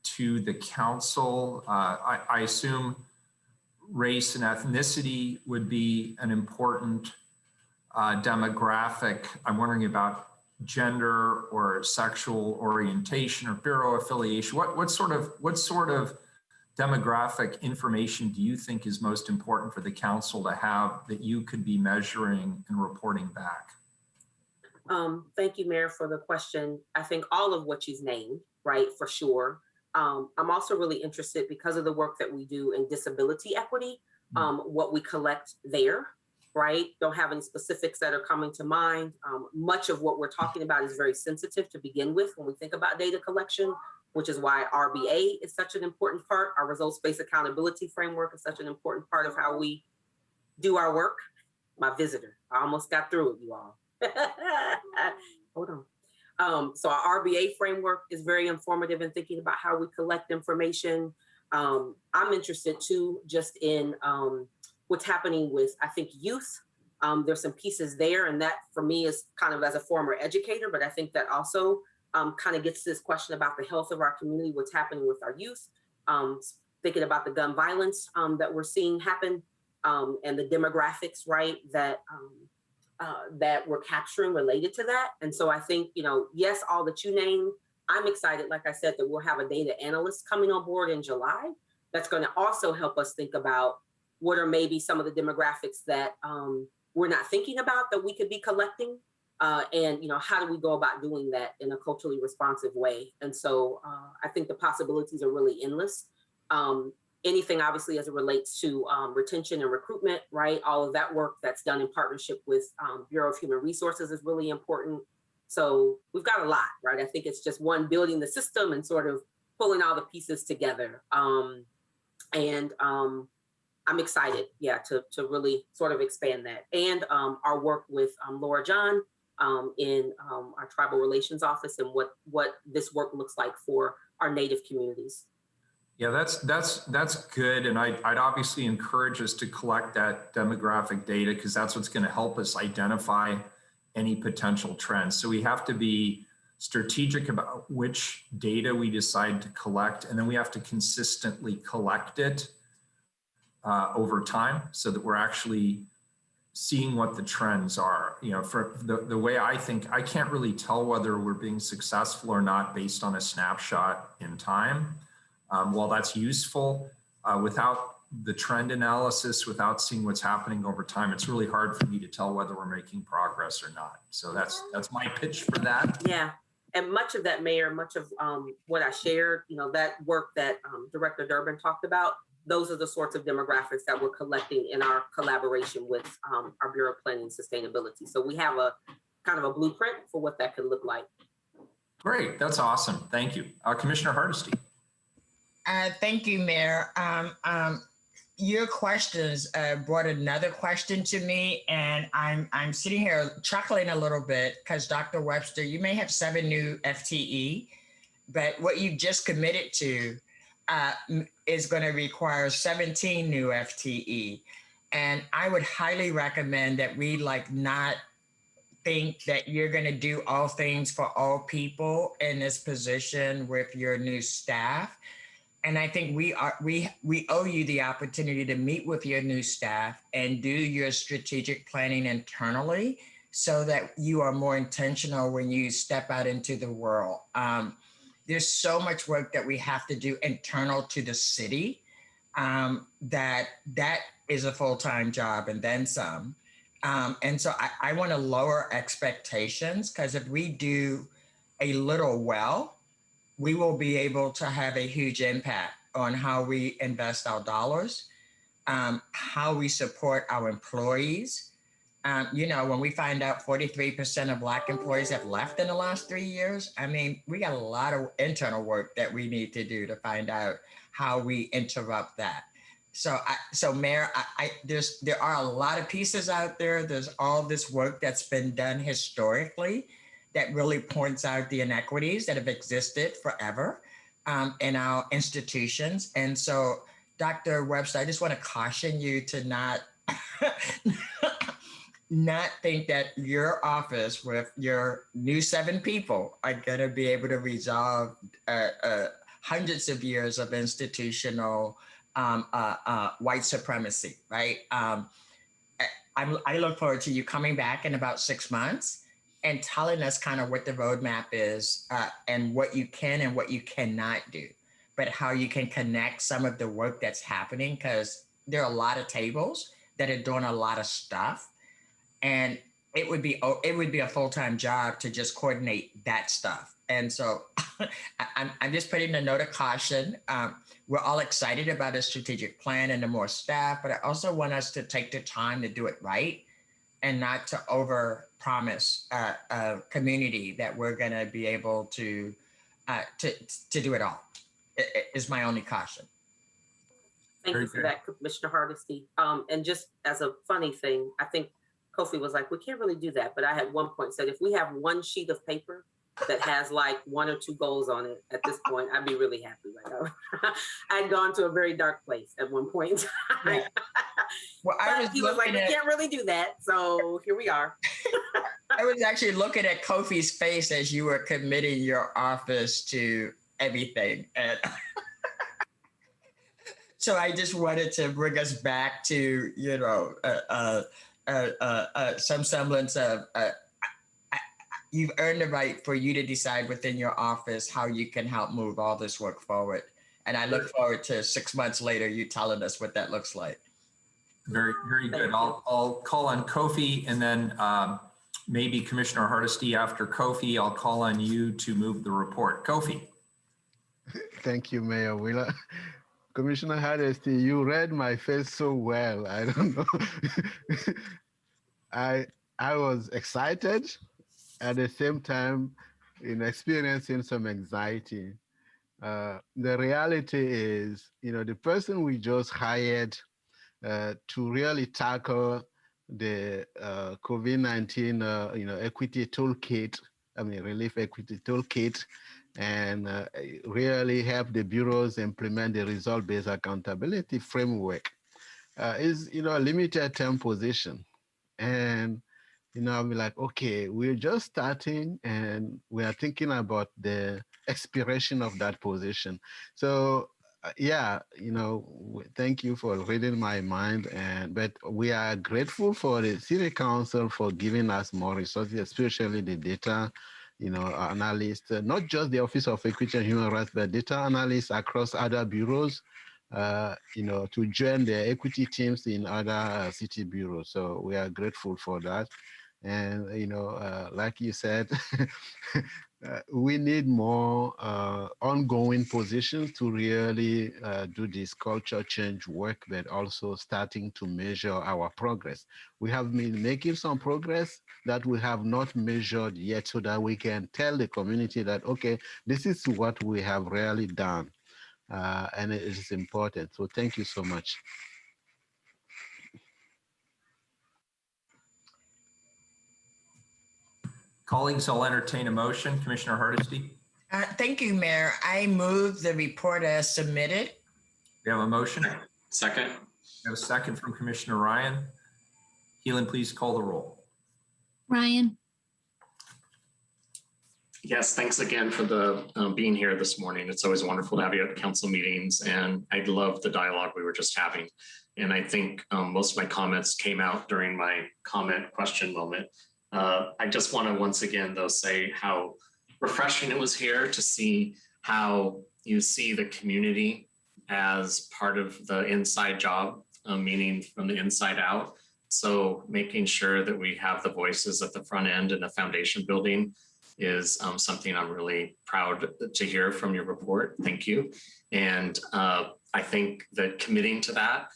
to the council? I assume race and ethnicity would be an important demographic. I'm wondering about gender or sexual orientation or bureau affiliation. What sort of demographic information do you think is most important for the council to have that you could be measuring and reporting back? Thank you, Mayor, for the question. I think all of what you've named, right, for sure. I'm also really interested, because of the work that we do in disability equity, what we collect there, right? Don't have any specifics that are coming to mind. Much of what we're talking about is very sensitive to begin with when we think about data collection, which is why RBA is such an important part. Our results-based accountability framework is such an important part of how we do our work. My visitor, I almost got through it, you all. Hold on. So our RBA framework is very informative in thinking about how we collect information. I'm interested too, just in what's happening with, I think, youth. There's some pieces there, and that for me is kind of as a former educator, but I think that also kind of gets to this question about the health of our community, what's happening with our youth, thinking about the gun violence that we're seeing happen, and the demographics, right, that we're capturing related to that. And so I think, yes, all that you named, I'm excited, like I said, that we'll have a data analyst coming on board in July. That's going to also help us think about what are maybe some of the demographics that we're not thinking about that we could be collecting. And how do we go about doing that in a culturally responsive way? And so I think the possibilities are really endless. Anything obviously as it relates to retention and recruitment, right? All of that work that's done in partnership with Bureau of Human Resources is really important. So we've got a lot, right? I think it's just one, building the system and sort of pulling all the pieces together. I'm excited, to really sort of expand that. And our work with Laura John in our Tribal Relations Office, and what this work looks like for our Native communities. Yeah, that's good. And I'd obviously encourage us to collect that demographic data, because that's what's going to help us identify any potential trends. So we have to be strategic about which data we decide to collect, and then we have to consistently collect it over time so that we're actually seeing what the trends are. For the way I think, I can't really tell whether we're being successful or not based on a snapshot in time. While that's useful, without the trend analysis, without seeing what's happening over time, it's really hard for me to tell whether we're making progress or not. So that's my pitch for that. Yeah. And much of that, Mayor, much of what I shared, that work that Director Durbin talked about, those are the sorts of demographics that we're collecting in our collaboration with our Bureau of Planning and Sustainability. So we have a kind of a blueprint for what that could look like. Great. That's awesome. Thank you. Commissioner Hardesty. Thank you, Mayor. Your questions brought another question to me, and I'm sitting here chuckling a little bit because Dr. Webster, you may have 7 new FTE, but what you've just committed to is going to require 17 new FTE. And I would highly recommend that we not think that you're going to do all things for all people in this position with your new staff. And I think we owe you the opportunity to meet with your new staff and do your strategic planning internally so that you are more intentional when you step out into the world. There's so much work that we have to do internal to the city that is a full-time job and then some. And so I want to lower expectations, because if we do a little well, we will be able to have a huge impact on how we invest our dollars, how we support our employees, When we find out 43% of Black employees have left in the last 3 years, I mean, we got a lot of internal work that we need to do to find out how we interrupt that. So, Mayor, there are a lot of pieces out there. There's all this work that's been done historically that really points out the inequities that have existed forever in our institutions. And so, Dr. Webster, I just want to caution you to not think that your office with your new 7 people are going to be able to resolve hundreds of years of institutional white supremacy, right? I look forward to you coming back in about 6 months and telling us kind of what the roadmap is and what you can and what you cannot do, but how you can connect some of the work that's happening, because there are a lot of tables that are doing a lot of stuff. And it would be a full-time job to just coordinate that stuff. And so I'm just putting a note of caution. We're all excited about a strategic plan and the more staff, but I also want us to take the time to do it right and not to over-promise a community that we're going to be able to do it all. It is my only caution. Thank you for that, Commissioner Hardesty. And just as a funny thing, I think Kofi was like, we can't really do that. But I at one point said, if we have one sheet of paper that has like 1 or 2 goals on it at this point, I'd be really happy. Like I'd gone to a very dark place at one point in time. Yeah. Well, he was like, we can't really do that. So here we are. I was actually looking at Kofi's face as you were committing your office to everything. And so I just wanted to bring us back to, some semblance of you've earned the right for you to decide within your office how you can help move all this work forward. And I look forward to 6 months later, you telling us what that looks like. Very, very good. I'll call on Kofi, and then maybe Commissioner Hardesty after Kofi. I'll call on you to move the report. Kofi. Thank you, Mayor Wheeler. Commissioner Hardesty, you read my face so well. I don't know. I was excited at the same time experiencing some anxiety. The reality is, the person we just hired to really tackle the COVID-19, equity toolkit, relief equity toolkit, and really help the bureaus implement the result-based accountability framework is, a limited term position. And, I'll be like, okay, we're just starting and we are thinking about the expiration of that position. So thank you for reading my mind. But we are grateful for the City Council for giving us more resources, especially the data analysts, not just the Office of Equity and Human Rights, but data analysts across other bureaus, to join the equity teams in other city bureaus. So we are grateful for that. And, like you said, we need more ongoing positions to really do this culture change work, but also starting to measure our progress. We have been making some progress that we have not measured yet, so that we can tell the community that, okay, this is what we have really done. And it is important. So thank you so much. Colleagues, I'll entertain a motion. Commissioner Hardesty. Thank you, Mayor. I move the report as submitted. We have a motion. Second. We have a second from Commissioner Ryan. Keelan, please call the roll. Ryan. Yes, thanks again for the being here this morning. It's always wonderful to have you at council meetings, and I love the dialogue we were just having. And I think most of my comments came out during my comment question moment. I just want to once again, though, say how refreshing it was here to see how you see the community as part of the inside job, meaning from the inside out. So making sure that we have the voices at the front end and the foundation building is something I'm really proud to hear from your report. Thank you. And I think that committing to that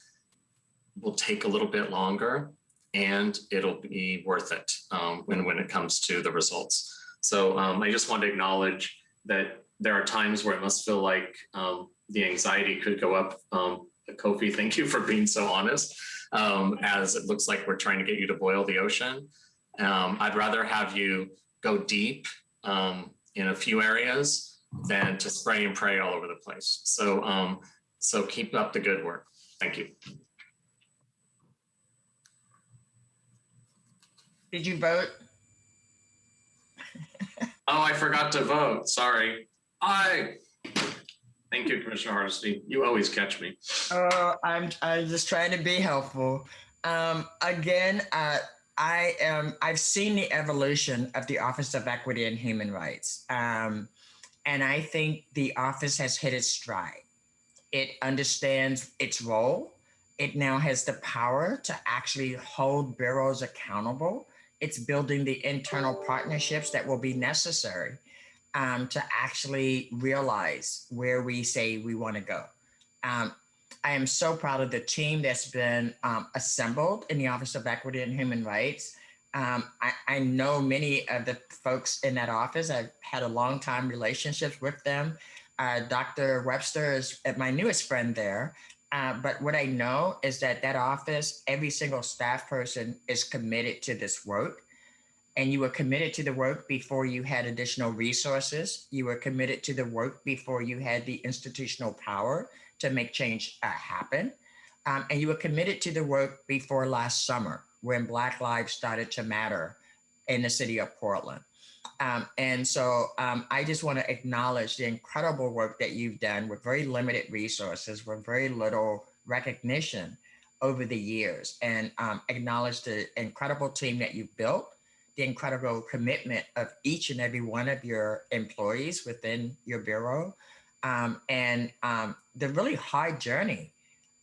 will take a little bit longer. and it'll be worth it when it comes to the results. So I just want to acknowledge that there are times where it must feel like the anxiety could go up. Kofi, thank you for being so honest, as it looks like we're trying to get you to boil the ocean. I'd rather have you go deep in a few areas than to spray and pray all over the place. So, so keep up the good work. Thank you. Did you vote? Oh, I forgot to vote. Sorry. Aye. Thank you, Commissioner Hardesty. You always catch me. Oh, I'm just trying to be helpful. Again, I've seen the evolution of the Office of Equity and Human Rights. And I think the office has hit its stride. It understands its role. It now has the power to actually hold bureaus accountable. It's building the internal partnerships that will be necessary to actually realize where we say we want to go. I am so proud of the team that's been assembled in the Office of Equity and Human Rights. I know many of the folks in that office. I've had a long time relationships with them. Dr. Webster is my newest friend there. But what I know is that office, every single staff person is committed to this work. And you were committed to the work before you had additional resources. You were committed to the work before you had the institutional power to make change happen. And you were committed to the work before last summer when Black lives started to matter in the city of Portland. And so I just want to acknowledge the incredible work that you've done with very limited resources, with very little recognition over the years, and acknowledge the incredible team that you've built, the incredible commitment of each and every one of your employees within your bureau, and the really hard journey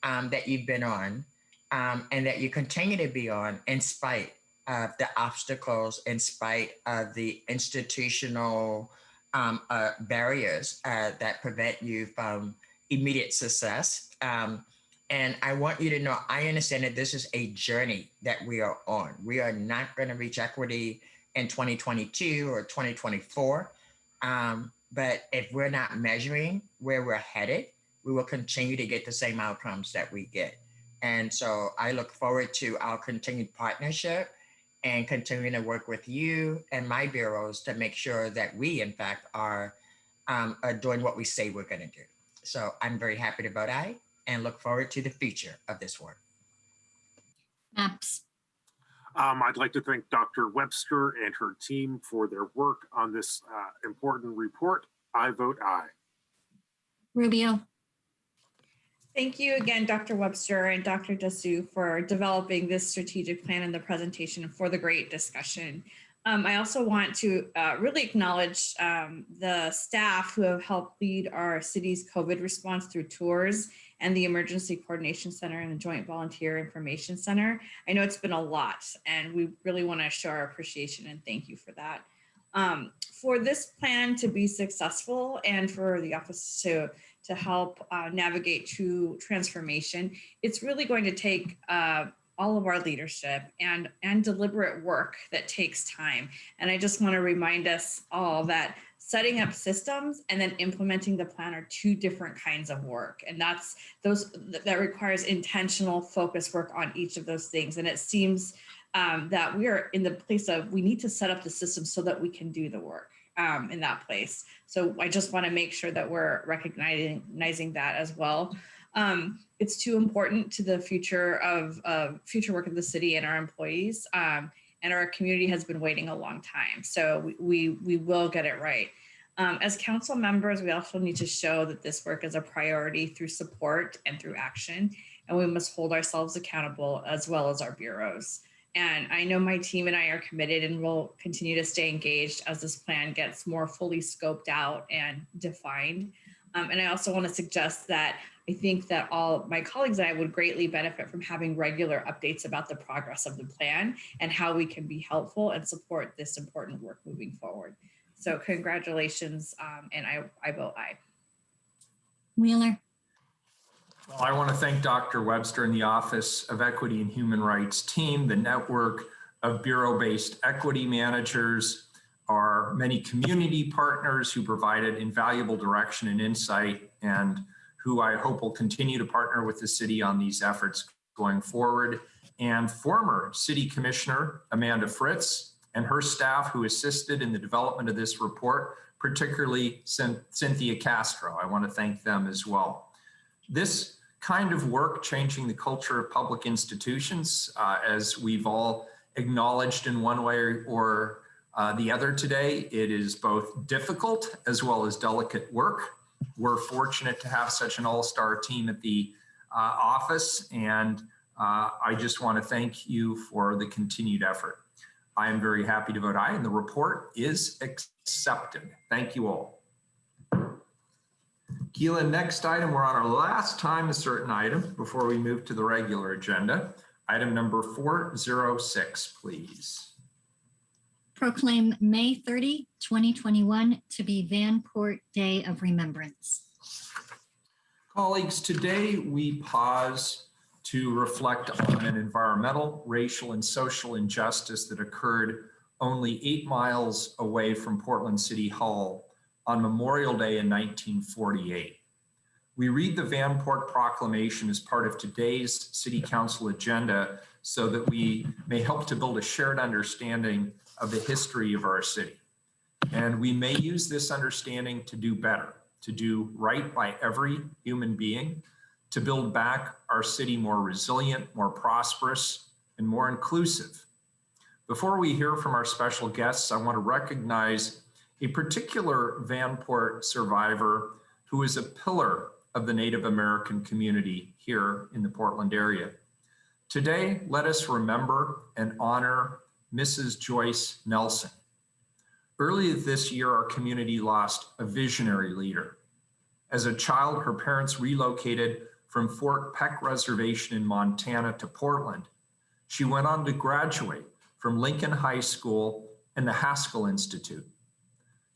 that you've been on and that you continue to be on in spite of the obstacles, in spite of the institutional barriers that prevent you from immediate success. And I want you to know, I understand that this is a journey that we are on. We are not going to reach equity in 2022 or 2024. But if we're not measuring where we're headed, we will continue to get the same outcomes that we get. And so I look forward to our continued partnership and continuing to work with you and my bureaus to make sure that we, in fact, are doing what we say we're going to do. So I'm very happy to vote aye and look forward to the future of this work. Maps. I'd like to thank Dr. Webster and her team for their work on this important report. I vote aye. Rubio. Thank you again, Dr. Webster and Dr. Dasu, for developing this strategic plan and the presentation and for the great discussion. I also want to really acknowledge the staff who have helped lead our city's COVID response through tours and the Emergency Coordination Center and the Joint Volunteer Information Center. I know it's been a lot, and we really want to show our appreciation and thank you for that. For this plan to be successful and for the office to help navigate true transformation, it's really going to take all of our leadership and deliberate work that takes time. And I just want to remind us all that setting up systems and then implementing the plan are two different kinds of work. And that requires intentional focus work on each of those things. And it seems that we are in the place of, we need to set up the system so that we can do the work in that place. So I just want to make sure that we're recognizing that as well. It's too important to the future work of the city and our employees. And our community has been waiting a long time. So we will get it right. As council members, we also need to show that this work is a priority through support and through action. And we must hold ourselves accountable as well as our bureaus. And I know my team and I are committed and will continue to stay engaged as this plan gets more fully scoped out and defined. And I also want to suggest that I think that all my colleagues and I would greatly benefit from having regular updates about the progress of the plan and how we can be helpful and support this important work moving forward. So congratulations, and I vote aye. Wheeler. I want to thank Dr. Webster and the Office of Equity and Human Rights team, the network of bureau-based equity managers, our many community partners who provided invaluable direction and insight, and who I hope will continue to partner with the city on these efforts going forward, and former City Commissioner Amanda Fritz and her staff who assisted in the development of this report, particularly Cynthia Castro. I want to thank them as well. This kind of work, changing the culture of public institutions, as we've all acknowledged in one way or the other today, it is both difficult as well as delicate work. We're fortunate to have such an all-star team at the office, and I just want to thank you for the continued effort. I am very happy to vote aye, and the report is accepted. Thank you all. Keelan, next item, we're on our last time a certain item before we move to the regular agenda. Item number 406, please. Proclaim May 30, 2021 to be Vanport Day of Remembrance. Colleagues, today we pause to reflect on an environmental, racial, and social injustice that occurred only 8 miles away from Portland City Hall on Memorial Day in 1948. We read the Vanport Proclamation as part of today's City Council agenda so that we may help to build a shared understanding of the history of our city. And we may use this understanding to do better, to do right by every human being, to build back our city more resilient, more prosperous, and more inclusive. Before we hear from our special guests, I want to recognize a particular Vanport survivor who is a pillar of the Native American community here in the Portland area. Today, let us remember and honor Mrs. Joyce Nelson. Earlier this year, our community lost a visionary leader. As a child, her parents relocated from Fort Peck Reservation in Montana to Portland. She went on to graduate from Lincoln High School and the Haskell Institute.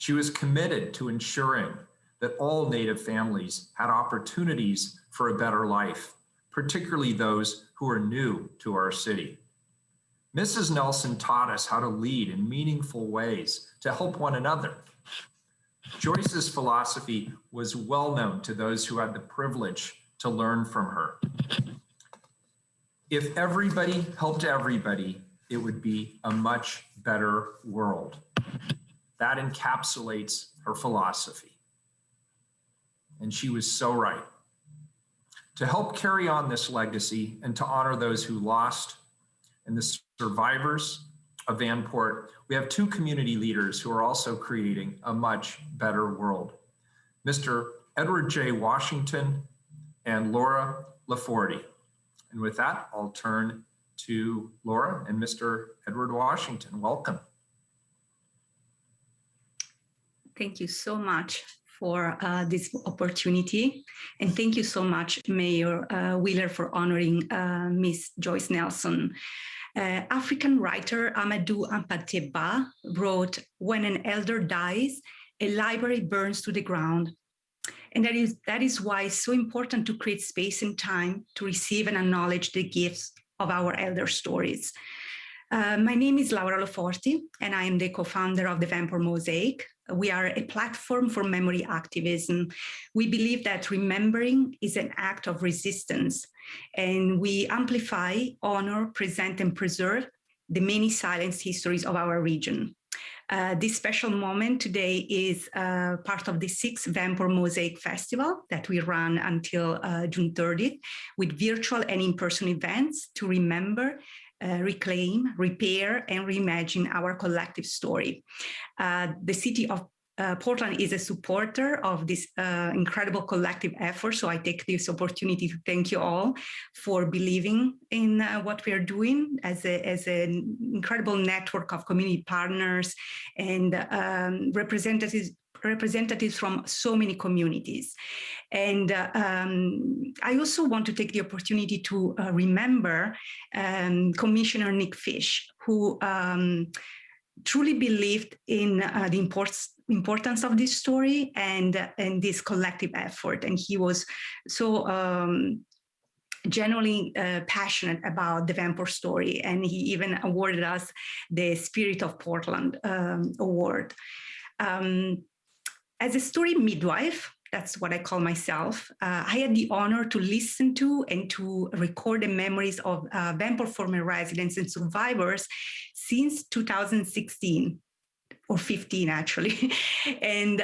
She was committed to ensuring that all Native families had opportunities for a better life, particularly those who are new to our city. Mrs. Nelson taught us how to lead in meaningful ways to help one another. Joyce's philosophy was well known to those who had the privilege to learn from her. If everybody helped everybody, it would be a much better world. That encapsulates her philosophy. And she was so right. To help carry on this legacy and to honor those who lost and the survivors of Vanport, we have two community leaders who are also creating a much better world. Mr. Edward J. Washington and Laura Laforte. And with that, I'll turn to Laura and Mr. Edward Washington. Welcome. Thank you so much for this opportunity. And thank you so much, Mayor Wheeler, for honoring Miss Joyce Nelson. African writer Amadou Hampâté Bâ wrote, "When an elder dies, a library burns to the ground." And that is why it's so important to create space and time to receive and acknowledge the gifts of our elder stories. My name is Laura Laforte, and I am the co-founder of the Vanport Mosaic. We are a platform for memory activism. We believe that remembering is an act of resistance, and we amplify, honor, present, and preserve the many silent histories of our region. This special moment today is part of the 6th Vanport Mosaic Festival that we run until June 30th with virtual and in-person events to remember, reclaim, repair, and reimagine our collective story. The city of Portland is a supporter of this incredible collective effort. So I take this opportunity to thank you all for believing in what we are doing as an incredible network of community partners and representatives from so many communities. And I also want to take the opportunity to remember Commissioner Nick Fish, who truly believed in the importance of this story and this collective effort. And he was so genuinely passionate about the Vanport story. And he even awarded us the Spirit of Portland award. As a story midwife, that's what I call myself, I had the honor to listen to and to record the memories of Vanport former residents and survivors since 2016 or 15 actually. And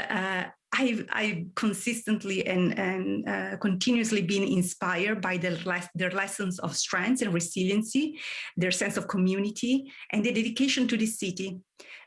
I've consistently and continuously been inspired by their lessons of strength and resiliency, their sense of community, and the dedication to the city.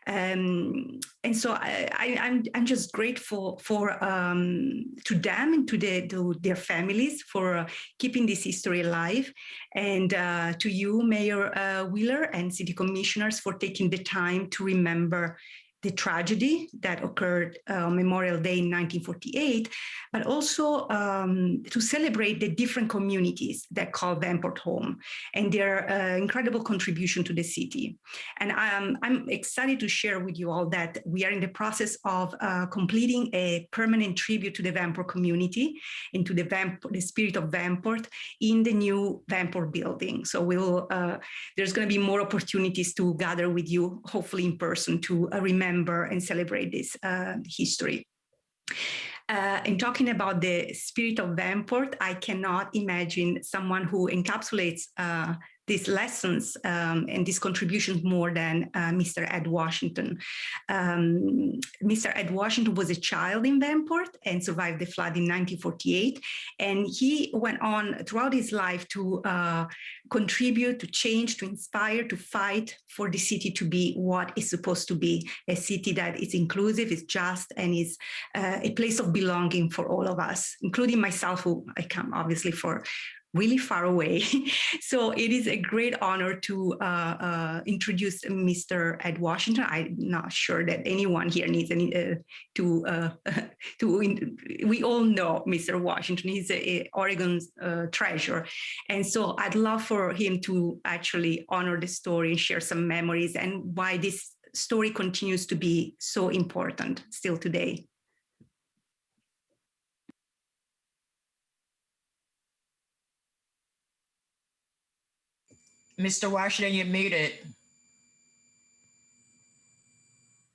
And so I'm just grateful for to them and to their families for keeping this history alive, and to you, Mayor Wheeler, and City Commissioners for taking the time to remember the tragedy that occurred Memorial Day in 1948, but also to celebrate the different communities that call Vanport home and their incredible contribution to the city. And I'm excited to share with you all that we are in the process of completing a permanent tribute to the Vanport community and to the spirit of Vanport in the new Vanport building. So there's going to be more opportunities to gather with you, hopefully in person, to remember and celebrate this history. In talking about the spirit of Vanport, I cannot imagine someone who encapsulates these lessons and these contributions more than Mr. Ed Washington. Mr. Ed Washington was a child in Vanport and survived the flood in 1948. And he went on throughout his life to contribute, to change, to inspire, to fight for the city to be what it's supposed to be, a city that is inclusive, is just, and is a place of belonging for all of us, including myself, who I come obviously for really far away. So it is a great honor to introduce Mr. Ed Washington. I'm not sure that anyone here needs any we all know Mr. Washington. He's Oregon's treasure. And so I'd love for him to actually honor the story and share some memories and why this story continues to be so important still today. Mr. Washington, you're muted.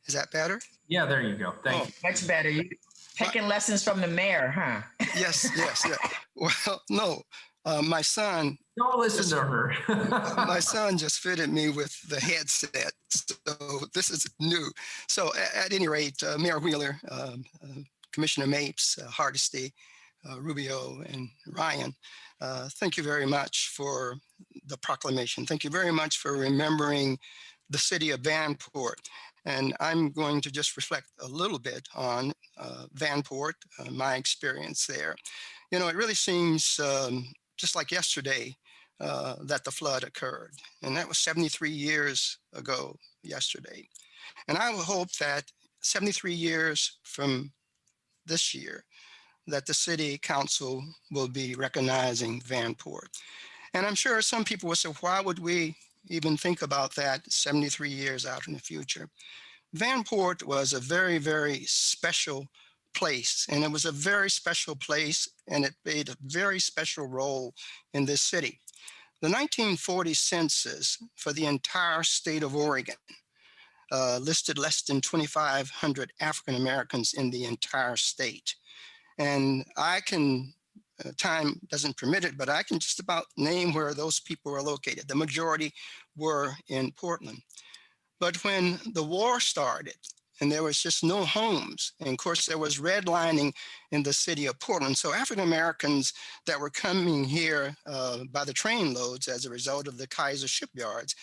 Is that better? Yeah, there you go. Thank you. Much better. You taking lessons from the mayor, huh? Yes. Well, no, my son. Don't listen to her. My son just fitted me with the headset, so this is new. So at any rate, Mayor Wheeler, Commissioner Mapes, Hardesty, Rubio, and Ryan, thank you very much for the proclamation. Thank you very much for remembering the city of Vanport. And I'm going to just reflect a little bit on Vanport, my experience there. You know, it really seems just like yesterday that the flood occurred. And that was 73 years ago yesterday. And I will hope that 73 years from this year, that the city council will be recognizing Vanport. And I'm sure some people will say, why would we even think about that 73 years out in the future? Vanport was a very, very special place, and it was a very special place, and it played a very special role in this city. The 1940 census for the entire state of Oregon listed less than 2,500 African Americans in the entire state. And I can, time doesn't permit it, but I can just about name where those people were located. The majority were in Portland. But when the war started and there was just no homes, and of course there was redlining in the city of Portland, so African Americans that were coming here by the train loads as a result of the Kaiser shipyards,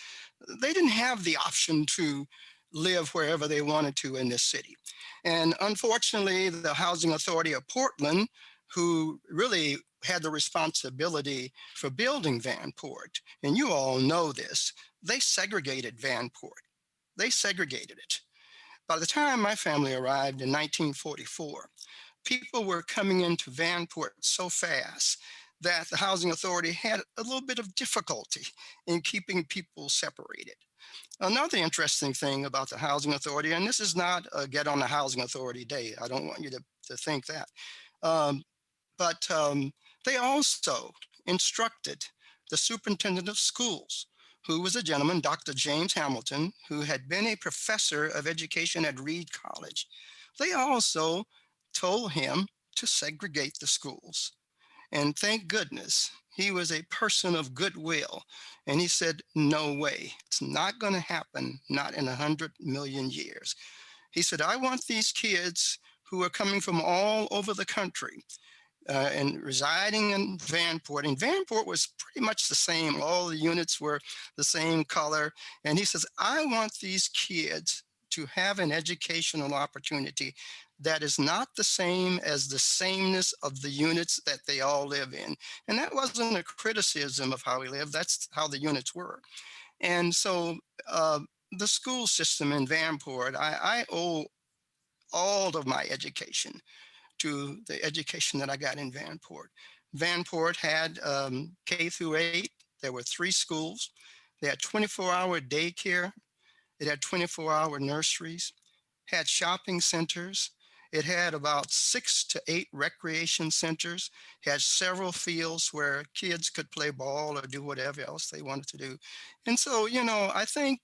they didn't have the option to live wherever they wanted to in this city. And unfortunately, the Housing Authority of Portland, who really had the responsibility for building Vanport, and you all know this, they segregated Vanport. They segregated it. By the time my family arrived in 1944, people were coming into Vanport so fast that the Housing Authority had a little bit of difficulty in keeping people separated. Another interesting thing about the Housing Authority, and this is not a Get on the Housing Authority Day, I don't want you to think that, but they also instructed the superintendent of schools, who was a gentleman, Dr. James Hamilton, who had been a professor of education at Reed College. They also told him to segregate the schools. And thank goodness he was a person of goodwill. And he said, no way, it's not going to happen, not in 100 million years. He said, I want these kids who are coming from all over the country and residing in Vanport. And Vanport was pretty much the same. All the units were the same color. And he says, I want these kids to have an educational opportunity that is not the same as the sameness of the units that they all live in. And that wasn't a criticism of how we live. That's how the units were. And so the school system in Vanport, I owe all of my education to the education that I got in Vanport. Vanport had K through 8. There were 3 schools. They had 24-hour daycare. It had 24-hour nurseries, had shopping centers. It had about 6 to 8 recreation centers, had several fields where kids could play ball or do whatever else they wanted to do. And so, you know, I think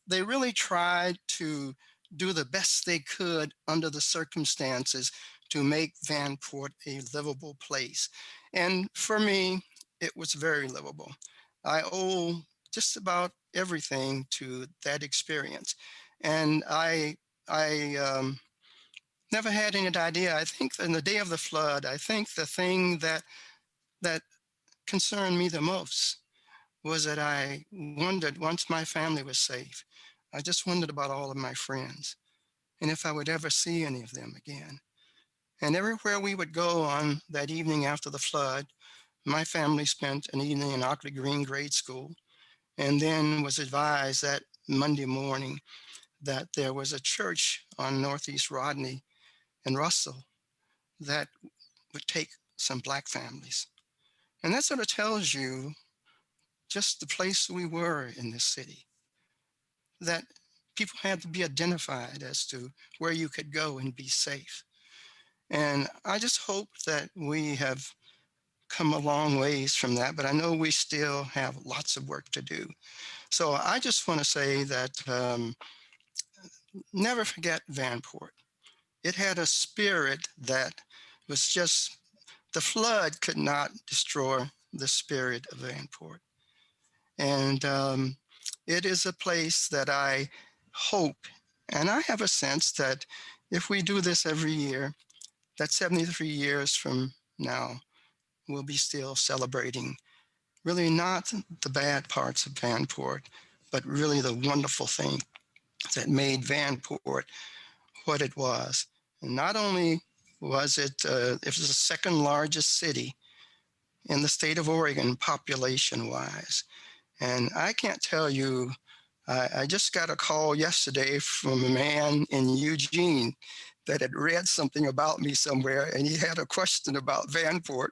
they really tried to do the best they could under the circumstances to make Vanport a livable place. And for me, it was very livable. I owe just about everything to that experience. And I never had any idea. I think in the day of the flood, I think the thing that concerned me the most was that I wondered, once my family was safe, I just wondered about all of my friends and if I would ever see any of them again. And everywhere we would go on that evening after the flood, my family spent an evening in Ockley Green Grade School, and then was advised that Monday morning that there was a church on Northeast Rodney and Russell that would take some Black families. And that sort of tells you just the place we were in this city, that people had to be identified as to where you could go and be safe. And I just hope that we have come a long ways from that, but I know we still have lots of work to do. So I just want to say that never forget Vanport. It had a spirit that was just, the flood could not destroy the spirit of Vanport. And it is a place that I hope, and I have a sense that if we do this every year, that 73 years from now, we'll be still celebrating really not the bad parts of Vanport, but really the wonderful thing that made Vanport what it was. And not only was it was the second largest city in the state of Oregon population-wise. And I can't tell you, I just got a call yesterday from a man in Eugene that had read something about me somewhere, and he had a question about Vanport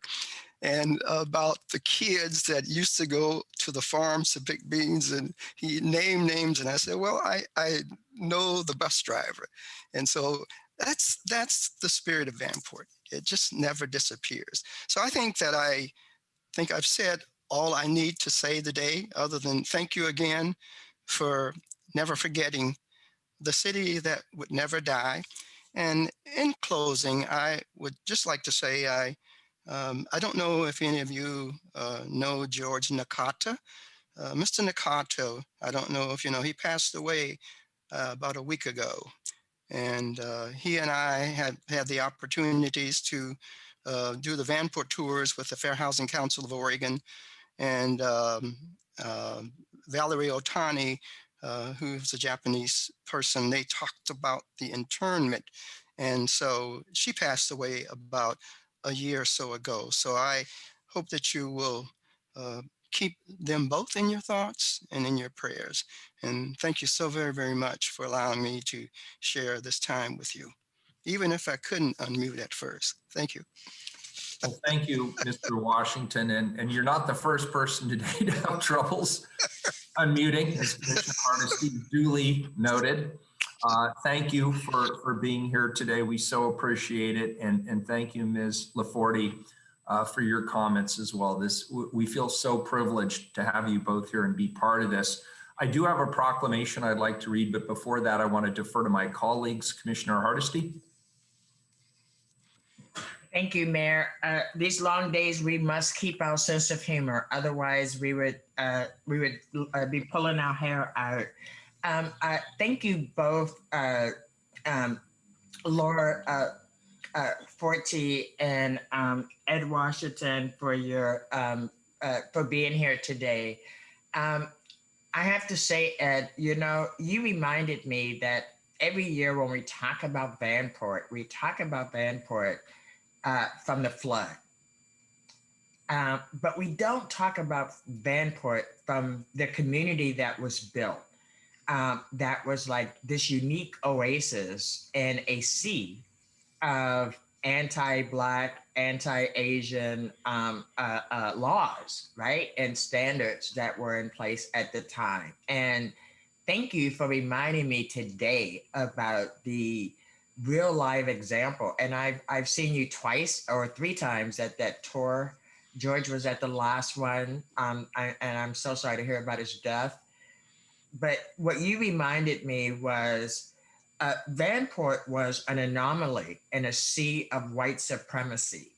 and about the kids that used to go to the farms to pick beans, and he named names, and I said, well, I know the bus driver. And so that's the spirit of Vanport. It just never disappears. So I think that I've said all I need to say today, other than thank you again for never forgetting the city that would never die. And in closing, I would just like to say, I don't know if any of you know George Nakata. Mr. Nakato, I don't know if you know, he passed away about a week ago. And he and I had had the opportunities to do the Vanport tours with the Fair Housing Council of Oregon. And Valerie Otani, who's a Japanese person, they talked about the internment. And so she passed away about a year or so ago. So I hope that you will keep them both in your thoughts and in your prayers. And thank you so very, very much for allowing me to share this time with you, even if I couldn't unmute at first. Thank you. Well, thank you, Mr. Washington. And you're not the first person today to have troubles unmuting, as Commissioner Hardesty duly noted. Thank you for being here today. We so appreciate it. And thank you, Ms. Laforte, for your comments as well. We feel so privileged to have you both here and be part of this. I do have a proclamation I'd like to read, but before that, I want to defer to my colleagues. Commissioner Hardesty. Thank you, Mayor. These long days, we must keep our sense of humor. Otherwise, we would be pulling our hair out. Thank you both, Laura Forte and Ed Washington, for your for being here today. I have to say, Ed, you reminded me that every year when we talk about Vanport, from the flood. But we don't talk about Vanport from the community that was built. That was like this unique oasis in a sea of anti-Black, anti-Asian laws, right? And standards that were in place at the time. And thank you for reminding me today about the real live example. And I've seen you twice or three times at that tour. George was at the last one. And I'm so sorry to hear about his death. But what you reminded me was Vanport was an anomaly in a sea of white supremacy.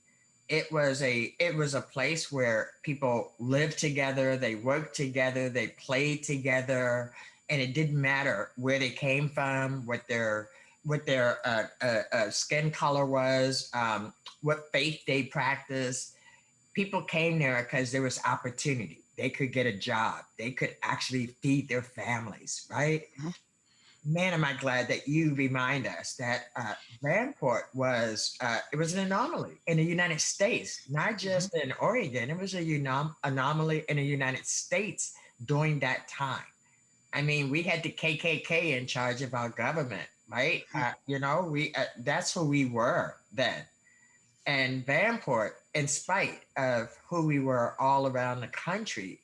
It was a place where people lived together, they worked together, they played together, and it didn't matter where they came from, what their skin color was, what faith they practiced. People came there because there was opportunity. They could get a job. They could actually feed their families, right? Mm-hmm. Man, am I glad that you remind us that Vanport was it was an anomaly in the United States, not just in Oregon. It was a anomaly in the United States during that time. I mean, we had the KKK in charge of our government, right? That's who we were then. And Vanport, in spite of who we were all around the country,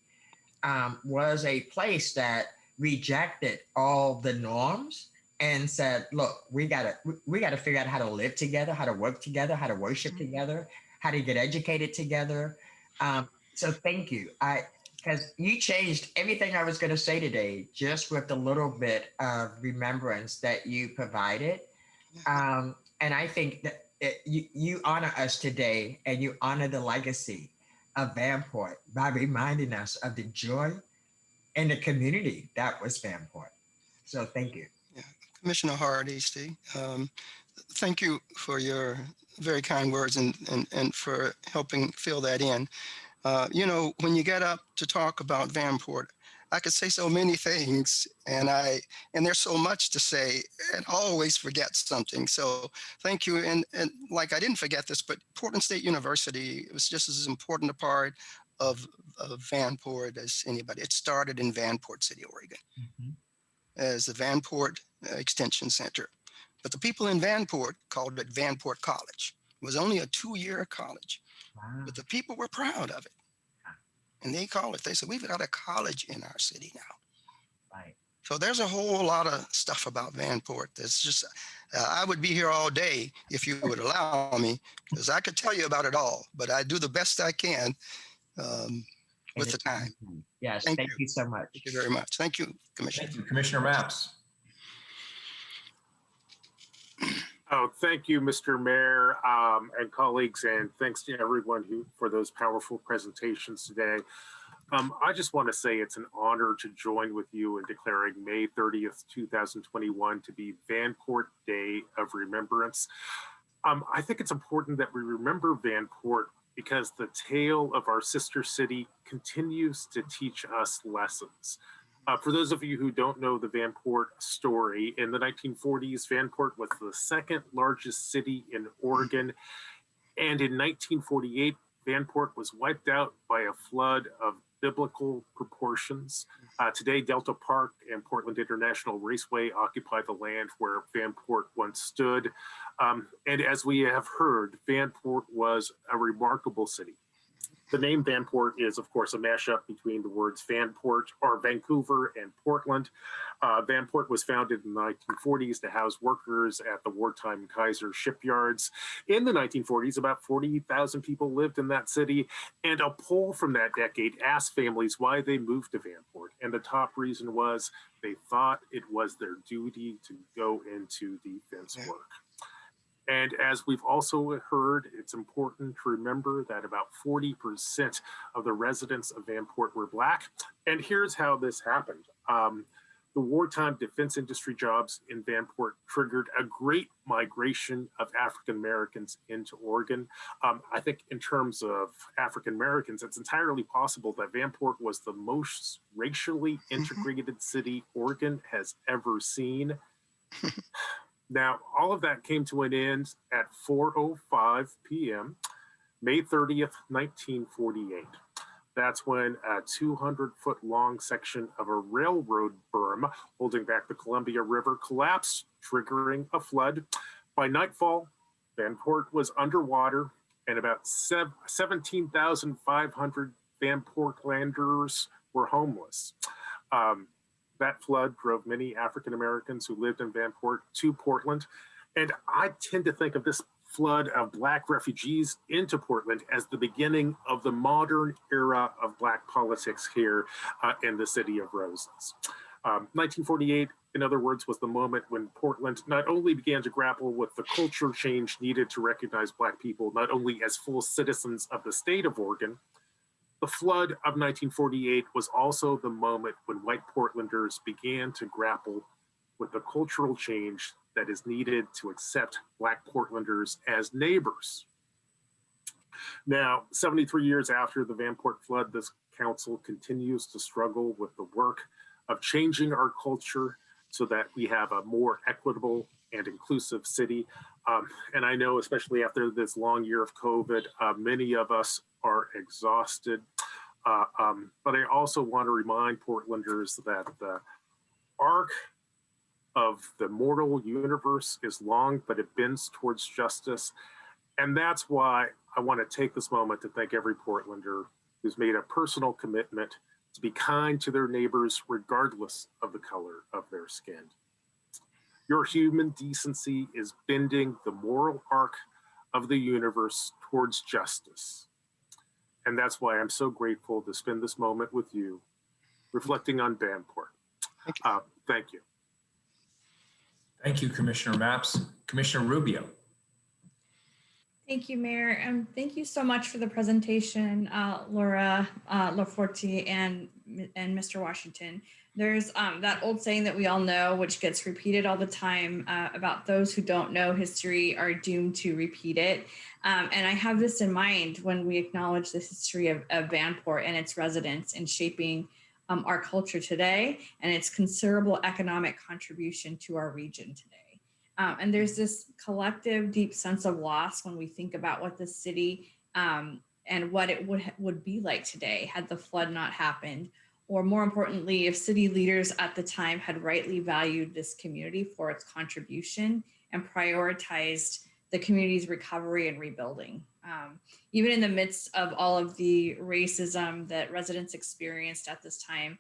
was a place that rejected all the norms and said, look, we gotta figure out how to live together, how to work together, how to worship together, how to get educated together. So thank you. Because you changed everything I was going to say today just with the little bit of remembrance that you provided. And I think that you honor us today, and you honor the legacy of Vanport by reminding us of the joy and the community that was Vanport. So thank you. Yeah. Commissioner Hardesty, thank you for your very kind words and for helping fill that in. When you get up to talk about Vanport, I could say so many things, and there's so much to say, and I always forget something. So thank you. And like, I didn't forget this, but Portland State University was just as important a part of Vanport as anybody. It started in Vanport City, Oregon, as the Vanport Extension Center. But the people in Vanport called it Vanport College. It was only a 2-year college. Wow. But the people were proud of it. And they said, we've got a college in our city now. Right. So there's a whole lot of stuff about Vanport. That's just, I would be here all day if you would allow me, because I could tell you about it all, but I do the best I can with the time. Yes, thank you so much. Thank you very much. Thank you, Commissioner. Thank you, Commissioner Mapps. Oh, thank you, Mr. Mayor and colleagues, and thanks to everyone for those powerful presentations today. I just want to say it's an honor to join with you in declaring May 30th, 2021 to be Vanport Day of Remembrance. I think it's important that we remember Vanport because the tale of our sister city continues to teach us lessons. For those of you who don't know the Vanport story, in the 1940s, Vanport was the second largest city in Oregon. And in 1948, Vanport was wiped out by a flood of biblical proportions. Today, Delta Park and Portland International Raceway occupy the land where Vanport once stood. And as we have heard, Vanport was a remarkable city. The name Vanport is, of course, a mashup between the words Vanport or Vancouver and Portland. Vanport was founded in the 1940s to house workers at the wartime Kaiser shipyards. In the 1940s, about 40,000 people lived in that city, and a poll from that decade asked families why they moved to Vanport. And the top reason was they thought it was their duty to go into defense work. And as we've also heard, it's important to remember that about 40% of the residents of Vanport were Black. And here's how this happened. The wartime defense industry jobs in Vanport triggered a great migration of African Americans into Oregon. I think in terms of African Americans, it's entirely possible that Vanport was the most racially integrated city Oregon has ever seen. Now, all of that came to an end at 4:05 p.m., May 30th, 1948. That's when a 200-foot-long section of a railroad berm holding back the Columbia River collapsed, triggering a flood. By nightfall, Vanport was underwater, and about 17,500 Vanportlanders were homeless. That flood drove many African Americans who lived in Vanport to Portland. And I tend to think of this flood of Black refugees into Portland as the beginning of the modern era of Black politics here in the city of Roses. 1948, in other words, was the moment when Portland not only began to grapple with the culture change needed to recognize Black people, not only as full citizens of the state of Oregon. The flood of 1948 was also the moment when white Portlanders began to grapple with the cultural change that is needed to accept Black Portlanders as neighbors. Now, 73 years after the Vanport flood, this council continues to struggle with the work of changing our culture so that we have a more equitable and inclusive city. And I know, especially after this long year of COVID, many of us are exhausted. But I also want to remind Portlanders that the arc of the mortal universe is long, but it bends towards justice. And that's why I want to take this moment to thank every Portlander who's made a personal commitment to be kind to their neighbors, regardless of the color of their skin. Your human decency is bending the moral arc of the universe towards justice. And that's why I'm so grateful to spend this moment with you, reflecting on Vanport. Thank you. Thank you, Commissioner Mapps. Commissioner Rubio. Thank you, Mayor, and thank you so much for the presentation, Laura Laforte and Mr. Washington. There's that old saying that we all know, which gets repeated all the time about those who don't know history are doomed to repeat it. And I have this in mind when we acknowledge the history of Vanport and its residents in shaping our culture today and its considerable economic contribution to our region today. And there's this collective deep sense of loss when we think about what the city and what it would be like today had the flood not happened, or more importantly, if city leaders at the time had rightly valued this community for its contribution and prioritized the community's recovery and rebuilding. Even in the midst of all of the racism that residents experienced at this time,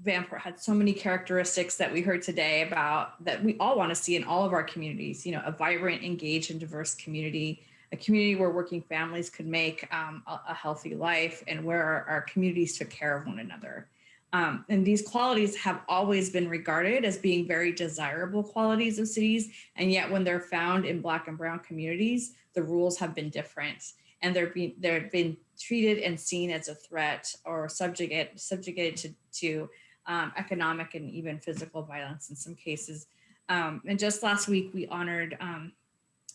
Vanport had so many characteristics that we heard today about that we all want to see in all of our communities, you know, a vibrant, engaged, and diverse community, a community where working families could make a healthy life and where our communities took care of one another. And these qualities have always been regarded as being very desirable qualities of cities. And yet when they're found in Black and Brown communities, the rules have been different. And they're been treated and seen as a threat or subjugated to economic and even physical violence in some cases. And just last week, we honored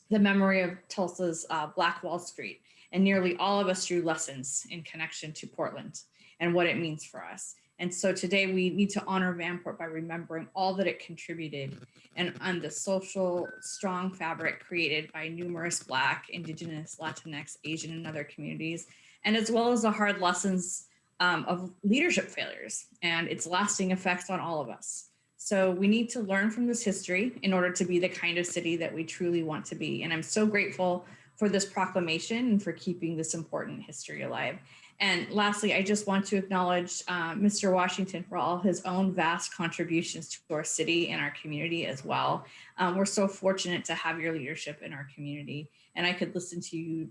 the memory of Tulsa's Black Wall Street. And nearly all of us drew lessons in connection to Portland and what it means for us. And so today we need to honor Vanport by remembering all that it contributed and on the social strong fabric created by numerous Black, Indigenous, Latinx, Asian, and other communities, and as well as the hard lessons of leadership failures and its lasting effects on all of us. So we need to learn from this history in order to be the kind of city that we truly want to be. And I'm so grateful for this proclamation and for keeping this important history alive. And lastly, I just want to acknowledge Mr. Washington for all his own vast contributions to our city and our community as well. We're so fortunate to have your leadership in our community, and I could listen to you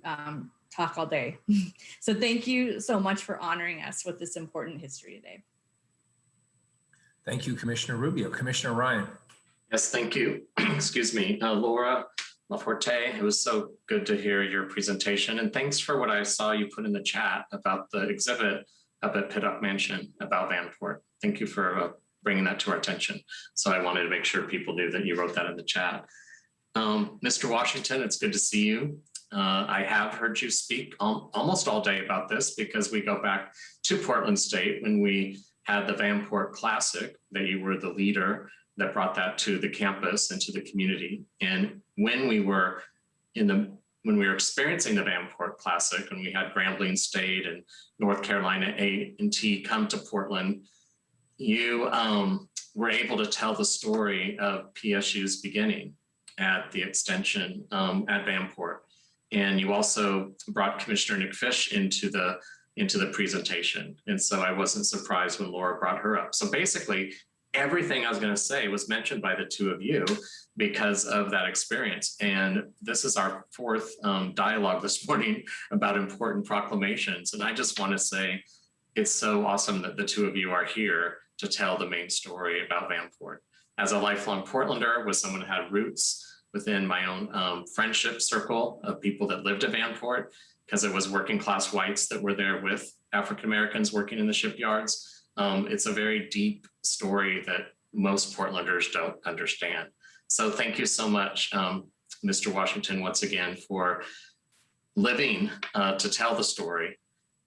talk all day. So thank you so much for honoring us with this important history today. Thank you, Commissioner Rubio. Commissioner Ryan. Yes, thank you. Excuse me, Laura Laforte. It was so good to hear your presentation, and thanks for what I saw you put in the chat about the exhibit up at Pittock Mansion about Vanport. Thank you for bringing that to our attention. So I wanted to make sure people knew that you wrote that in the chat. Mr. Washington, it's good to see you. I have heard you speak almost all day about this because we go back to Portland State when we had the Vanport Classic, that you were the leader that brought that to the campus and to the community. And when we were experiencing the Vanport Classic, when we had Grambling State and North Carolina A&T come to Portland, you were able to tell the story of PSU's beginning at the extension at Vanport. And you also brought Commissioner Nick Fish into the presentation. And so I wasn't surprised when Laura brought her up. So basically, everything I was going to say was mentioned by the two of you because of that experience. And this is our fourth dialogue this morning about important proclamations. And I just want to say it's so awesome that the two of you are here to tell the main story about Vanport. As a lifelong Portlander, with someone who had roots within my own friendship circle of people that lived at Vanport, because it was working class whites that were there with African Americans working in the shipyards. It's a very deep story that most Portlanders don't understand. So thank you so much, Mr. Washington, once again, for living to tell the story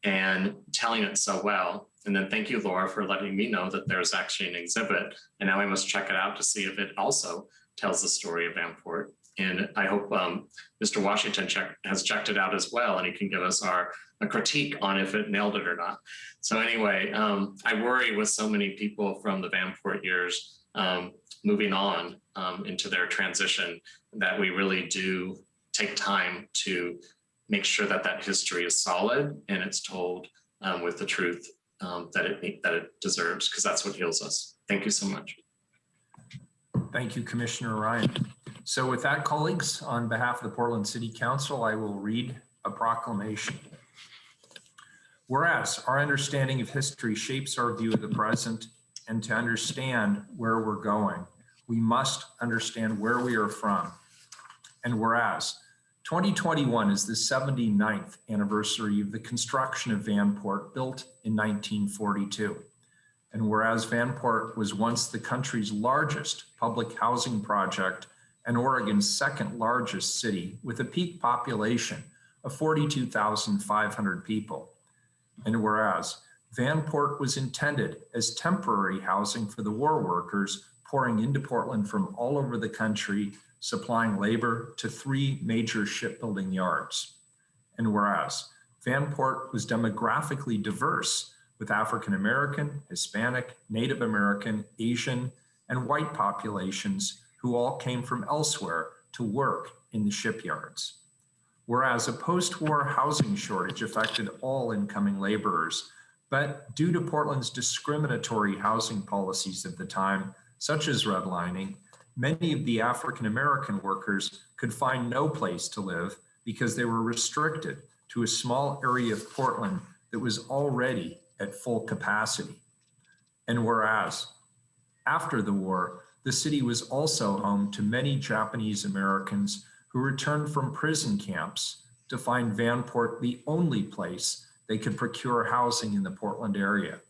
and telling it so well. And then thank you, Laura, for letting me know that there's actually an exhibit. And now I must check it out to see if it also tells the story of Vanport. And I hope Mr. Washington has checked it out as well, and he can give us a critique on if it nailed it or not. So anyway, I worry with so many people from the Vanport years moving on into their transition that we really do take time to make sure that that history is solid and it's told with the truth that it deserves, because that's what heals us. Thank you so much. Thank you, Commissioner Ryan. So with that, colleagues, on behalf of the Portland City Council, I will read a proclamation. Whereas our understanding of history shapes our view of the present, and to understand where we're going, we must understand where we are from. And whereas 2021 is the 79th anniversary of the construction of Vanport, built in 1942. And whereas Vanport was once the country's largest public housing project and Oregon's second largest city with a peak population of 42,500 people. And whereas Vanport was intended as temporary housing for the war workers pouring into Portland from all over the country, supplying labor to 3 major shipbuilding yards. And whereas Vanport was demographically diverse with African American, Hispanic, Native American, Asian, and white populations who all came from elsewhere to work in the shipyards. Whereas a post-war housing shortage affected all incoming laborers, but due to Portland's discriminatory housing policies of the time, such as redlining, many of the African American workers could find no place to live because they were restricted to a small area of Portland that was already at full capacity. And whereas after the war, the city was also home to many Japanese Americans who returned from prison camps to find Vanport the only place they could procure housing in the Portland area.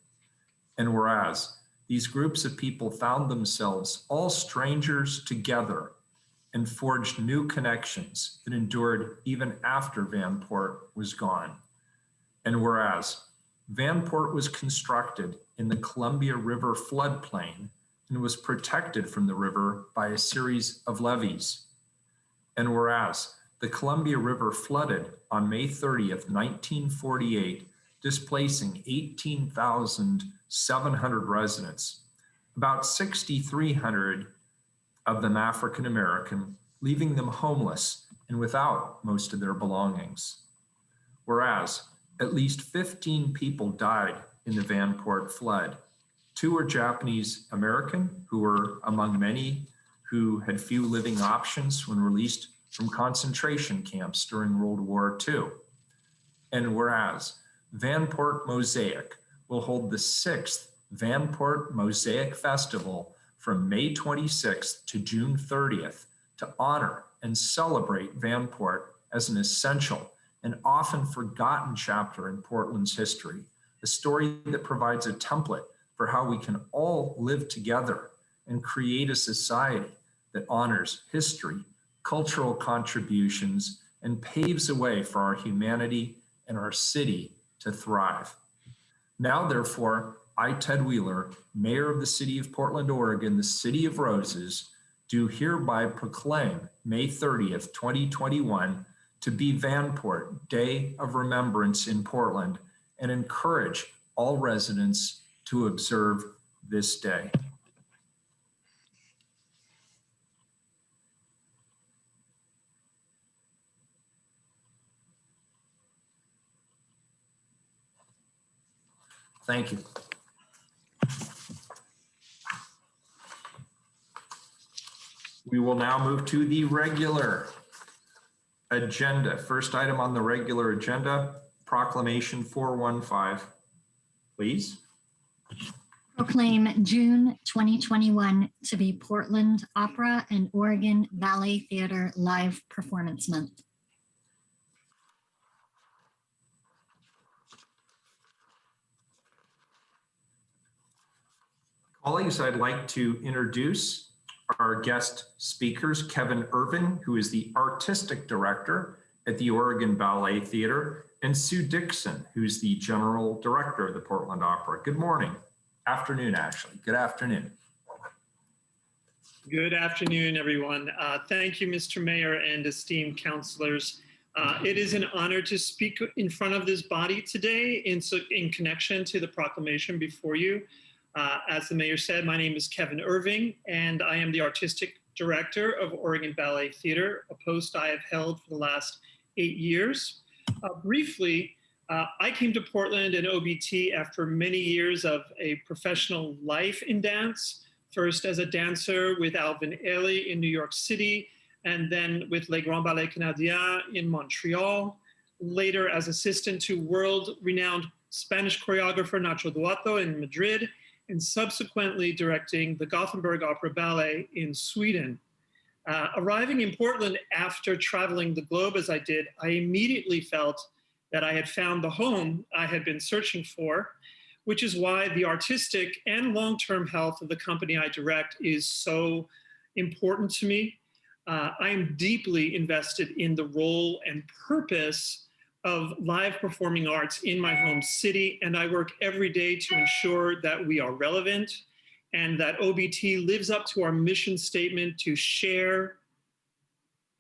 And whereas these groups of people found themselves all strangers together and forged new connections that endured even after Vanport was gone. And whereas Vanport was constructed in the Columbia River floodplain and was protected from the river by a series of levees. And whereas the Columbia River flooded on May 30th, 1948, displacing 18,700 residents, about 6,300 of them African American, leaving them homeless and without most of their belongings. Whereas at least 15 people died in the Vanport flood. 2 were Japanese American, who were among many who had few living options when released from concentration camps during World War II. And whereas Vanport Mosaic will hold the 6th Vanport Mosaic Festival from May 26th to June 30th to honor and celebrate Vanport as an essential and often forgotten chapter in Portland's history, a story that provides a template for how we can all live together and create a society that honors history, cultural contributions, and paves the way for our humanity and our city to thrive. Now, therefore, I, Ted Wheeler, Mayor of the City of Portland, Oregon, the City of Roses, do hereby proclaim May 30th, 2021 to be Vanport Day of Remembrance in Portland and encourage all residents to observe this day. Thank you. We will now move to the regular agenda. First item on the regular agenda, Proclamation 415, please. Proclaim June 2021 to be Portland Opera and Oregon Ballet Theater Live Performance Month. Colleagues, I'd like to introduce our guest speakers, Kevin Irving, who is the Artistic Director at the Oregon Ballet Theater, and Sue Dixon, who's the General Director of the Portland Opera. Good morning. Afternoon, actually. Good afternoon. Good afternoon, everyone. Thank you, Mr. Mayor and esteemed councilors. It is an honor to speak in front of this body today in connection to the proclamation before you. As the mayor said, my name is Kevin Irving, and I am the Artistic Director of Oregon Ballet Theater, a post I have held for the last 8 years. Briefly, I came to Portland and OBT after many years of a professional life in dance, first as a dancer with Alvin Ailey in New York City, and then with Les Grands Ballets Canadiens in Montreal, later as assistant to world-renowned Spanish choreographer Nacho Duato in Madrid, and subsequently directing the Gothenburg Opera Ballet in Sweden. Arriving in Portland after traveling the globe as I did, I immediately felt that I had found the home I had been searching for, which is why the artistic and long-term health of the company I direct is so important to me. I am deeply invested in the role and purpose of live performing arts in my home city, and I work every day to ensure that we are relevant and that OBT lives up to our mission statement to share,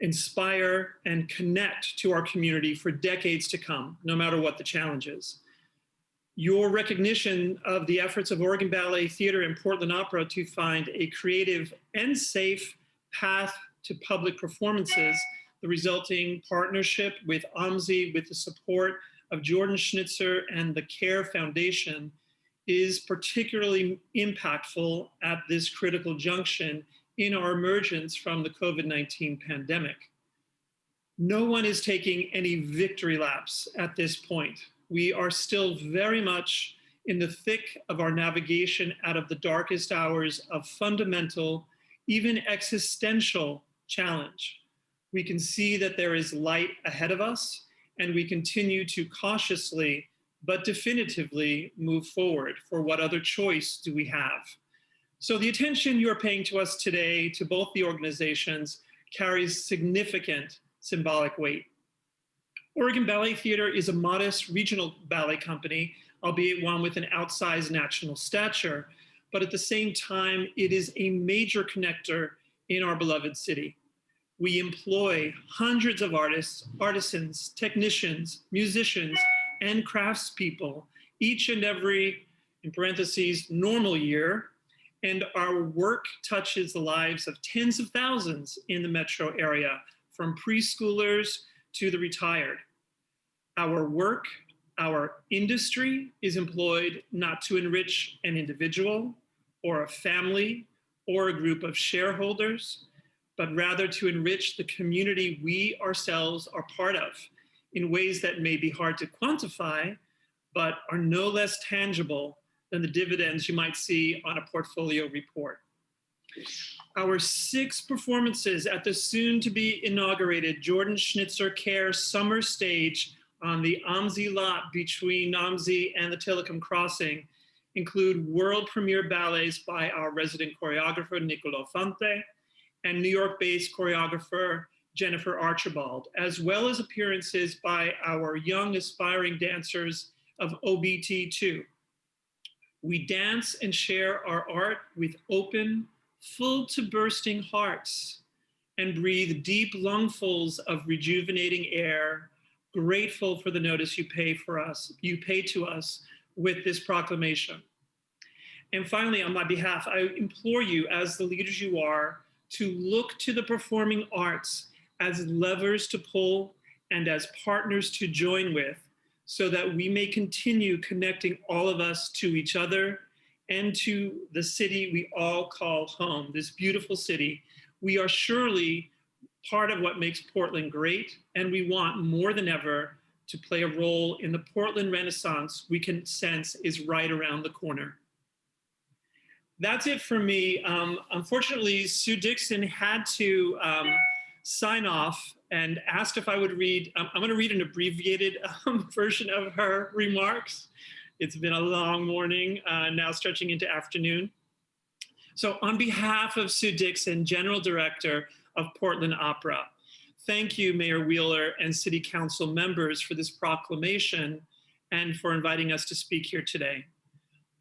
inspire, and connect to our community for decades to come, no matter what the challenges. Your recognition of the efforts of Oregon Ballet Theater and Portland Opera to find a creative and safe path to public performances, the resulting partnership with OMSI with the support of Jordan Schnitzer and the CARE Foundation is particularly impactful at this critical junction in our emergence from the COVID-19 pandemic. No one is taking any victory laps at this point. We are still very much in the thick of our navigation out of the darkest hours of fundamental, even existential challenge. We can see that there is light ahead of us, and we continue to cautiously but definitively move forward. For what other choice do we have? So the attention you're paying to us today, to both the organizations, carries significant symbolic weight. Oregon Ballet Theater is a modest regional ballet company albeit one with an outsized national stature. But at the same time, it is a major connector in our beloved city. We employ hundreds of artists, artisans, technicians, musicians, and craftspeople each and every, in parentheses, normal year. And our work touches the lives of tens of thousands in the metro area, from preschoolers to the retired. Our work, our industry is employed not to enrich an individual or a family or a group of shareholders, but rather to enrich the community we ourselves are part of in ways that may be hard to quantify, but are no less tangible than the dividends you might see on a portfolio report. Our 6 performances at the soon-to-be inaugurated Jordan Schnitzer Care Summer Stage on the OMSI lot between OMSI and the Telecom Crossing include world premiere ballets by our resident choreographer, Niccolo Fante, and New York-based choreographer, Jennifer Archibald, as well as appearances by our young aspiring dancers of OBT2. We dance and share our art with open, full to bursting hearts and breathe deep lungfuls of rejuvenating air, grateful for the notice you pay to us with this proclamation. And finally, on my behalf, I implore you, as the leaders you are, to look to the performing arts as levers to pull and as partners to join with, so that we may continue connecting all of us to each other and to the city we all call home, this beautiful city. We are surely part of what makes Portland great, and we want more than ever to play a role in the Portland Renaissance we can sense is right around the corner. That's it for me. Unfortunately, Sue Dixon had to sign off and asked if I would read, I'm gonna read an abbreviated version of her remarks. It's been a long morning, now stretching into afternoon. So on behalf of Sue Dixon, General Director of Portland Opera, thank you, Mayor Wheeler and City Council members for this proclamation and for inviting us to speak here today.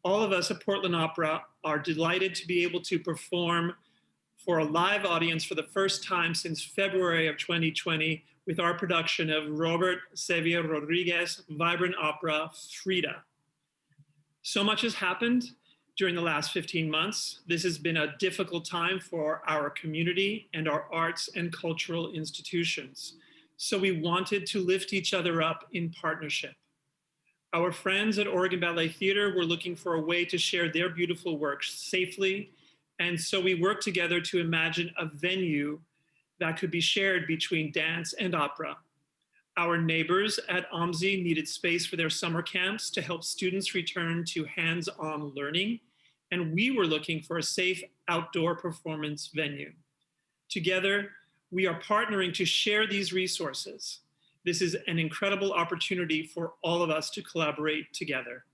All of us at Portland Opera are delighted to be able to perform for a live audience for the first time since February of 2020 with our production of Robert Xavier Rodriguez' vibrant opera, Frida. So much has happened during the last 15 months. This has been a difficult time for our community and our arts and cultural institutions. So we wanted to lift each other up in partnership. Our friends at Oregon Ballet Theater were looking for a way to share their beautiful work safely. And so we worked together to imagine a venue that could be shared between dance and opera. Our neighbors at OMSI needed space for their summer camps to help students return to hands-on learning. And we were looking for a safe outdoor performance venue. Together, we are partnering to share these resources. This is an incredible opportunity for all of us to collaborate together.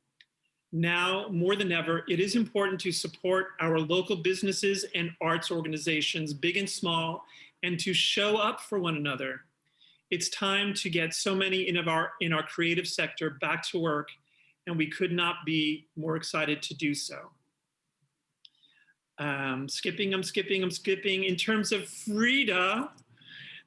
Now, more than ever, it is important to support our local businesses and arts organizations, big and small, and to show up for one another. It's time to get so many in our creative sector back to work, and we could not be more excited to do so. I'm skipping. In terms of Frida,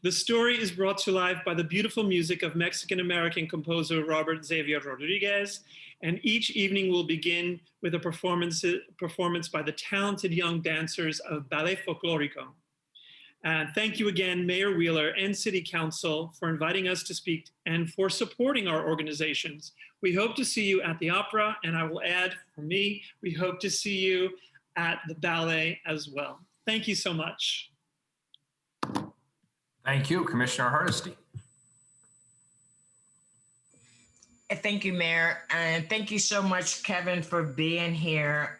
the story is brought to life by the beautiful music of Mexican-American composer Robert Xavier Rodriguez, and each evening will begin with a performance by the talented young dancers of Ballet Folklorico. Thank you again, Mayor Wheeler and City Council, for inviting us to speak and for supporting our organizations. We hope to see you at the Opera, and I will add, for me, we hope to see you at the ballet as well. Thank you so much. Thank you, Commissioner Hardesty. Thank you, Mayor. And thank you so much, Kevin, for being here.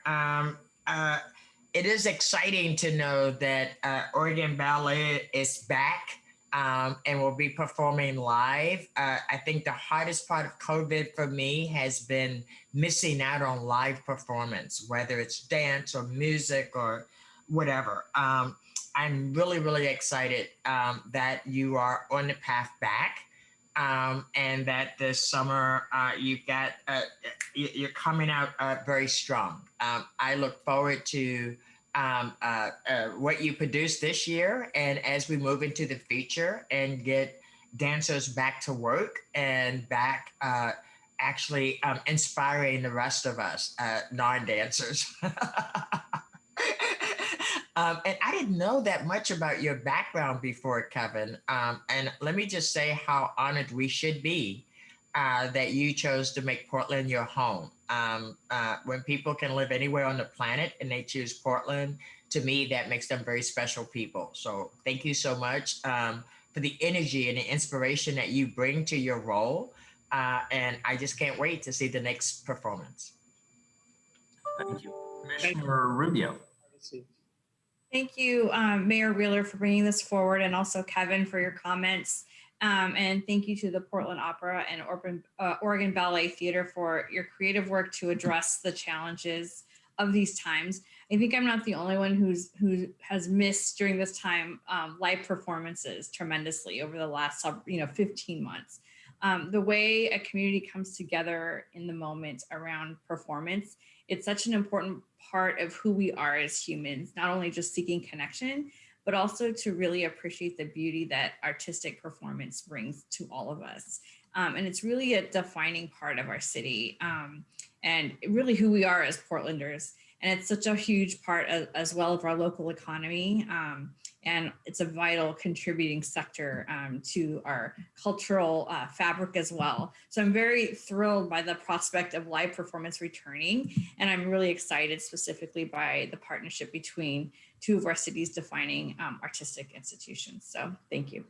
It is exciting to know that Oregon Ballet is back and will be performing live. I think the hardest part of COVID for me has been missing out on live performance, whether it's dance or music or whatever. I'm really, really excited that you are on the path back. and that this summer you're coming out very strong. I look forward to what you produced this year, and as we move into the future and get dancers back to work and back actually inspiring the rest of us non-dancers. And I didn't know that much about your background before, Kevin. And let me just say how honored we should be that you chose to make Portland your home. When people can live anywhere on the planet and they choose Portland, to me, that makes them very special people. So thank you so much for the energy and the inspiration that you bring to your role. And I just can't wait to see the next performance. Thank you. Commissioner Rubio. Thank you, Mayor Wheeler, for bringing this forward, and also Kevin for your comments. And thank you to the Portland Opera and Oregon Ballet Theater for your creative work to address the challenges of these times. I think I'm not the only one who has missed during this time live performances tremendously over the last 15 months. The way a community comes together in the moment around performance, it's such an important part of who we are as humans, not only just seeking connection, but also to really appreciate the beauty that artistic performance brings to all of us. And it's really a defining part of our city and really who we are as Portlanders. And it's such a huge part as well of our local economy. And it's a vital contributing sector to our cultural fabric as well. So I'm very thrilled by the prospect of live performance returning. And I'm really excited specifically by the partnership between two of our city's defining artistic institutions. So thank you.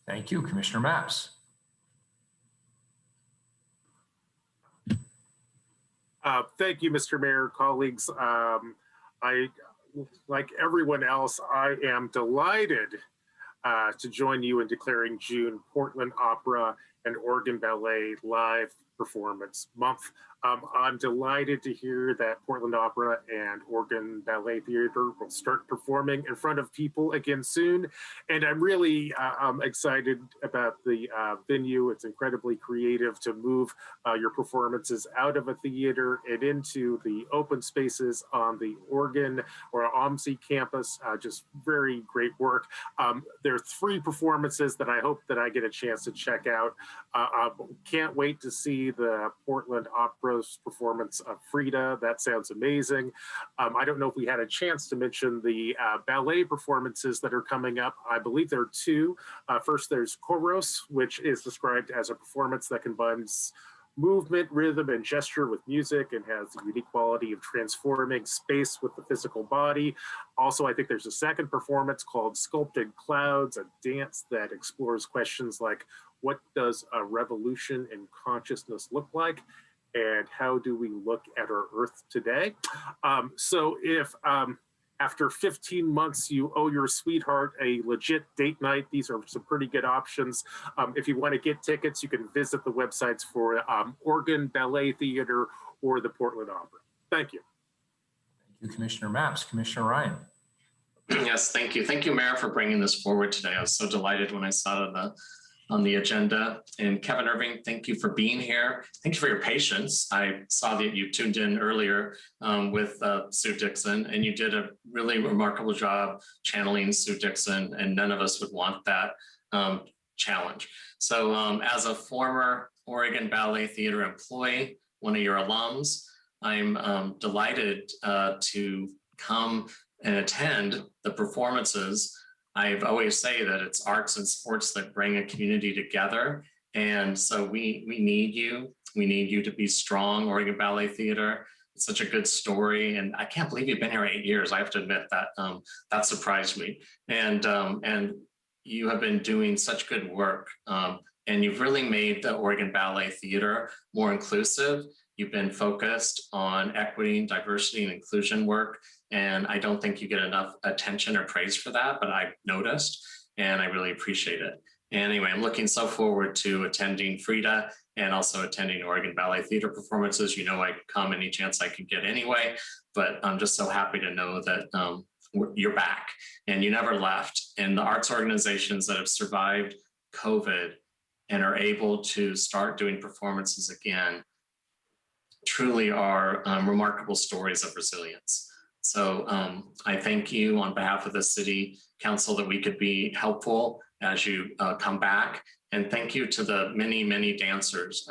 Thank you, Commissioner Mapps. Thank you, Mr. Mayor, colleagues. Like everyone else, I am delighted to join you in declaring June Portland Opera and Oregon Ballet Live Performance Month. I'm delighted to hear that Portland Opera and Oregon Ballet Theater will start performing in front of people again soon. And I'm really excited about the venue. It's incredibly creative to move your performances out of a theater and into the open spaces on the Oregon or OMSI campus. Just very great work. There are 3 performances that I hope that I get a chance to check out. Can't wait to see the Portland Opera's performance of Frida. That sounds amazing. I don't know if we had a chance to mention the ballet performances that are coming up. I believe there are 2. First, there's Choros, which is described as a performance that combines movement, rhythm, and gesture with music and has the unique quality of transforming space with the physical body. Also, I think there's a second performance called Sculpted Clouds, a dance that explores questions like what does a revolution in consciousness look like? And how do we look at our Earth today? So if after 15 months, you owe your sweetheart a legit date night, these are some pretty good options. If you want to get tickets, you can visit the websites for Oregon Ballet Theater or the Portland Opera. Thank you. Thank you, Commissioner Mapps. Commissioner Ryan. Yes, thank you. Thank you, Mayor, for bringing this forward today. I was so delighted when I saw it on the agenda. And Kevin Irving, thank you for being here. Thank you for your patience. I saw that you tuned in earlier with Sue Dixon, and you did a really remarkable job channeling Sue Dixon, and none of us would want that challenge. So as a former Oregon Ballet Theater employee, one of your alums, I'm delighted to come and attend the performances. I've always say that it's arts and sports that bring a community together. And so we need you. We need you to be strong, Oregon Ballet Theater. It's such a good story. And I can't believe you've been here 8 years. I have to admit that that surprised me. And you have been doing such good work. And you've really made the Oregon Ballet Theater more inclusive. You've been focused on equity, diversity, and inclusion work. And I don't think you get enough attention or praise for that, but I've noticed, and I really appreciate it. Anyway, I'm looking so forward to attending Frida and also attending Oregon Ballet Theater performances. You know, I come any chance I can get anyway, but I'm just so happy to know that you're back and you never left. And the arts organizations that have survived COVID and are able to start doing performances again truly are remarkable stories of resilience. So I thank you on behalf of the City Council that we could be helpful as you come back. And thank you to the many, many dancers.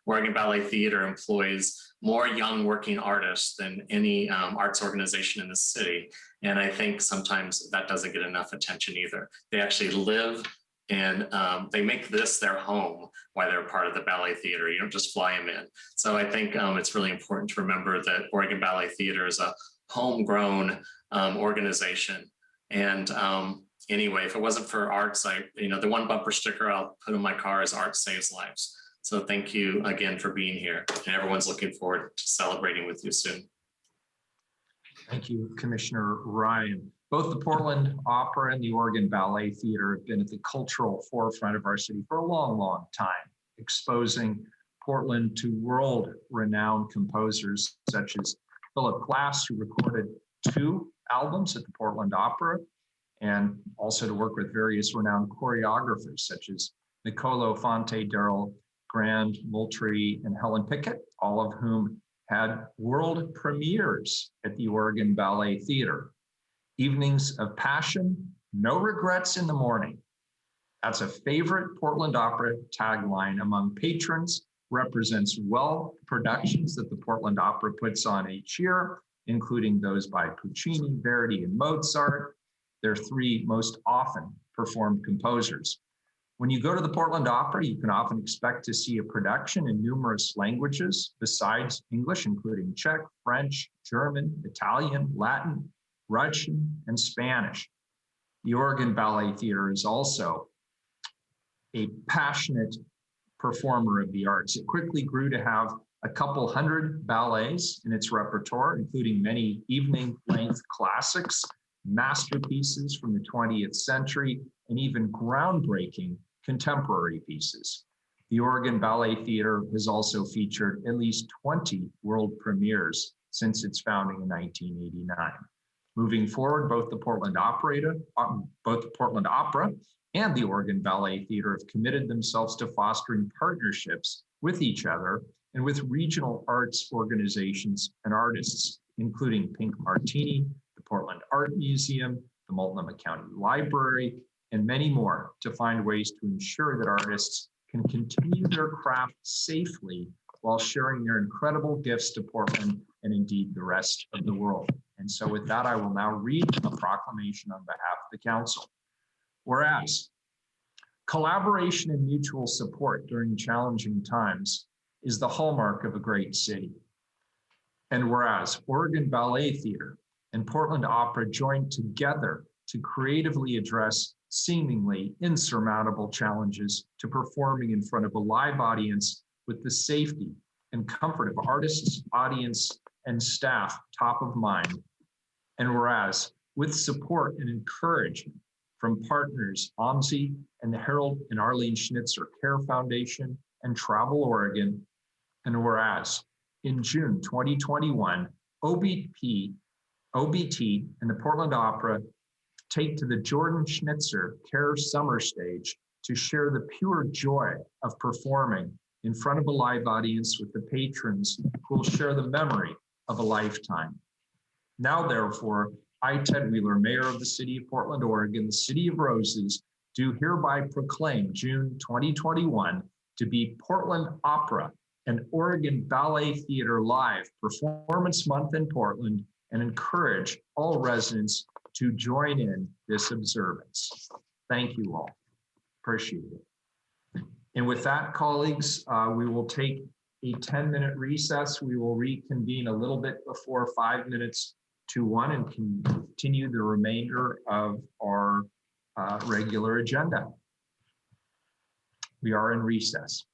Oregon Ballet Theater employs more young working artists than any arts organization in the city. And I think sometimes that doesn't get enough attention either. They actually live and they make this their home while they're part of the ballet theater. You don't just fly them in. So I think it's really important to remember that Oregon Ballet Theater is a homegrown organization. And anyway, if it wasn't for arts, the one bumper sticker I'll put on my car is "Art Saves Lives." So thank you again for being here, and everyone's looking forward to celebrating with you soon. Thank you, Commissioner Ryan. Both the Portland Opera and the Oregon Ballet Theater have been at the cultural forefront of our city for a long, long time, exposing Portland to world-renowned composers such as Philip Glass, who recorded 2 albums at the Portland Opera, and also to work with various renowned choreographers such as Nicolo Fonte, Daryl Grand, Moultrie, and Helen Pickett, all of whom had world premieres at the Oregon Ballet Theater. Evenings of passion, no regrets in the morning. That's a favorite Portland Opera tagline among patrons, represents well productions that the Portland Opera puts on each year, including those by Puccini, Verdi, and Mozart, their 3 most often performed composers. When you go to the Portland Opera, you can often expect to see a production in numerous languages besides English, including Czech, French, German, Italian, Latin, Russian, and Spanish. The Oregon Ballet Theater is also a passionate performer of the arts. It quickly grew to have a couple hundred ballets in its repertoire, including many evening-length classics, masterpieces from the 20th century, and even groundbreaking contemporary pieces. The Oregon Ballet Theater has also featured at least 20 world premieres since its founding in 1989. Moving forward, both the Portland Opera and the Oregon Ballet Theater have committed themselves to fostering partnerships with each other and with regional arts organizations and artists, including Pink Martini, the Portland Art Museum, the Multnomah County Library, and many more, to find ways to ensure that artists can continue their craft safely while sharing their incredible gifts to Portland and indeed the rest of the world. And so with that, I will now read a proclamation on behalf of the council. Whereas collaboration and mutual support during challenging times is the hallmark of a great city. And whereas Oregon Ballet Theater and Portland Opera joined together to creatively address seemingly insurmountable challenges to performing in front of a live audience with the safety and comfort of artists, audience, and staff top of mind. And whereas with support and encouragement from partners OMSI and the Harold and Arlene Schnitzer Care Foundation and Travel Oregon, and whereas in June 2021, OBT and the Portland Opera take to the Jordan Schnitzer Care Summer Stage to share the pure joy of performing in front of a live audience with the patrons who will share the memory of a lifetime. Now, therefore, I, Ted Wheeler, Mayor of the City of Portland, Oregon, the City of Roses, do hereby proclaim June 2021 to be Portland Opera and Oregon Ballet Theater Live Performance Month in Portland, and encourage all residents to join in this observance. Thank you all. Appreciate it. And with that, colleagues, we will take a 10-minute recess. We will reconvene a little bit before 5 minutes to 1 and continue the remainder of our regular agenda. We are in recess.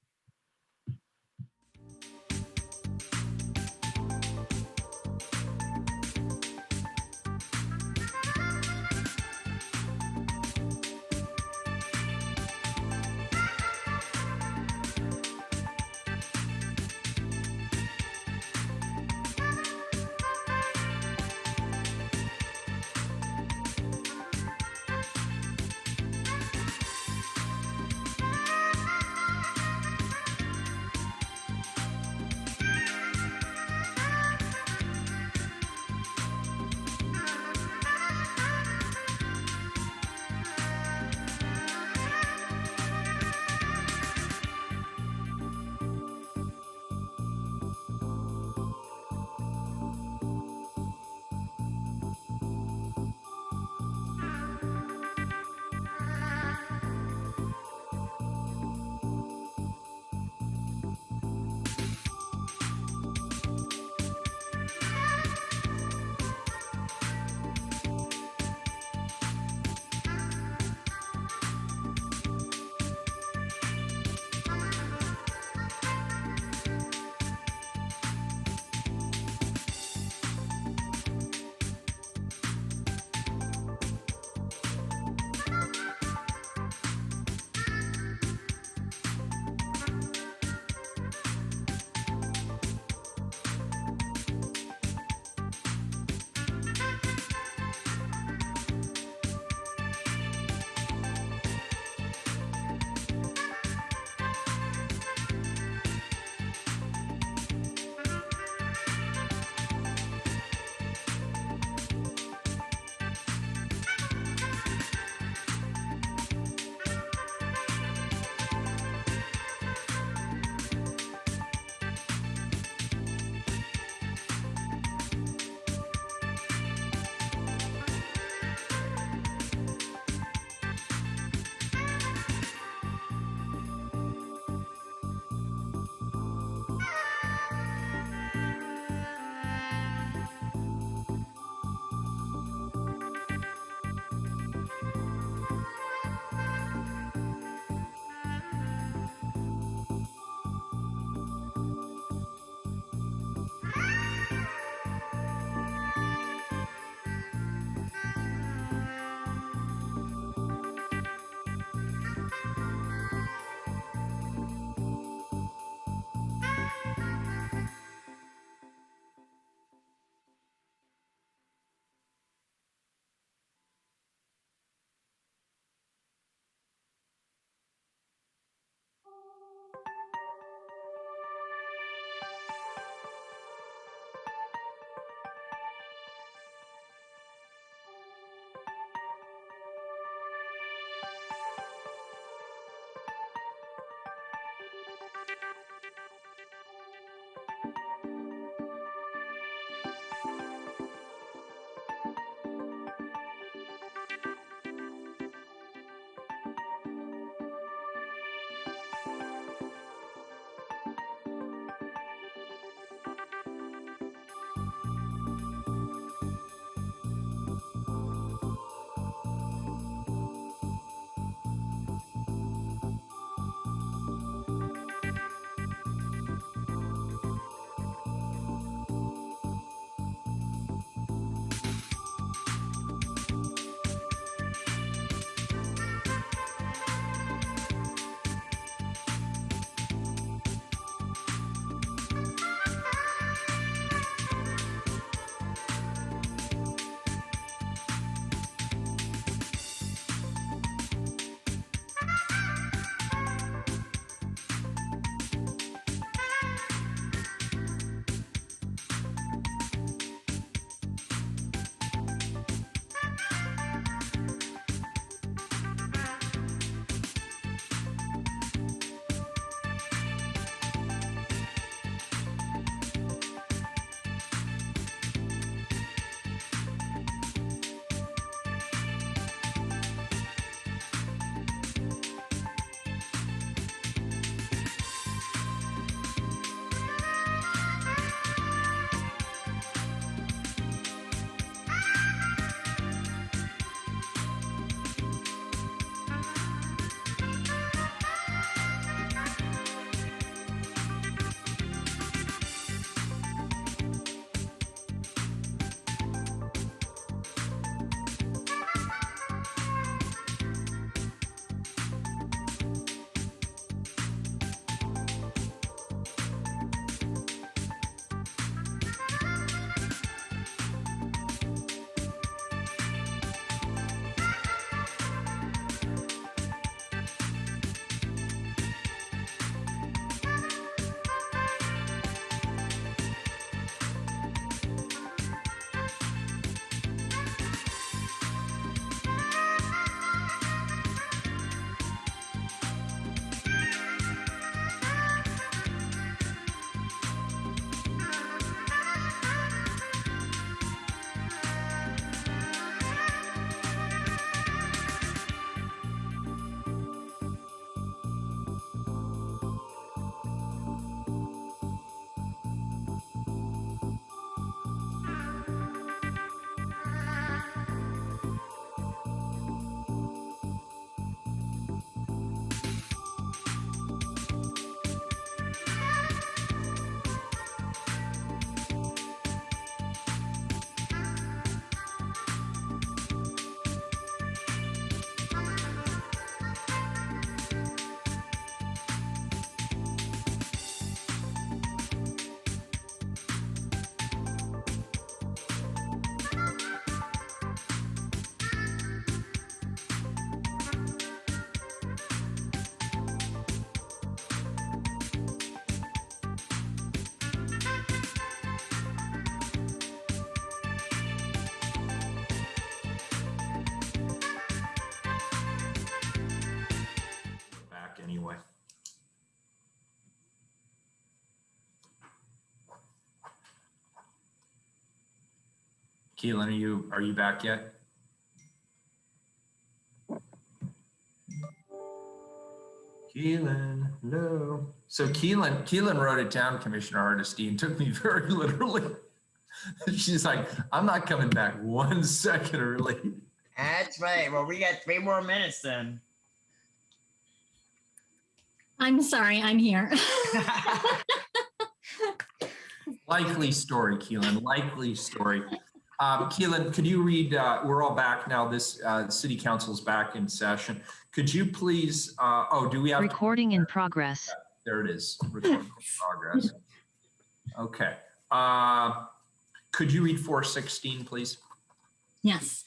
Keelan, are you back yet? Keelan, hello. So Keelan wrote it down, Commissioner Hardesty, and took me very literally. She's like, I'm not coming back 1 second early. That's right. Well, we got 3 more minutes then. I'm sorry, I'm here. Likely story, Keelan, likely story. Keelan, could you read, we're all back now, this city council's back in session. Could you please, do we have? Recording in progress. There it is, recording in progress. Okay. Could you read 416, please? Yes.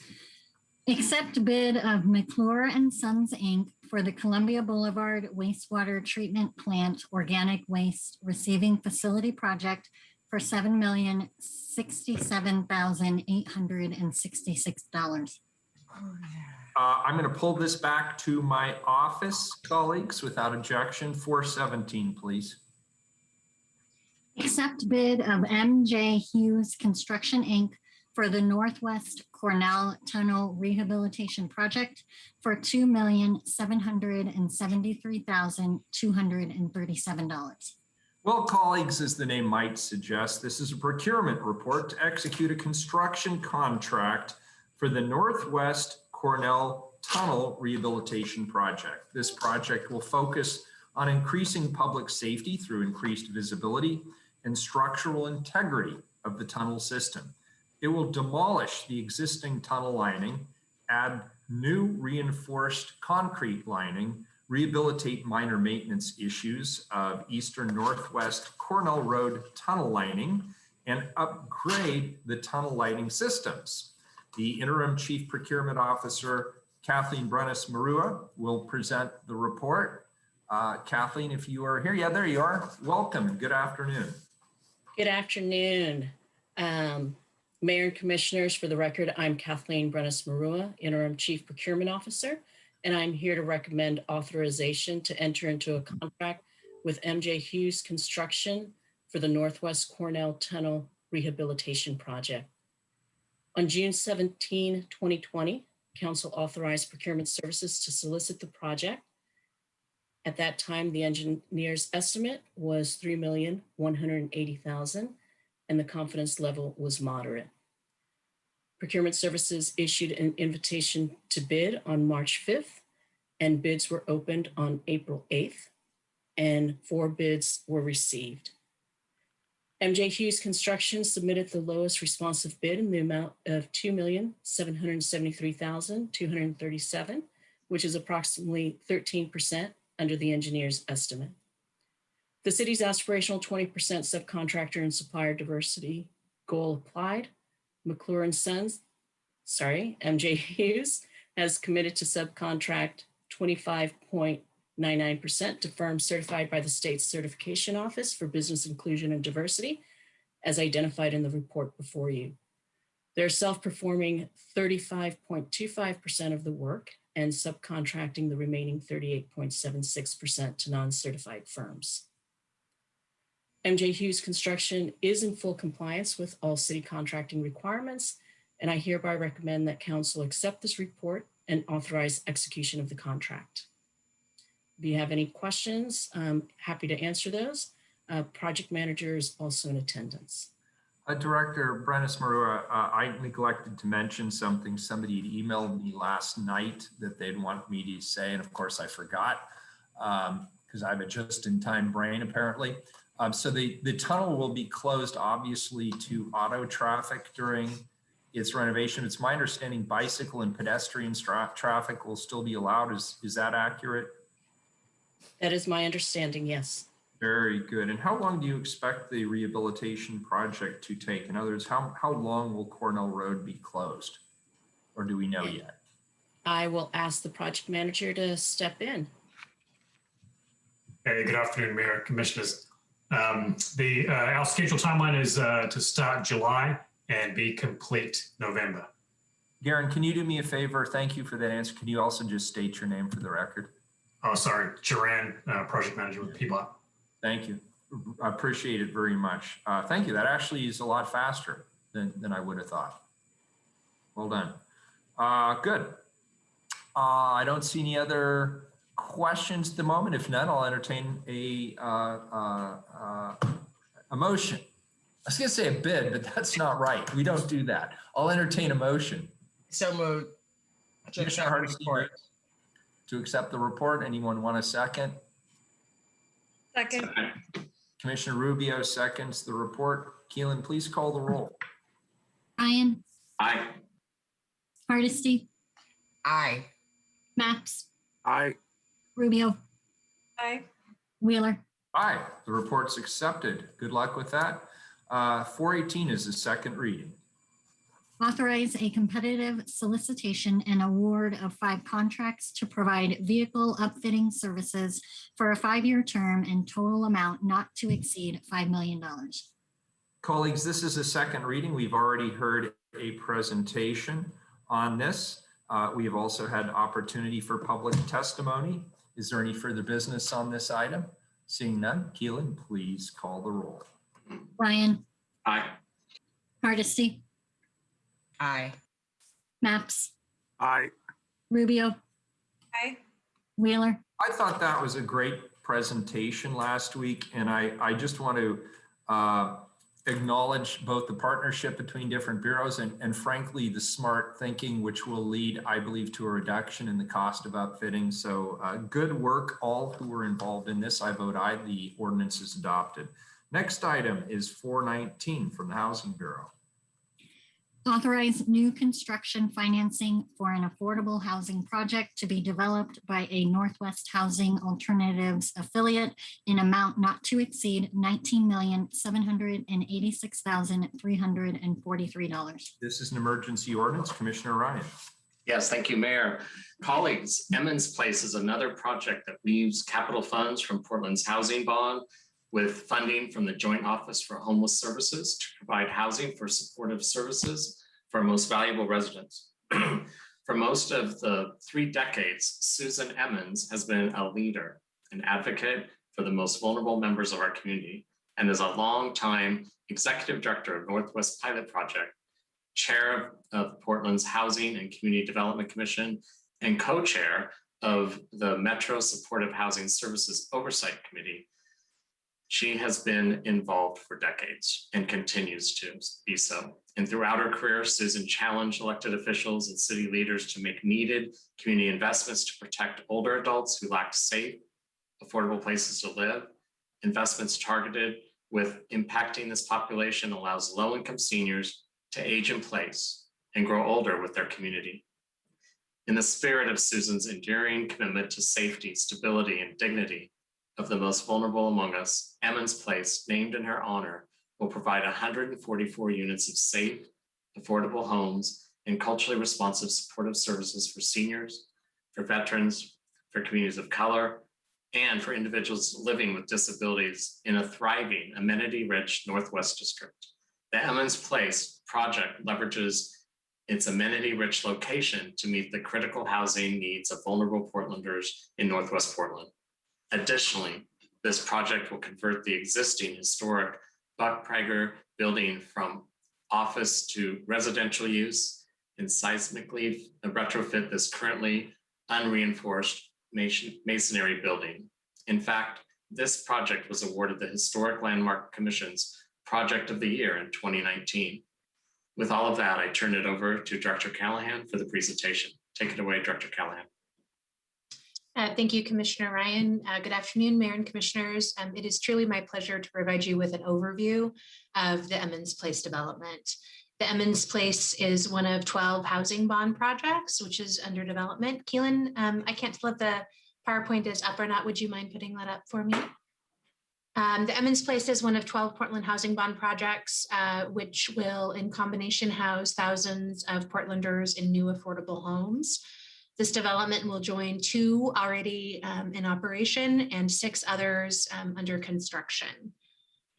Accept bid of McClure and Sons, Inc. for the Columbia Boulevard Wastewater Treatment Plant Organic Waste Receiving Facility Project for $7,067,866. I'm going to pull this back to my office, colleagues, without objection. 417, please. Accept bid of MJ Hughes Construction, Inc. for the Northwest Cornell Tunnel Rehabilitation Project for $2,773,237. Well, colleagues, as the name might suggest, this is a procurement report to execute a construction contract for the Northwest Cornell Tunnel Rehabilitation Project. This project will focus on increasing public safety through increased visibility and structural integrity of the tunnel system. It will demolish the existing tunnel lining, add new reinforced concrete lining, rehabilitate minor maintenance issues of Eastern Northwest Cornell Road tunnel lining, and upgrade the tunnel lighting systems. The interim chief procurement officer, Kathleen Brenes-Marua, will present the report. Kathleen, if you are here, yeah, there you are. Welcome and good afternoon. Good afternoon. Mayor and Commissioners, for the record, I'm Kathleen Brenes-Marua, Interim Chief Procurement Officer, and I'm here to recommend authorization to enter into a contract with MJ Hughes Construction for the Northwest Cornell Tunnel Rehabilitation Project. On June 17, 2020, Council authorized procurement services to solicit the project. At that time, the engineer's estimate was $3,180,000, and the confidence level was moderate. Procurement services issued an invitation to bid on March 5th, and bids were opened on April 8th, and 4 bids were received. MJ Hughes Construction submitted the lowest responsive bid in the amount of $2,773,237, which is approximately 13% under the engineer's estimate. The city's aspirational 20% subcontractor and supplier diversity goal applied. McClure and Sons, MJ Hughes has committed to subcontract 25.99% to firms certified by the state certification office for business inclusion and diversity, as identified in the report before you. They're self-performing 35.25% of the work and subcontracting the remaining 38.76% to non-certified firms. MJ Hughes Construction is in full compliance with all city contracting requirements, and I hereby recommend that Council accept this report and authorize execution of the contract. If you have any questions, I'm happy to answer those. Project manager is also in attendance. Director Brenes-Marua, I neglected to mention something. Somebody had emailed me last night that they'd want me to say, and of course I forgot because I have a just-in-time brain apparently. So the tunnel will be closed obviously to auto traffic during its renovation. It's my understanding bicycle and pedestrian traffic will still be allowed. Is that accurate? That is my understanding, yes. Very good. And how long do you expect the rehabilitation project to take? In other words, how long will Cornell Road be closed? Or do we know yet? I will ask the project manager to step in. Hey, good afternoon, Mayor, Commissioners. Our scheduled timeline is to start July and be complete November. Garen, can you do me a favor? Thank you for that answer. Can you also just state your name for the record? Oh, sorry, Duran, project manager with PBOT. Thank you. I appreciate it very much. Thank you. That actually is a lot faster than I would have thought. Well done. Good. I don't see any other questions at the moment. If none, I'll entertain a motion. I was going to say a bid, but that's not right. We don't do that. I'll entertain a motion. So moved. Commissioner Hardesty to accept the report. Anyone want a second? Second. Commissioner Rubio seconds the report. Keelan, please call the roll. Ryan, Aye. Hardesty, Aye. Maps, Aye. Rubio, Aye. Wheeler. Aye, the report's accepted. Good luck with that. 418 is the second reading. Authorize a competitive solicitation and award of 5 contracts to provide vehicle upfitting services for a 5-year term and total amount not to exceed $5 million. Colleagues, this is a second reading. We've already heard a presentation on this. We have also had opportunity for public testimony. Is there any further business on this item? Seeing none, Keelan, please call the roll. Ryan, Aye. Hardesty, Aye. Maps, Aye. Rubio, Aye. Wheeler. I thought that was a great presentation last week, and I just want to acknowledge both the partnership between different bureaus and frankly, the smart thinking, which will lead, I believe, to a reduction in the cost of upfitting. So good work, all who were involved in this. I vote aye, the ordinance is adopted. Next item is 419 from the Housing Bureau. Authorize new construction financing for an affordable housing project to be developed by a Northwest Housing Alternatives affiliate in amount not to exceed $19,786,343. This is an emergency ordinance. Commissioner Ryan. Yes, thank you, Mayor. Colleagues, Emmons Place is another project that weaves capital funds from Portland's housing bond with funding from the Joint Office for Homeless Services to provide housing for supportive services for our most valuable residents. For most of the 3 decades, Susan Emmons has been a leader, an advocate for the most vulnerable members of our community, and is a longtime executive director of Northwest Pilot Project, chair of Portland's Housing and Community Development Commission, and co-chair of the Metro Supportive Housing Services Oversight Committee. She has been involved for decades and continues to be so. And throughout her career, Susan challenged elected officials and city leaders to make needed community investments to protect older adults who lacked safe, affordable places to live. Investments targeted with impacting this population allows low-income seniors to age in place and grow older with their community. In the spirit of Susan's enduring commitment to safety, stability, and dignity of the most vulnerable among us, Emmons Place, named in her honor, will provide 144 units of safe, affordable homes and culturally responsive supportive services for seniors, for veterans, for communities of color, and for individuals living with disabilities in a thriving, amenity-rich Northwest District. The Emmons Place project leverages its amenity-rich location to meet the critical housing needs of vulnerable Portlanders in Northwest Portland. Additionally, this project will convert the existing historic Buck Prager building from office to residential use and seismically retrofit this currently unreinforced masonry building. In fact, this project was awarded the Historic Landmark Commission's Project of the Year in 2019. With all of that, I turn it over to Director Callahan for the presentation. Take it away, Director Callahan. Thank you, Commissioner Ryan. Good afternoon, Mayor and Commissioners. It is truly my pleasure to provide you with an overview of the Emmons Place development. The Emmons Place is one of 12 housing bond projects, which is under development. Keelan, I can't tell if the PowerPoint is up or not. Would you mind putting that up for me? The Emmons Place is one of 12 Portland housing bond projects, which will in combination house thousands of Portlanders in new affordable homes. This development will join 2 already in operation and 6 others under construction.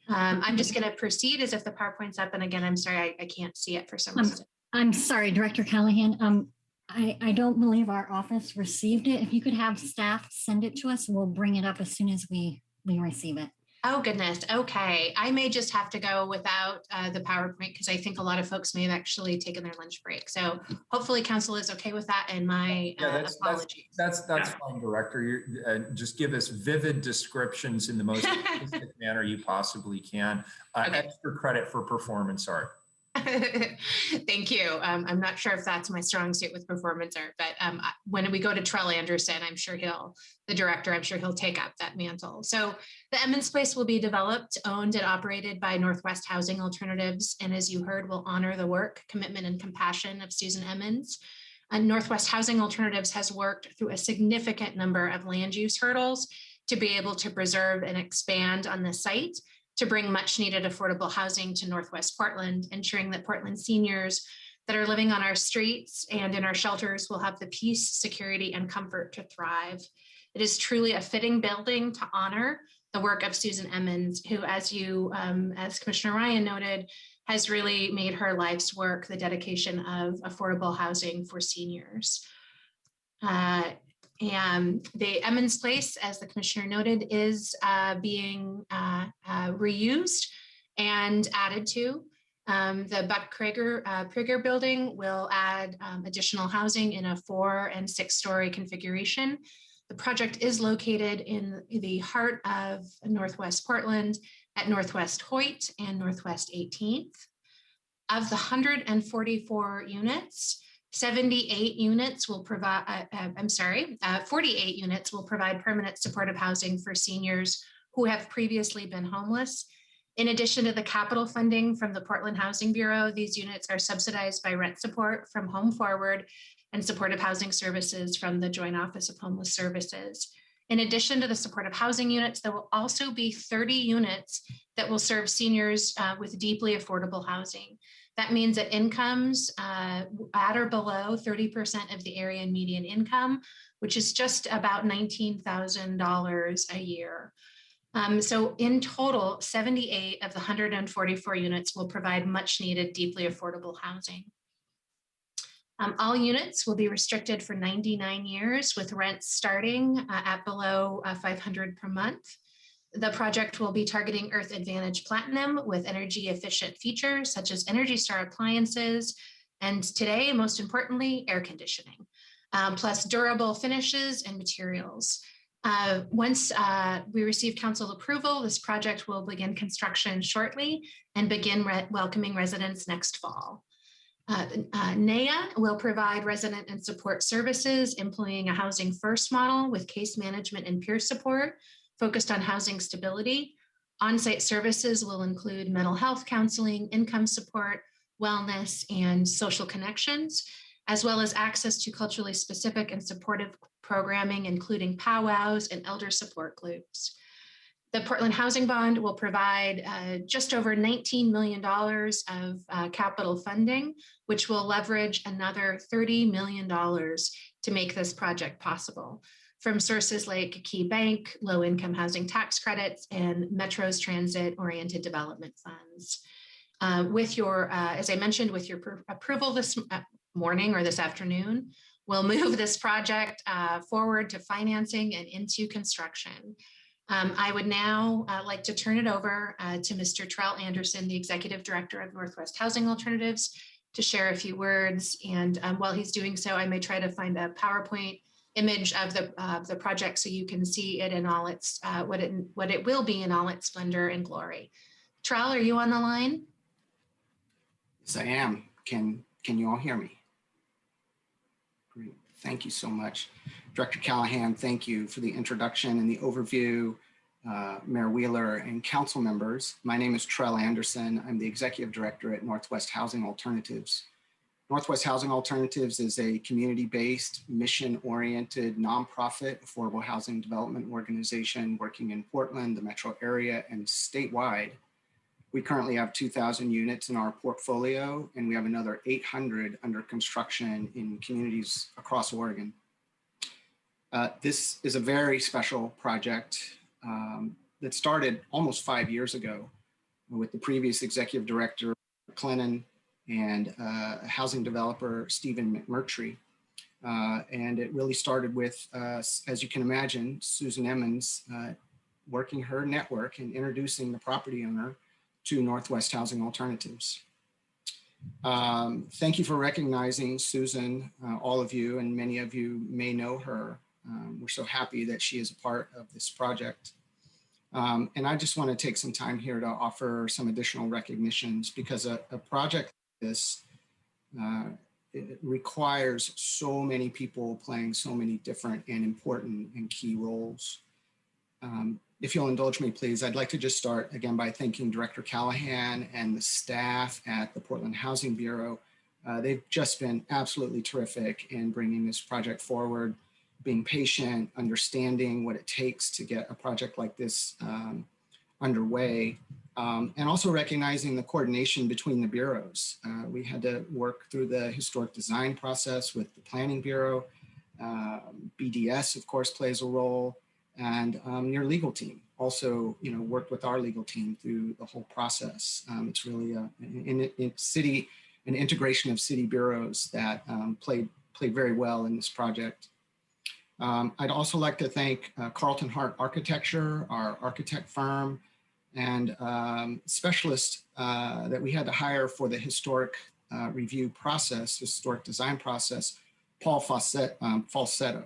I'm just going to proceed as if the PowerPoint's up. And again, I'm sorry, I can't see it for some reason. I'm sorry, Director Callahan. I don't believe our office received it. If you could have staff send it to us, we'll bring it up as soon as we receive it. Oh, goodness. Okay. I may just have to go without the PowerPoint because I think a lot of folks may have actually taken their lunch break. So hopefully council is okay with that and my apologies. That's fine, Director. Just give us vivid descriptions in the most specific manner you possibly can. Extra credit for performance art. Thank you. I'm not sure if that's my strong suit with performance art, but when we go to Trell Anderson, I'm sure the director, I'm sure he'll take up that mantle. So the Emmons Place will be developed, owned, and operated by Northwest Housing Alternatives. And as you heard, will honor the work, commitment, and compassion of Susan Emmons. And Northwest Housing Alternatives has worked through a significant number of land use hurdles to be able to preserve and expand on the site, to bring much needed affordable housing to Northwest Portland, ensuring that Portland seniors that are living on our streets and in our shelters will have the peace, security, and comfort to thrive. It is truly a fitting building to honor the work of Susan Emmons, who, as Commissioner Ryan noted, has really made her life's work the dedication of affordable housing for seniors. And the Emmons Place, as the commissioner noted, is being reused and added to. The Buck Prager building will add additional housing in a 4- and 6-story configuration. The project is located in the heart of Northwest Portland at Northwest Hoyt and Northwest 18th. Of the 144 units, 48 units will provide, 48 units will provide permanent supportive housing for seniors who have previously been homeless. In addition to the capital funding from the Portland Housing Bureau, these units are subsidized by rent support from Home Forward and supportive housing services from the Joint Office of Homeless Services. In addition to the supportive housing units, there will also be 30 units that will serve seniors with deeply affordable housing. That means that incomes at or below 30% of the area median income, which is just about $19,000 a year. So in total, 78 of the 144 units will provide much needed, deeply affordable housing. All units will be restricted for 99 years with rents starting at below $500 per month. The project will be targeting Earth Advantage Platinum with energy efficient features such as Energy Star appliances, and today, most importantly, air conditioning, plus durable finishes and materials. Once we receive council approval, this project will begin construction shortly and begin welcoming residents next fall. NAIA will provide resident and support services, employing a housing first model with case management and peer support focused on housing stability. On-site services will include mental health counseling, income support, wellness, and social connections, as well as access to culturally specific and supportive programming, including powwows and elder support groups. The Portland Housing Bond will provide just over $19 million of capital funding, which will leverage another $30 million to make this project possible from sources like Key Bank, low-income housing tax credits, and Metro's transit-oriented development funds. With your, as I mentioned, with your approval this morning or this afternoon, we'll move this project forward to financing and into construction. I would now like to turn it over to Mr. Trell Anderson, the Executive Director of Northwest Housing Alternatives, to share a few words. And while he's doing so, I may try to find a PowerPoint image of the project so you can see it in all its, what it will be in all its splendor and glory. Trell, are you on the line? Yes, I am. Can you all hear me? Great. Thank you so much. Director Callahan, thank you for the introduction and the overview. Mayor Wheeler and council members, my name is Trell Anderson. I'm the Executive Director at Northwest Housing Alternatives. Northwest Housing Alternatives is a community-based, mission-oriented, nonprofit affordable housing development organization working in Portland, the metro area, and statewide. We currently have 2,000 units in our portfolio, and we have another 800 under construction in communities across Oregon. This is a very special project that started almost 5 years ago with the previous executive director, Clennon, and housing developer, Stephen McMurtry. And it really started with, as you can imagine, Susan Emmons working her network and introducing the property owner to Northwest Housing Alternatives. Thank you for recognizing Susan, all of you, and many of you may know her. We're so happy that she is a part of this project. And I just want to take some time here to offer some additional recognitions, because a project like this it requires so many people playing so many different and important and key roles. If you'll indulge me, please, I'd like to just start again by thanking Director Callahan and the staff at the Portland Housing Bureau. They've just been absolutely terrific in bringing this project forward, being patient, understanding what it takes to get a project like this underway, and also recognizing the coordination between the bureaus. We had to work through the historic design process with the Planning Bureau. BDS, of course, plays a role, and your legal team also, worked with our legal team through the whole process. It's really an integration of city bureaus that played very well in this project. I'd also like to thank Carlton Hart Architecture, our architect firm, and specialist that we had to hire for the historic review process, historic design process, Paul Falsetto.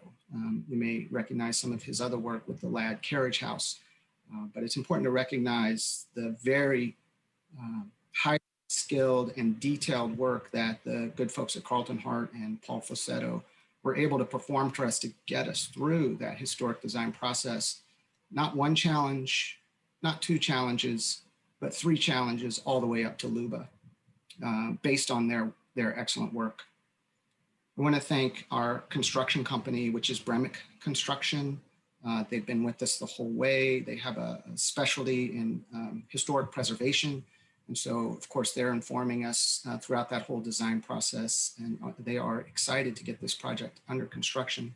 You may recognize some of his other work with the Ladd Carriage House, but it's important to recognize the very high skilled and detailed work that the good folks at Carlton Hart and Paul Falsetto were able to perform for us to get us through that historic design process. Not one challenge, not two challenges, but 3 challenges all the way up to LUBA, based on their excellent work. I want to thank our construction company, which is Bremick Construction. They've been with us the whole way. They have a specialty in historic preservation. And so, of course, they're informing us throughout that whole design process, and they are excited to get this project under construction.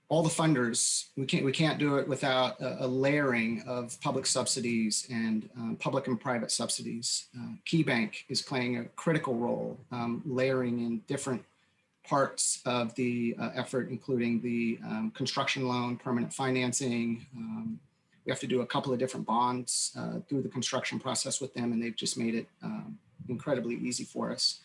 All the funders, we can't do it without a layering of public subsidies and public and private subsidies. KeyBank is playing a critical role, layering in different parts of the effort, including the construction loan, permanent financing. We have to do a couple of different bonds through the construction process with them, and they've just made it incredibly easy for us.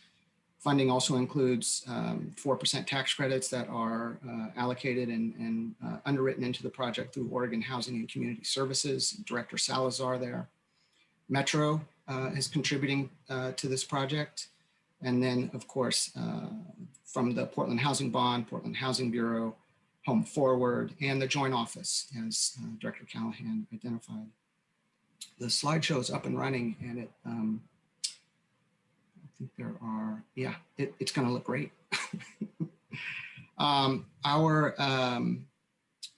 Funding also includes 4% tax credits that are allocated and underwritten into the project through Oregon Housing and Community Services, Director Salazar there. Metro is contributing to this project. And then, of course, from the Portland Housing Bond, Portland Housing Bureau, Home Forward, and the Joint Office, as Director Callahan identified. The slideshow is up and running, and it, I think there are, yeah, it's going to look great. Our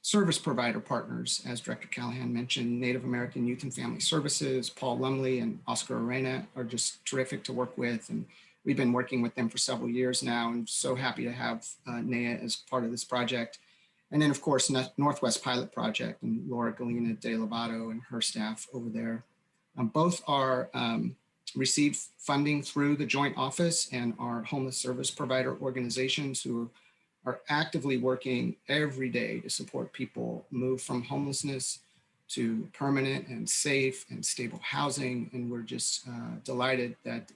service provider partners, as Director Callahan mentioned, Native American Youth and Family Services, Paul Lumley and Oscar Arena are just terrific to work with. And we've been working with them for several years now, and so happy to have NAYA as part of this project. And then, of course, Northwest Pilot Project and Laura Galena de Lobato and her staff over there. Both are received funding through the Joint Office and our homeless service provider organizations who are actively working every day to support people move from homelessness to permanent and safe and stable housing. And we're just delighted that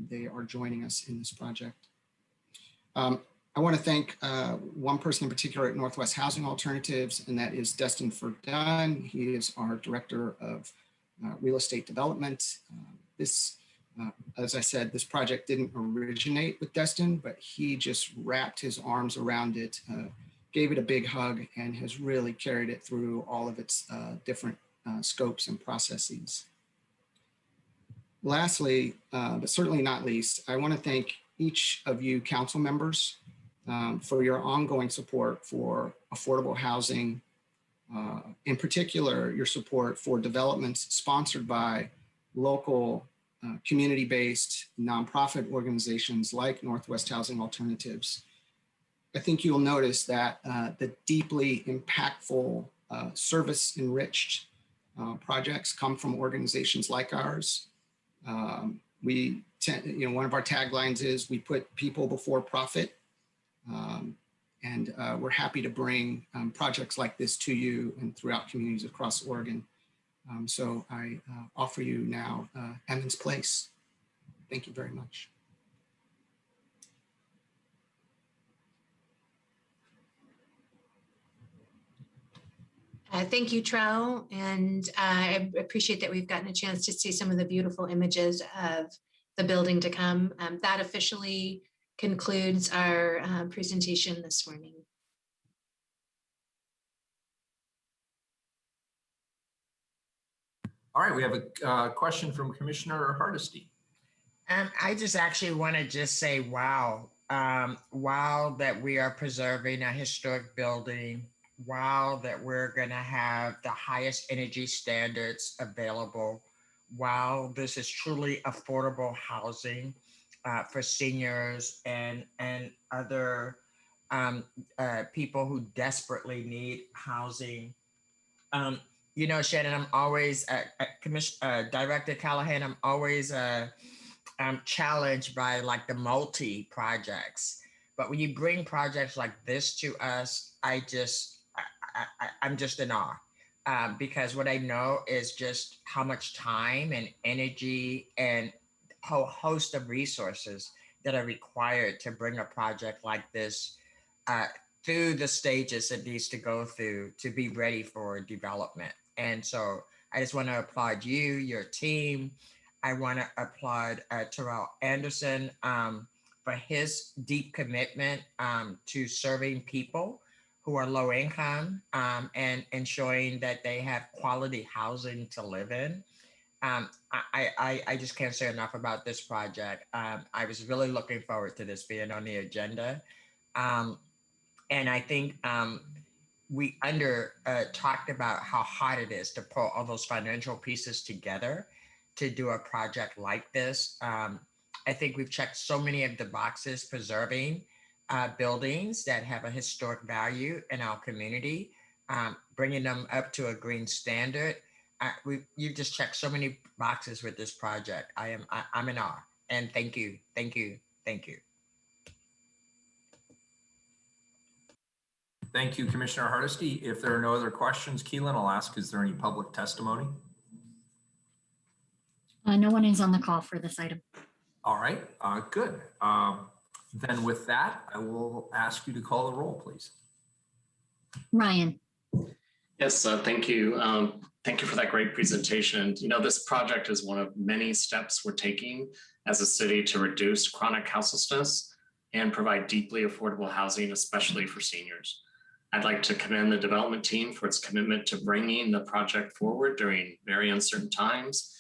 they are joining us in this project. I want to thank one person in particular at Northwest Housing Alternatives, and that is Destin Verdun. He is our Director of Real Estate Development. As I said, this project didn't originate with Destin, but he just wrapped his arms around it, gave it a big hug, and has really carried it through all of its different scopes and processes. Lastly, but certainly not least, I want to thank each of you council members for your ongoing support for affordable housing, in particular, your support for developments sponsored by local community-based nonprofit organizations like Northwest Housing Alternatives. I think you'll notice that the deeply impactful service-enriched projects come from organizations like ours. One of our taglines is we put people before profit. And we're happy to bring projects like this to you and throughout communities across Oregon. So I offer you now Emmons Place. Thank you very much. Thank you, Trell. And I appreciate that we've gotten a chance to see some of the beautiful images of the building to come. That officially concludes our presentation this morning. All right, we have a question from Commissioner Hardesty. I just actually want to just say, wow. Wow that we are preserving a historic building. Wow that we're going to have the highest energy standards available. Wow, this is truly affordable housing for seniors and other people who desperately need housing. You know, Shannon, I'm always, Director Callahan, I'm always challenged by like the multi projects. But when you bring projects like this to us, I'm just in awe. Because what I know is just how much time and energy and a whole host of resources that are required to bring a project like this through the stages it needs to go through to be ready for development. And so I just want to applaud you, your team. I want to applaud Terrell Anderson for his deep commitment to serving people who are low income and ensuring that they have quality housing to live in. I just can't say enough about this project. I was really looking forward to this being on the agenda. And I think we talked about how hard it is to pull all those financial pieces together to do a project like this. I think we've checked so many of the boxes preserving buildings that have a historic value in our community, bringing them up to a green standard. You've just checked so many boxes with this project. I'm in awe, and thank you. Thank you, Commissioner Hardesty. If there are no other questions, Keelan, I'll ask, is there any public testimony? No one is on the call for this item. All right, good. Then with that, I will ask you to call the roll, please. Ryan. Yes, thank you. Thank you for that great presentation. You know, this project is one of many steps we're taking as a city to reduce chronic houselessness and provide deeply affordable housing, especially for seniors. I'd like to commend the development team for its commitment to bringing the project forward during very uncertain times.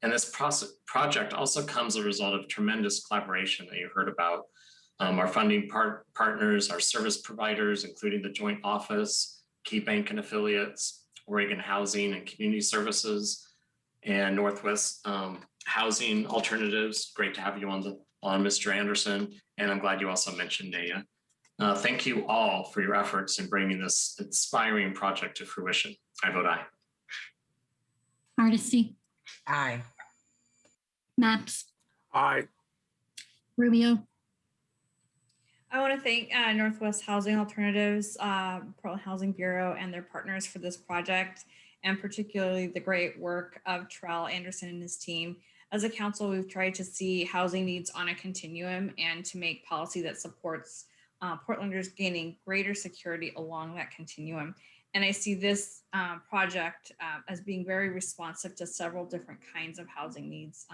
And this project also comes as a result of tremendous collaboration that you heard about. Our funding partners, our service providers, including the Joint Office, Key Bank and Affiliates, Oregon Housing and Community Services, and Northwest Housing Alternatives. Great to have you on, Mr. Anderson. And I'm glad you also mentioned NAIA. Thank you all for your efforts in bringing this inspiring project to fruition. I vote aye. Hardesty. Aye. Maps. Aye. Rubio. I want to thank Northwest Housing Alternatives, Portland Housing Bureau, and their partners for this project, and particularly the great work of Terrell Anderson and his team. As a council, we've tried to see housing needs on a continuum and to make policy that supports Portlanders gaining greater security along that continuum. And I see this project as being very responsive to several different kinds of housing needs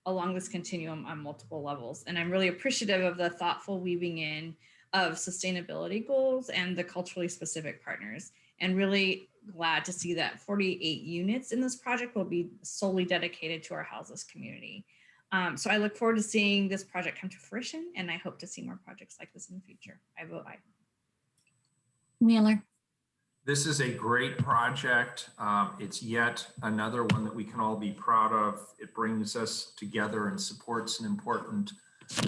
along this continuum on multiple levels. And I'm really appreciative of the thoughtful weaving in of sustainability goals and the culturally specific partners, and really glad to see that 48 units in this project will be solely dedicated to our houseless community. So I look forward to seeing this project come to fruition, and I hope to see more projects like this in the future. I vote aye. Wheeler. This is a great project. It's yet another one that we can all be proud of. It brings us together and supports an important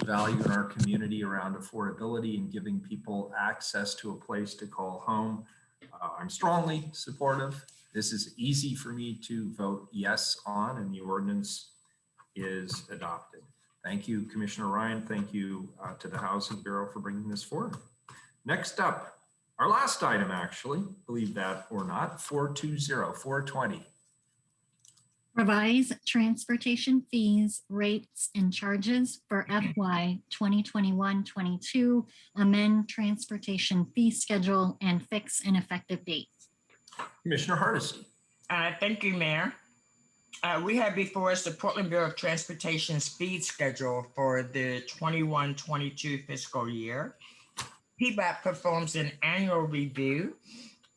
value in our community around affordability and giving people access to a place to call home. I'm strongly supportive. This is easy for me to vote yes on, and the ordinance is adopted. Thank you, Commissioner Ryan. Thank you to the Housing Bureau for bringing this forward. Next up, our last item, actually, believe that or not, 420. Revise transportation fees, rates, and charges for FY 2021-22, amend transportation fee schedule, and fix an effective date. Commissioner Hardesty. Thank you, Mayor. We have before us the Portland Bureau of Transportation's fee schedule for the 21-22 fiscal year. PBAP performs an annual review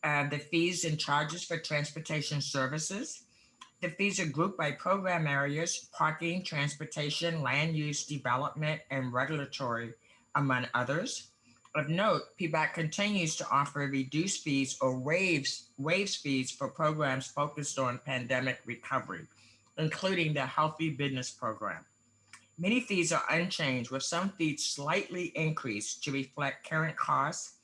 of the fees and charges for transportation services. The fees are grouped by program areas, parking, transportation, land use, development, and regulatory, among others. Of note, PBAC continues to offer reduced fees or waives fees for programs focused on pandemic recovery, including the Healthy Business Program. Many fees are unchanged, with some fees slightly increased to reflect current costs,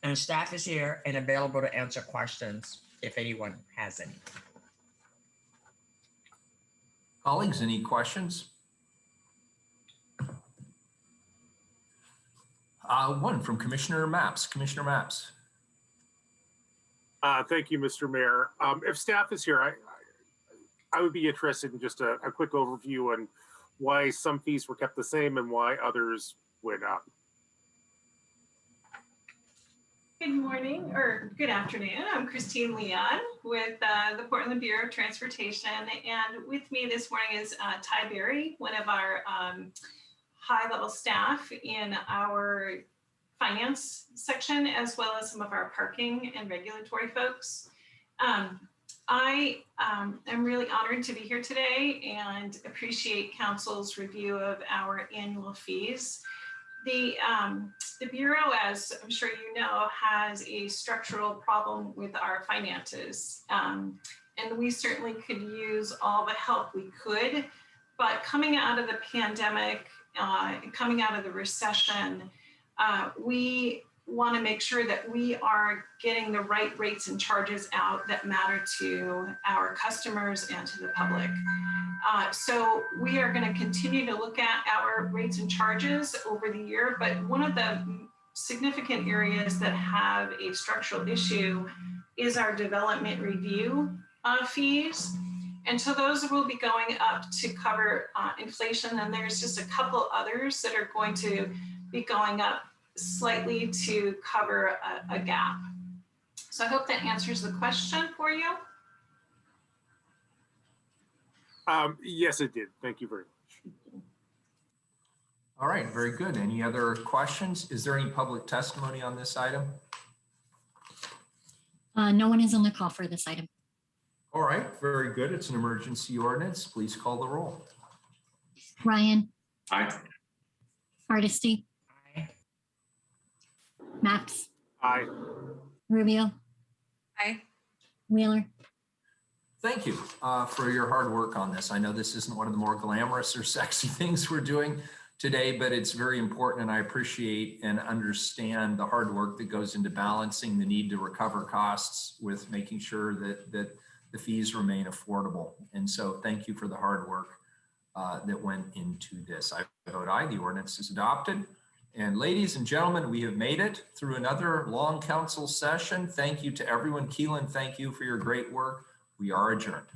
and staff is here and available to answer questions if anyone has any. Colleagues, any questions? One from Commissioner Mapps. Commissioner Mapps. Thank you, Mr. Mayor. If staff is here, I would be interested in just a quick overview on why some fees were kept the same and why others went up. Good morning or good afternoon. I'm Christine Leon with the Portland Bureau of Transportation. And with me this morning is Ty Berry, one of our high-level staff in our finance section, as well as some of our parking and regulatory folks. I am really honored to be here today and appreciate Council's review of our annual fees. The Bureau, as I'm sure you know, has a structural problem with our finances. And we certainly could use all the help we could, but coming out of the pandemic, coming out of the recession, we want to make sure that we are getting the right rates and charges out that matter to our customers and to the public. So we are going to continue to look at our rates and charges over the year, but one of the significant areas that have a structural issue is our development review fees. And so those will be going up to cover inflation, and there's just a couple others that are going to be going up slightly to cover a gap. So I hope that answers the question for you. Yes, it did. Thank you very much. All right, very good. Any other questions? Is there any public testimony on this item? No one is on the call for this item. All right, very good. It's an emergency ordinance. Please call the roll. Ryan. Aye. Hardesty. Aye. Mapps. Aye. Rubio. Aye. Wheeler. Thank you for your hard work on this. I know this isn't one of the more glamorous or sexy things we're doing today, but it's very important, and I appreciate and understand the hard work that goes into balancing the need to recover costs with making sure that the fees remain affordable. And so thank you for the hard work that went into this. I vote aye. The ordinance is adopted. And ladies and gentlemen, we have made it through another long council session. Thank you to everyone. Keelan, thank you for your great work. We are adjourned.